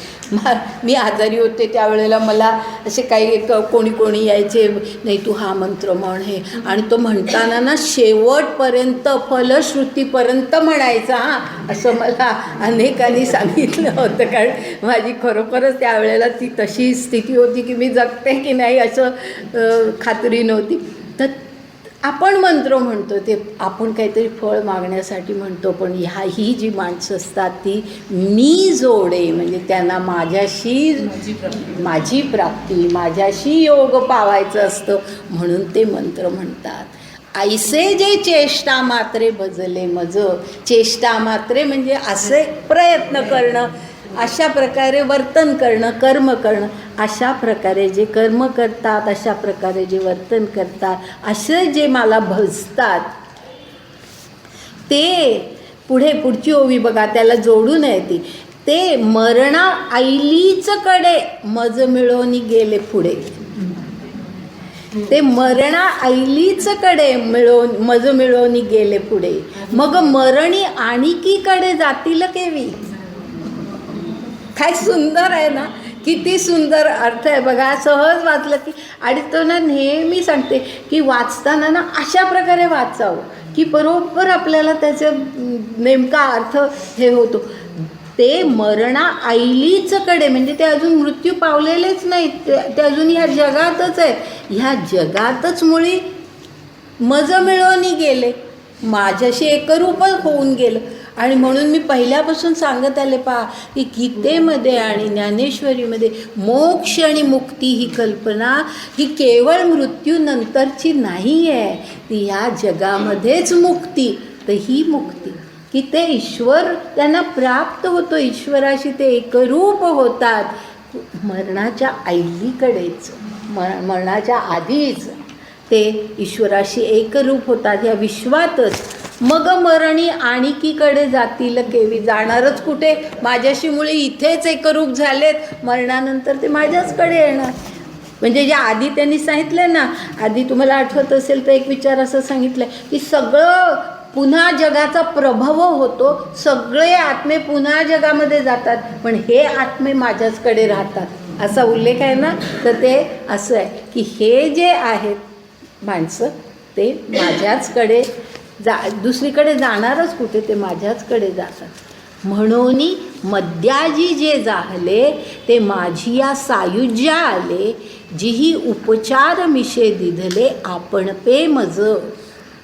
मी आजारी होते त्यावेळेला मला असे काही कोणी यायचे, नाही तू हा मंत्र म्हण हे, आणि तो म्हणताना ना शेवटपर्यंत फलश्रुतीपर्यंत म्हणायचा हां, असं मला अनेकांनी सांगितलं होतं. कारण माझी खरोखरच त्यावेळेला ती तशी स्थिती होती की मी जगते की नाही असं खात्री नव्हती. तर आपण मंत्र म्हणतो ते आपण काहीतरी फळ मागण्यासाठी म्हणतो, पण ही जी माणसं असतात ती मी जोडे म्हणजे त्यांना माझी प्राप्ती माझ्याशी योग पावायचं असतं म्हणून ते मंत्र म्हणतात. ऐसे जे चेष्टा मात्रे भजले मज, चेष्टा मात्रे म्हणजे असे प्रयत्न करणं, अशा प्रकारे वर्तन करणं, कर्म करणं, अशा प्रकारे जे कर्म करतात, अशा प्रकारे जे वर्तन करतात, असे जे मला भजतात ते पुढची ओवी बघा, त्याला जोडून आहे ती, ते मरणा ऐलीच कडे मज मिळवणी गेले पुढे. ते मरणा ऐलीच कडे मज मिळवणी गेले पुढे, मग मरणी आणिकीकडे जातील केवी. काय सुंदर आहे ना, किती सुंदर अर्थ आहे बघा. सहज वाचलं की, आणि तो ना नेहमी सांगते की वाचताना ना अशा प्रकारे वाचावं की बरोबर आपल्याला त्याचा नेमका अर्थ हे होतो. ते मरणा ऐलीच कडे म्हणजे ते अजून मृत्यू पावलेलेच नाहीत, ते अजून ह्या जगातच आहेत. ह्या जगातच मुळी मज मिळवणी गेले, माझ्याशी एकरूप होऊन गेलं. आणि म्हणून मी पहिल्यापासून सांगत आले पहा की गीतेमध्ये आणि ज्ञानेश्वरीमध्ये मोक्ष आणि मुक्ती ही कल्पना ही केवळ मृत्यूनंतरची नाही आहे, ती ह्या जगामध्येच मुक्ती. तर ही मुक्ती की ते ईश्वर त्यांना प्राप्त होतो, ईश्वराशी ते एकरूप होतात मरणाच्या ऐलीकडेच, मरणाच्या आधीच ते ईश्वराशी एकरूप होतात या विश्वातच. मग मरणी आणिकीकडे जातील केवी, जाणारच कुठे, माझ्याशी मुळे इथेच एकरूप झालेत, मरणानंतर ते माझ्याचकडे येणार. म्हणजे जे आधी त्यांनी सांगितलं ना, आधी तुम्हाला आठवत असेल तर एक विचार असं सांगितलं की सगळं पुन्हा जगाचा प्रभाव होतो, सगळे आत्मे पुन्हा जगामध्ये जातात, पण हे आत्मे माझ्याचकडे राहतात असा उल्लेख आहे ना. तर ते असं आहे की हे जे आहेत माणसं ते माझ्याचकडे दुसरीकडे जाणारच कुठे, ते माझ्याचकडे जातात. म्हणून मद्याजी जे जाहले ते माझी या सायुज्या आले, जिही उपचार मिशे दिधले आपण पे मज.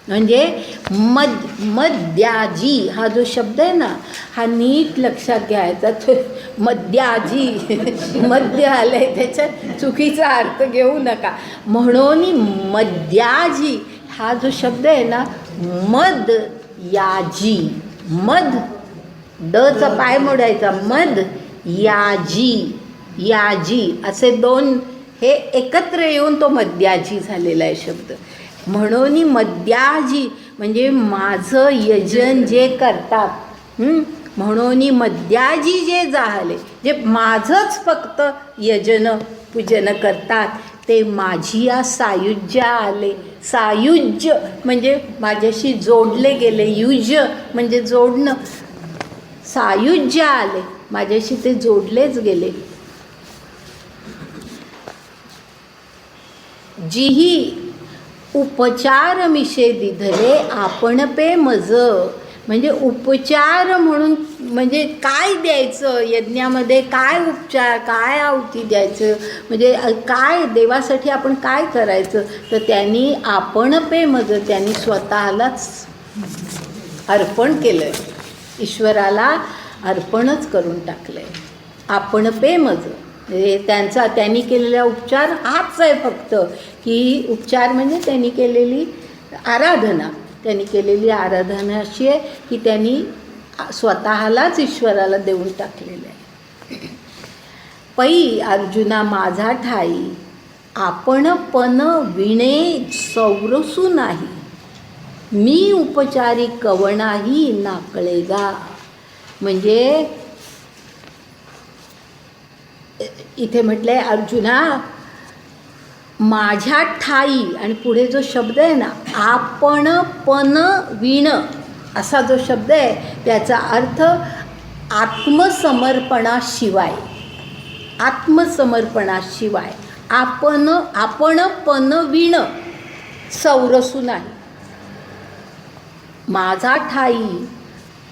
म्हणजे मद्याजी हा जो शब्द आहे ना, हा नीट लक्षात घ्यायचा. तो मद्याजी मद्य आलंय त्याच्यात चुकीचा अर्थ घेऊ नका. म्हणून मद्याजी हा जो शब्द आहे ना, मद याजी, मद डचा पाय मोडायचा, मद याजी असे दोन हे एकत्र येऊन तो मद्याजी झालेला आहे शब्द. म्हणून मद्याजी म्हणजे माझं यजन जे करतात, म्हणून मद्याजी जे जाहले जे माझंच फक्त यजन पूजन करतात, ते माझी या सायुज्य आले. सायुज्य म्हणजे माझ्याशी जोडले गेले, युज म्हणजे जोडणं, सायुज्य आले माझ्याशी ते जोडलेच गेले. जिही उपचार मिशे दिधले आपण पे मज. म्हणजे उपचार म्हणून म्हणजे काय द्यायचं यज्ञामध्ये, काय उपचार, काय आहुती द्यायचं, म्हणजे काय देवासाठी आपण काय करायचं. तर त्यांनी आपण पे मज, त्यांनी स्वतःलाच अर्पण केलं आहे, ईश्वराला अर्पणच करून टाकलं आहे. आपण पे मज म्हणजे त्यांनी केलेला उपचार हाच आहे फक्त, की उपचार म्हणजे त्यांनी केलेली आराधना. त्यांनी केलेली आराधना अशी आहे की त्यांनी स्वतःलाच ईश्वराला देऊन टाकलेलं आहे. पै अर्जुना माझा ठाई आपण पण विणे सौरसू नाही, मी उपचारी कवणाही नाकळेगा. म्हणजे इथे म्हटलं आहे अर्जुना माझ्या ठाई, आणि पुढे जो शब्द आहे ना आपण पण विण असा जो शब्द आहे त्याचा अर्थ आत्मसमर्पणाशिवाय. आत्मसमर्पणाशिवाय आपण पनविण सौरसू नाही. माझा ठाई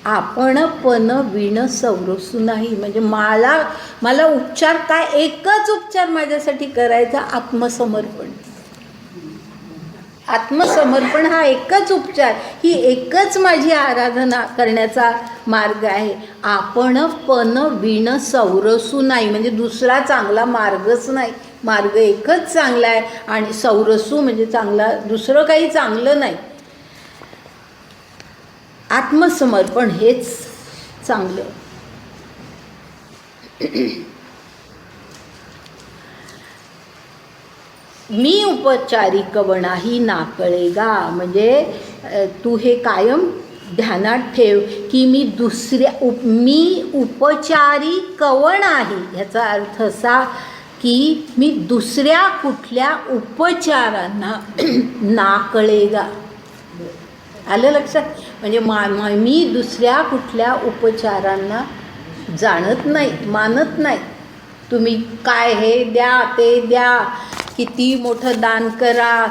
आपण पनविण सौरसू नाही. म्हणजे मला उपचार काय, एकच उपचार माझ्यासाठी करायचा, आत्मसमर्पण. आत्मसमर्पण हा एकच उपचार, ही एकच माझी आराधना करण्याचा मार्ग आहे. आपण पनविण सौरसू नाही, म्हणजे दुसरा चांगला मार्गच नाही. मार्ग एकच चांगला आहे आणि सौरसू म्हणजे चांगला, दुसरं काही चांगलं नाही. आत्मसमर्पण हेच चांगलं. मी उपचारी कवणाही नाकळेगा. म्हणजे तू हे कायम ध्यानात ठेव की मी उपचारी कवण आहे. ह्याचा अर्थ असा की मी दुसऱ्या कुठल्या उपचारांना नाकळेगा. आलं लक्षात? म्हणजे मी दुसऱ्या कुठल्या उपचारांना जाणत नाही, मानत नाही. तुम्ही काय हे द्या, ते द्या, किती मोठं दान करा,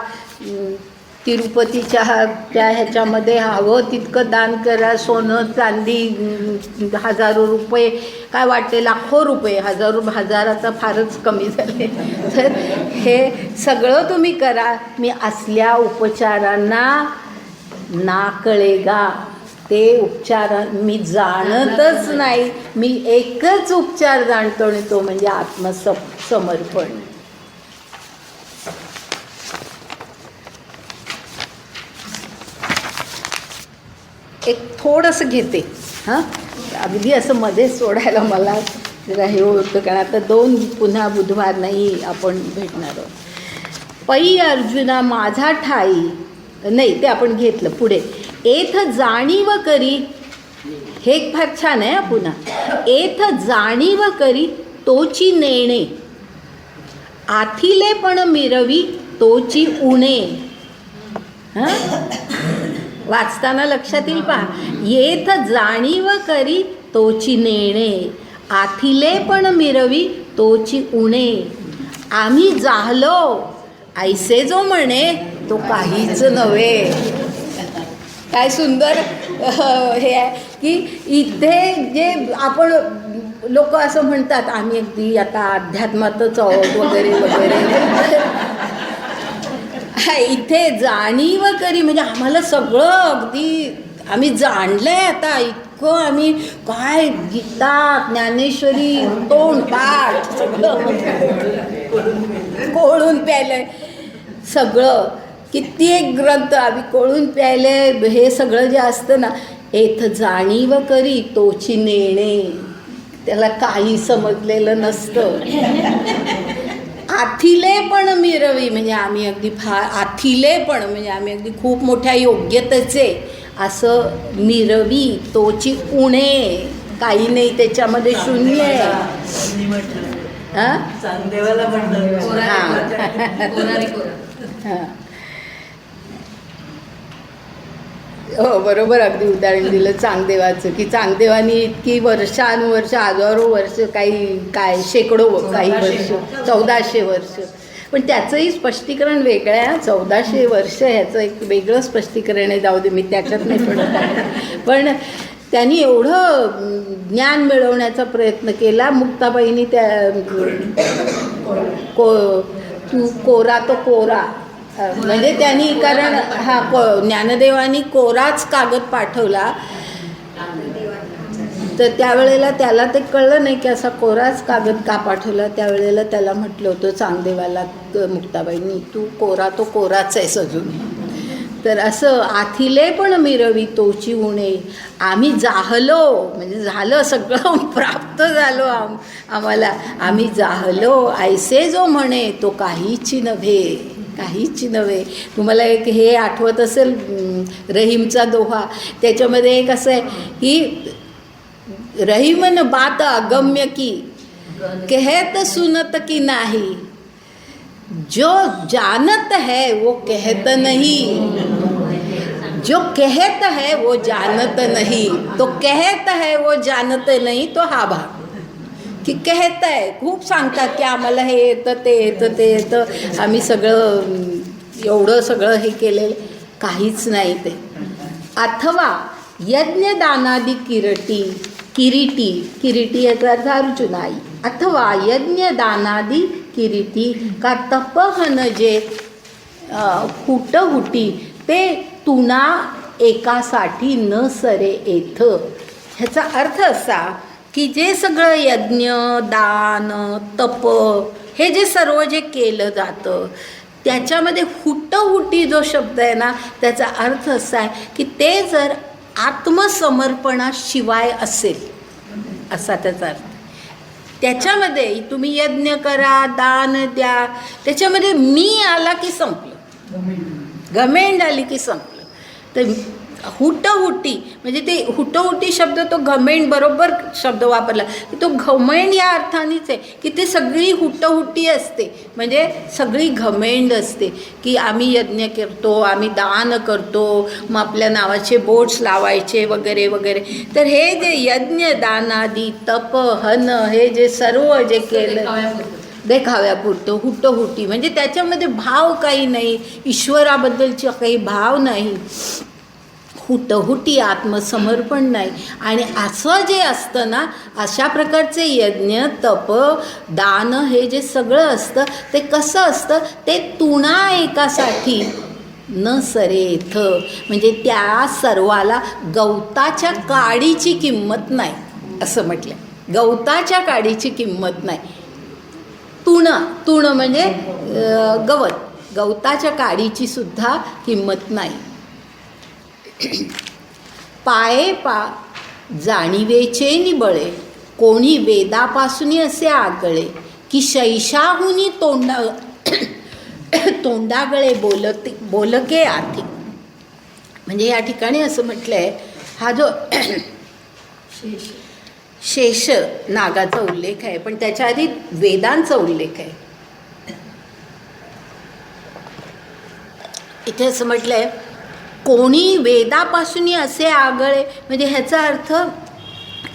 तिरुपतीच्या त्या ह्याच्यामध्ये हवं तितकं दान करा, सोनं चांदी हजारो रुपये, काय वाटते लाखो रुपये, हजाराचा फारच कमी झाले. तर हे सगळं तुम्ही करा, मी असल्या उपचारांना नाकळेगा. ते उपचार मी जाणतच नाही. मी एकच उपचार जाणतो आणि तो म्हणजे आत्मसमर्पण. एक थोडंसं घेते हां, अगदी असं मध्ये सोडायला मला जरा हे होतं, कारण आता पुन्हा बुधवार नाही आपण भेटणार आहोत. पै अर्जुना माझा ठाई, नाही ते आपण घेतलं पुढे. एथ जाणीव करी, हे फार छान आहे. पुन्हा एथ जाणीव करी तोची नेणे, आथिले पण मिरवी तोची उणे. हां, वाचताना लक्षात येईल पहा. येथ जाणीव करी तोची नेणे, आथिले पण मिरवी तोची उणे. आम्ही जाहलो ऐसे जो म्हणे तो काहीच नव्हे. काय सुंदर हे आहे की इथे जे आपण लोक असं म्हणतात आम्ही अगदी आता अध्यात्मातच आहोत वगैरे वगैरे. इथे जाणीव करी म्हणजे आम्हाला सगळं अगदी आम्ही जाणलंय आता, इतकं आम्ही काय गीता ज्ञानेश्वरी तोंड पाठ सगळं कोळून प्यायलंय. सगळं किती एक ग्रंथ आम्ही कोळून प्यायले. हे सगळं जे असतं ना, एथ जाणीव करी तोची नेणे, त्याला काही समजलेलं नसतं. आथिले पण मिरवी म्हणजे आम्ही अगदी फार आथिले पण म्हणजे आम्ही अगदी खूप मोठ्या योग्यतेचे, असं मिरवी तोची उणे, काही नाही त्याच्यामध्ये, शून्य आहे. हां, चांगदेवाला म्हणतात. हां, हो बरोबर, अगदी उदाहरण दिलं चांगदेवाचं की चांगदेवानी इतकी वर्षानुवर्ष, हजारो वर्ष, काय शेकडो, काही वर्ष, 1400 वर्ष. पण त्याचंही स्पष्टीकरण वेगळं आहे. 1400 वर्ष ह्याचं एक वेगळं स्पष्टीकरण आहे. जाऊ दे, मी त्याच्यात नाही पडत आहे. पण त्यांनी एवढं ज्ञान मिळवण्याचा प्रयत्न केला. मुक्ताबाईंनी त्या तू कोरा तो कोरा म्हणजे त्यांनी, कारण ज्ञानदेवानी कोराच कागद पाठवला, तर त्यावेळेला त्याला ते कळलं नाही की असा कोराच कागद का पाठवला. त्यावेळेला त्याला म्हटलं होतं चांगदेवाला मुक्ताबाईंनी, तू कोरा तो कोराच आहेस अजून. तर असं आथिले पण मिरवी तोची उणे, आम्ही जाहलो म्हणजे झालं सगळं प्राप्त झालो आम्हाला. आम्ही जाहलो ऐसे जो म्हणे तो काहीच नव्हे, काहीच नव्हे. तुम्हाला एक हे आठवत असेल रहीमचा दोहा, त्याच्यामध्ये एक असं आहे की रहीमन बात अगम्य की कहत सुनत की नाही, जो जानत है वो कहत नहीं, जो कहत है वो जानत नहीं, तो कहत है वो जानत नहीं तो हा भाग. की कहताय खूप सांगतात की आम्हाला हे येतं ते येतं ते येतं, आम्ही सगळं एवढं सगळं हे केलेलं काहीच नाही ते. अथवा यज्ञदानादी किरीटी याचा अर्थ अर्जुन आई. अथवा यज्ञदानादी किरीटी का तपहन जे हुटहुटी ते तुना एकासाठी न सरे येथ. ह्याचा अर्थ असा की जे सगळं यज्ञ दान तप हे जे सर्व जे केलं जातं त्याच्यामध्ये हुटहुटी जो शब्द आहे ना त्याचा अर्थ असा आहे की ते जर आत्मसमर्पणाशिवाय असेल असा त्याचा अर्थ. त्याच्यामध्ये तुम्ही यज्ञ करा दान द्या त्याच्यामध्ये मी आला की संपलं, घमेंड आली की संपलं. तर हुटहुटी म्हणजे ते हुटहुटी शब्द तो घमेंड बरोबर शब्द वापरला की तो घमेंड या अर्थानेच आहे की ते सगळी हुटहुटी असते, म्हणजे सगळी घमेंड असते की आम्ही यज्ञ करतो, आम्ही दान करतो, मग आपल्या नावाचे बोट्स लावायचे वगैरे वगैरे. तर हे जे यज्ञ दानादी तप हन हे जे सर्व जे केलं देखाव्यापुरतं हुटहुटी म्हणजे त्याच्यामध्ये भाव काही नाही, ईश्वराबद्दलचा काही भाव नाही, हुटहुटी आत्मसमर्पण नाही. आणि असं जे असतं ना अशा प्रकारचे यज्ञ तप दान हे जे सगळं असतं ते कसं असतं ते तुणा एकासाठी न सरेथ म्हणजे त्या सर्वाला गवताच्या काडीची किंमत नाही असं म्हटलं. गवताच्या काडीची किंमत नाही. तुण म्हणजे गवत, गवताच्या काडीची सुद्धा किंमत नाही. पाये जाणीवेचे निबळे कोणी वेदापासून असे आगळे की शैशाहुनी तोंडागळे बोलके आधी. म्हणजे या ठिकाणी असं म्हटलं आहे हा जो शेष नागाचा उल्लेख आहे पण त्याच्या आधी वेदांचा उल्लेख आहे. इथे असं म्हटलं आहे कोणी वेदापासून असे आगळे म्हणजे ह्याचा अर्थ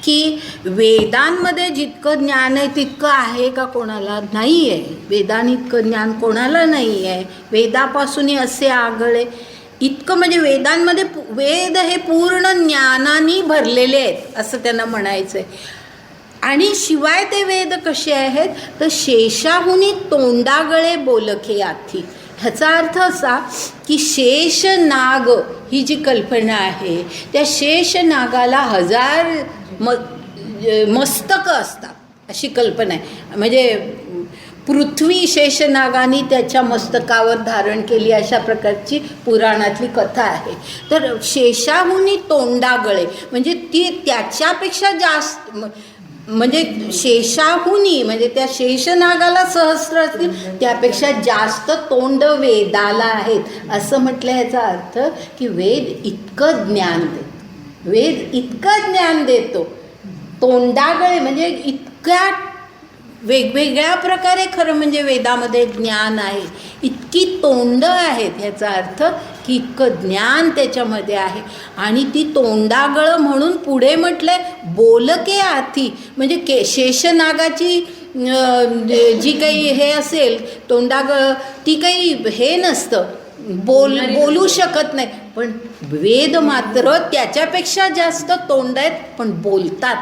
की वेदांमध्ये जितकं ज्ञान आहे तितकं आहे का कोणाला नाही आहे. वेदांइतकं ज्ञान कोणाला नाही आहे. वेदापासून असे आगळे इतकं म्हणजे वेदांमध्ये वेद हे पूर्ण ज्ञानाने भरलेले आहेत असं त्यांना म्हणायचं आहे. आणि शिवाय ते वेद कसे आहेत तर शेषाहुनी तोंडागळे बोलखे आथी. ह्याचा अर्थ असा की शेषनाग ही जी कल्पना आहे त्या शेषनागाला 1000 मस्तकं असतात अशी कल्पना आहे. म्हणजे पृथ्वी शेषनागाने त्याच्या मस्तकावर धारण केली अशा प्रकारची पुराणातली कथा आहे. तर शेषाहुनी तोंडागळे म्हणजे ती त्याच्यापेक्षा जास्त म्हणजे शेषाहुनी म्हणजे त्या शेषनागाला सहस्र असतील त्यापेक्षा जास्त तोंड वेदाला आहेत असं म्हटलं. ह्याचा अर्थ की वेद इतकं ज्ञान देतो, वेद इतकं ज्ञान देतो. तोंडागळे म्हणजे इतक्या वेगवेगळ्या प्रकारे खरं म्हणजे वेदामध्ये ज्ञान आहे. इतकी तोंड आहेत ह्याचा अर्थ की इतकं ज्ञान त्याच्यामध्ये आहे. आणि ती तोंडागळं म्हणून पुढे म्हटलंय बोलके आथी म्हणजे शेषनागाची जी काही हे असेल तोंडागळ ती काही हे नसतं बोलू शकत नाही. पण वेद मात्र त्याच्यापेक्षा जास्त तोंड आहेत पण बोलतात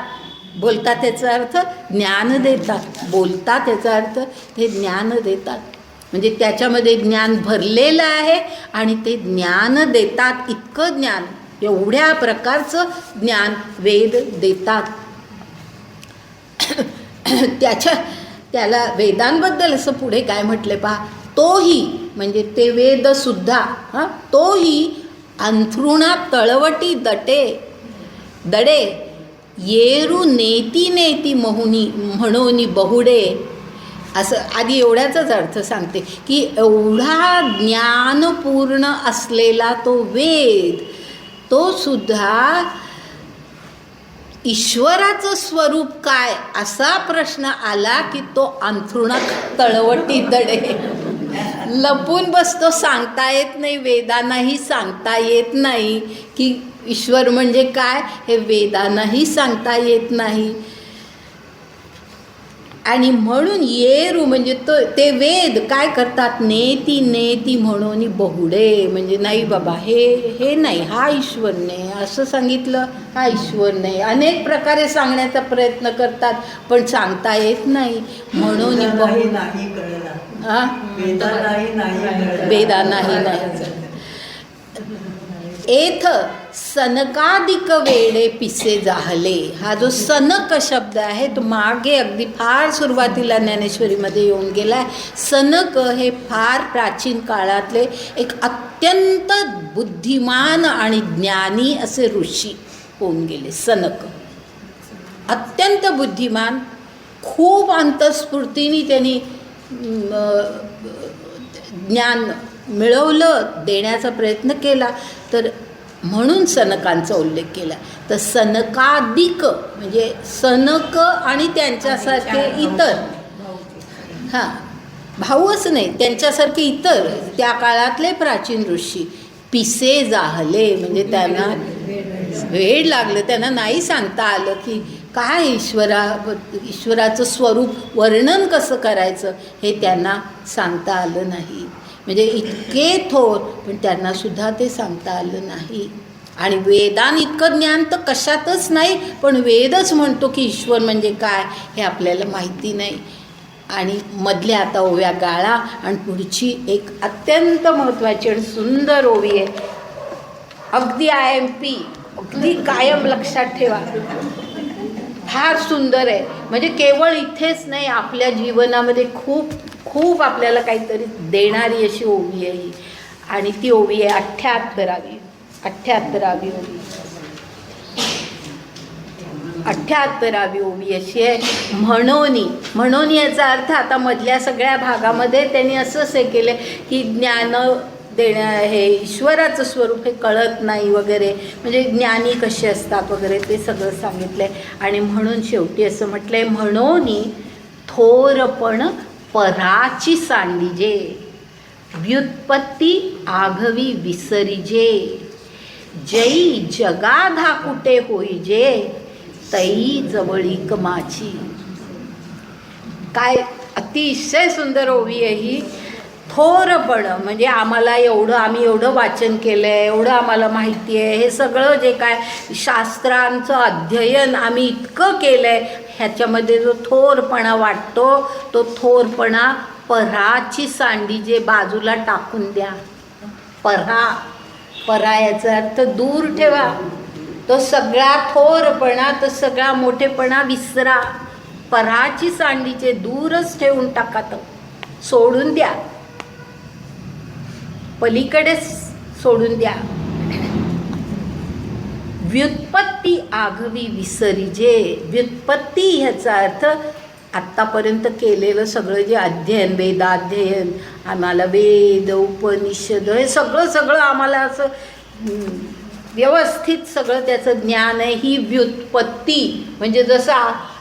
याचा अर्थ ज्ञान देतात. बोलतात याचा अर्थ ते ज्ञान देतात म्हणजे त्याच्यामध्ये ज्ञान भरलेलं आहे आणि ते ज्ञान देतात. इतकं ज्ञान एवढ्या प्रकारचं ज्ञान वेद देतात. त्याला वेदांबद्दल असं पुढे काय म्हटले पहा तोही म्हणजे ते वेदसुद्धा तोही अंथरुणात तळवटी दडे येरू नेती म्हणून बहुडे. असं आधी एवढ्याचाच अर्थ सांगते की एवढा ज्ञानपूर्ण असलेला तो वेद तो सुद्धा ईश्वराचं स्वरूप काय असा प्रश्न आला की तो अंथरुणात तळवटी दडे लपून बसतो. सांगता येत नाही, वेदांनाही सांगता येत नाही की ईश्वर म्हणजे काय हे वेदांनाही सांगता येत नाही. आणि म्हणून येरू म्हणजे ते वेद काय करतात, नेती नेती म्हणून बहुडे, म्हणजे नाही बाबा हे नाही, हा ईश्वर नाही असं सांगितलं, हा ईश्वर नाही, अनेक प्रकारे सांगण्याचा प्रयत्न करतात पण सांगता येत नाही म्हणून वेदांनाही नाही कळला. हा वेदांनाही नाही कळला. वेदांनाही नाही. एथ सनकादिक वेडे पिसे जाहले, हा जो सनक शब्द आहे तो मागे अगदी फार सुरुवातीला ज्ञानेश्वरीमध्ये येऊन गेला आहे. सनक हे फार प्राचीन काळातले एक अत्यंत बुद्धिमान आणि ज्ञानी असे ऋषी होऊन गेले. सनक अत्यंत बुद्धिमान, खूप अंतःस्फूर्तीने त्यांनी ज्ञान मिळवलं, देण्याचा प्रयत्न केला, तर म्हणून सनकांचा उल्लेख केला. तर सनकादिक म्हणजे सनक आणि त्यांच्यासारखे इतर, हां भाऊच नाही, त्यांच्यासारखे इतर त्या काळातले प्राचीन ऋषी पिसे जाहले, म्हणजे त्यांना वेड लागलं, त्यांना नाही सांगता आलं की काय ईश्वराचं स्वरूप वर्णन कसं करायचं हे त्यांना सांगता आलं नाही. म्हणजे इतके थोर पण त्यांनासुद्धा ते सांगता आलं नाही. आणि वेदान इतकं ज्ञान तर कशातच नाही, पण वेदच म्हणतो की ईश्वर म्हणजे काय हे आपल्याला माहिती नाही. आणि मधल्या आता ओव्या गाळा आणि पुढची एक अत्यंत महत्त्वाची आणि सुंदर ओवी आहे, अगदी IMP, अगदी कायम लक्षात ठेवा, फार सुंदर आहे. म्हणजे केवळ इथेच नाही, आपल्या जीवनामध्ये खूप खूप आपल्याला काहीतरी देणारी अशी ओवी आहे ही. आणि ती ओवी आहे 78वी ओवी. 78वी ओवी अशी आहे, म्हणून याचा अर्थ आता मधल्या सगळ्या भागामध्ये त्यांनी असंच हे केलं की ज्ञान देणं हे ईश्वराचं स्वरूप हे कळत नाही वगैरे, म्हणजे ज्ञानी कसे असतात वगैरे ते सगळं सांगितलं आहे. आणि म्हणून शेवटी असं म्हटलं आहे, म्हणून थोरपण पराची सांडिजे, व्युत्पत्ती आघवी विसरिजे, जई जगा धाकुटे होईजे, तई जवळीक माझी. काय अतिशय सुंदर ओवी आहे ही. थोरपण म्हणजे आम्ही एवढं वाचन केलं आहे, एवढं आम्हाला माहिती आहे, हे सगळं जे काय शास्त्रांचं अध्ययन आम्ही इतकं केलं आहे, ह्याच्यामध्ये जो थोरपणा वाटतो तो थोरपणा पराची सांडी जे बाजूला टाकून द्या. परा याचा अर्थ दूर ठेवा. तो सगळा थोरपणा, तो सगळा मोठेपणा विसरा. पराची सांडीचे दूरच ठेवून टाका, तो सोडून द्या, पलीकडेच सोडून द्या. व्युत्पत्ती आघवी विसरिजे. व्युत्पत्ती ह्याचा अर्थ आत्तापर्यंत केलेलं सगळं जे अध्ययन, वेदाध्ययन, आम्हाला वेद उपनिषद हे सगळं आम्हाला असं व्यवस्थित सगळं त्याचं ज्ञान आहे. ही व्युत्पत्ती म्हणजे जसं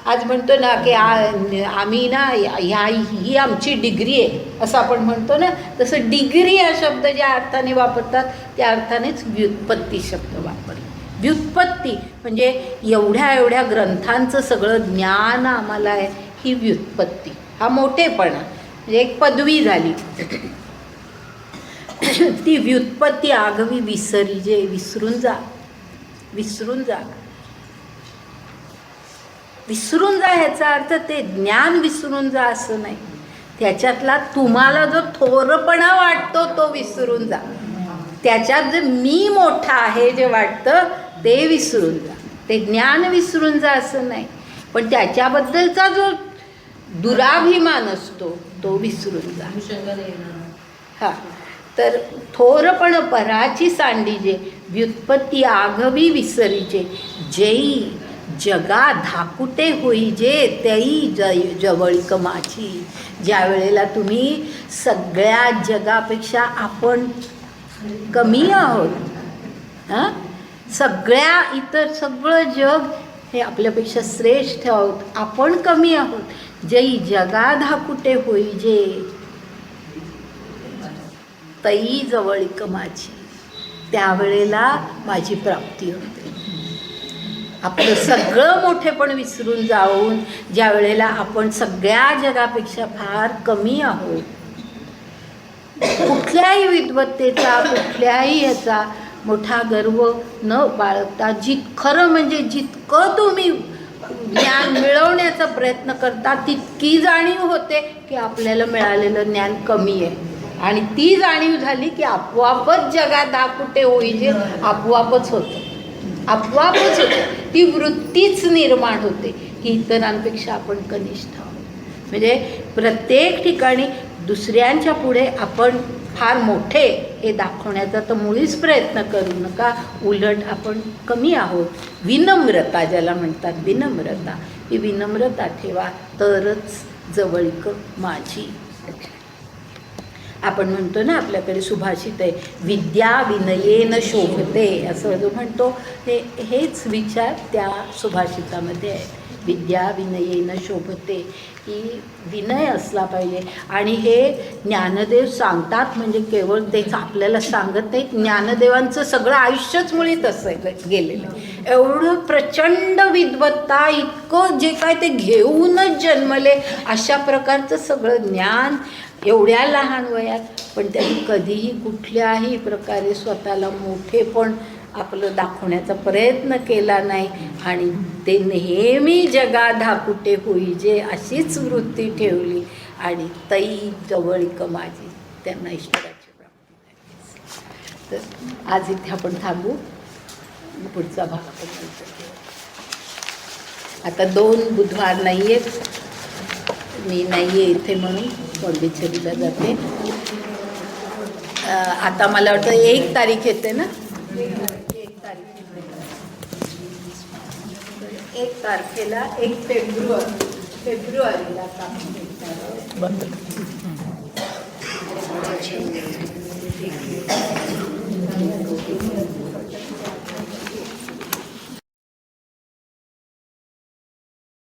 आज म्हणतो ना की आम्ही ना ही आमची डिग्री आहे असं आपण म्हणतो ना, तसं डिग्री हा शब्द ज्या अर्थाने वापरतात त्या अर्थानेच व्युत्पत्ती शब्द वापरला. व्युत्पत्ती म्हणजे एवढ्या ग्रंथांचं सगळं ज्ञान आम्हाला आहे, ही व्युत्पत्ती, हा मोठेपणा म्हणजे एक पदवी झाली. ती व्युत्पत्ती आघवी विसरिजे, विसरून जा ह्याचा अर्थ ते ज्ञान विसरून जा असं नाही. त्याच्यातला तुम्हाला जो थोरपणा वाटतो तो विसरून जा. त्याच्यात जे मी मोठा आहे जे वाटतं ते विसरून जा. ते ज्ञान विसरून जा असं नाही, पण त्याच्याबद्दलचा जो दुराभिमान असतो तो विसरून जा. हां, तर थोरपण पराची सांडीजे, व्युत्पत्ती आघवी विसरीजे, जई जगा धाकुटे होईजे, तई जवळीक माझी. ज्या वेळेला तुम्ही सगळ्या जगापेक्षा आपण कमी आहोत, हां, सगळ्या इतर सगळं जग हे आपल्यापेक्षा श्रेष्ठ आहोत, आपण कमी आहोत. जई जगा धाकुटे होईजे, तई जवळीक माझी, त्यावेळेला माझी प्राप्ती होते. आपलं सगळं मोठेपण विसरून जाऊन ज्या वेळेला आपण सगळ्या जगापेक्षा फार कमी आहोत, कुठल्याही विद्वत्तेचा कुठल्याही ह्याचा मोठा गर्व न बाळगता खरं म्हणजे जितकं तुम्ही ज्ञान मिळवण्याचा प्रयत्न करता तितकी जाणीव होते की आपल्याला मिळालेलं ज्ञान कमी आहे. आणि ती जाणीव झाली की आपोआपच जगात कुठे होईजे आपोआपच होतं. आपोआपच होतं. ती वृत्तीच निर्माण होते की इतरांपेक्षा आपण कनिष्ठ आहोत. म्हणजे प्रत्येक ठिकाणी दुसऱ्यांच्या पुढे आपण फार मोठे हे दाखवण्याचा तर मुळीच प्रयत्न करू नका. उलट आपण कमी आहोत. विनम्रता ज्याला म्हणतात, विनम्रता, ही विनम्रता ठेवा तरच जवळीक माझी. आपण म्हणतो ना, आपल्याकडे सुभाषित आहे, विद्या विनयेन शोभते, असं जो म्हणतो हेच विचार त्या सुभाषितामध्ये आहे. विद्या विनयेन शोभते, ही विनय असला पाहिजे. आणि हे ज्ञानदेव सांगतात म्हणजे केवळ तेच आपल्याला सांगत नाहीत, ज्ञानदेवांचं सगळं आयुष्यच मुळीच असं गेलेलं आहे. एवढं प्रचंड विद्वत्ता, इतकं जे काय ते घेऊनच जन्मले, अशा प्रकारचं सगळं ज्ञान एवढ्या लहान वयात, पण त्यांनी कधीही कुठल्याही प्रकारे स्वतःला मोठेपण आपलं दाखवण्याचा प्रयत्न केला नाही. आणि ते नेहमी जगा धाकुटे होईजे अशीच वृत्ती ठेवली आणि तै जवळीक माझी, त्यांना ईश्वराची प्राप्ती झाली. तर आज इथे आपण थांबू, पुढचा भाग आपण नंतर घेऊ. आता 2 बुधवार नाही आहेत, मी नाही आहे इथे म्हणून पॉंडिचेरीला जाते. आता मला वाटतं 1 तारीख येते ना, 1 तारखेला 1 फेब्रुवारीला बंद.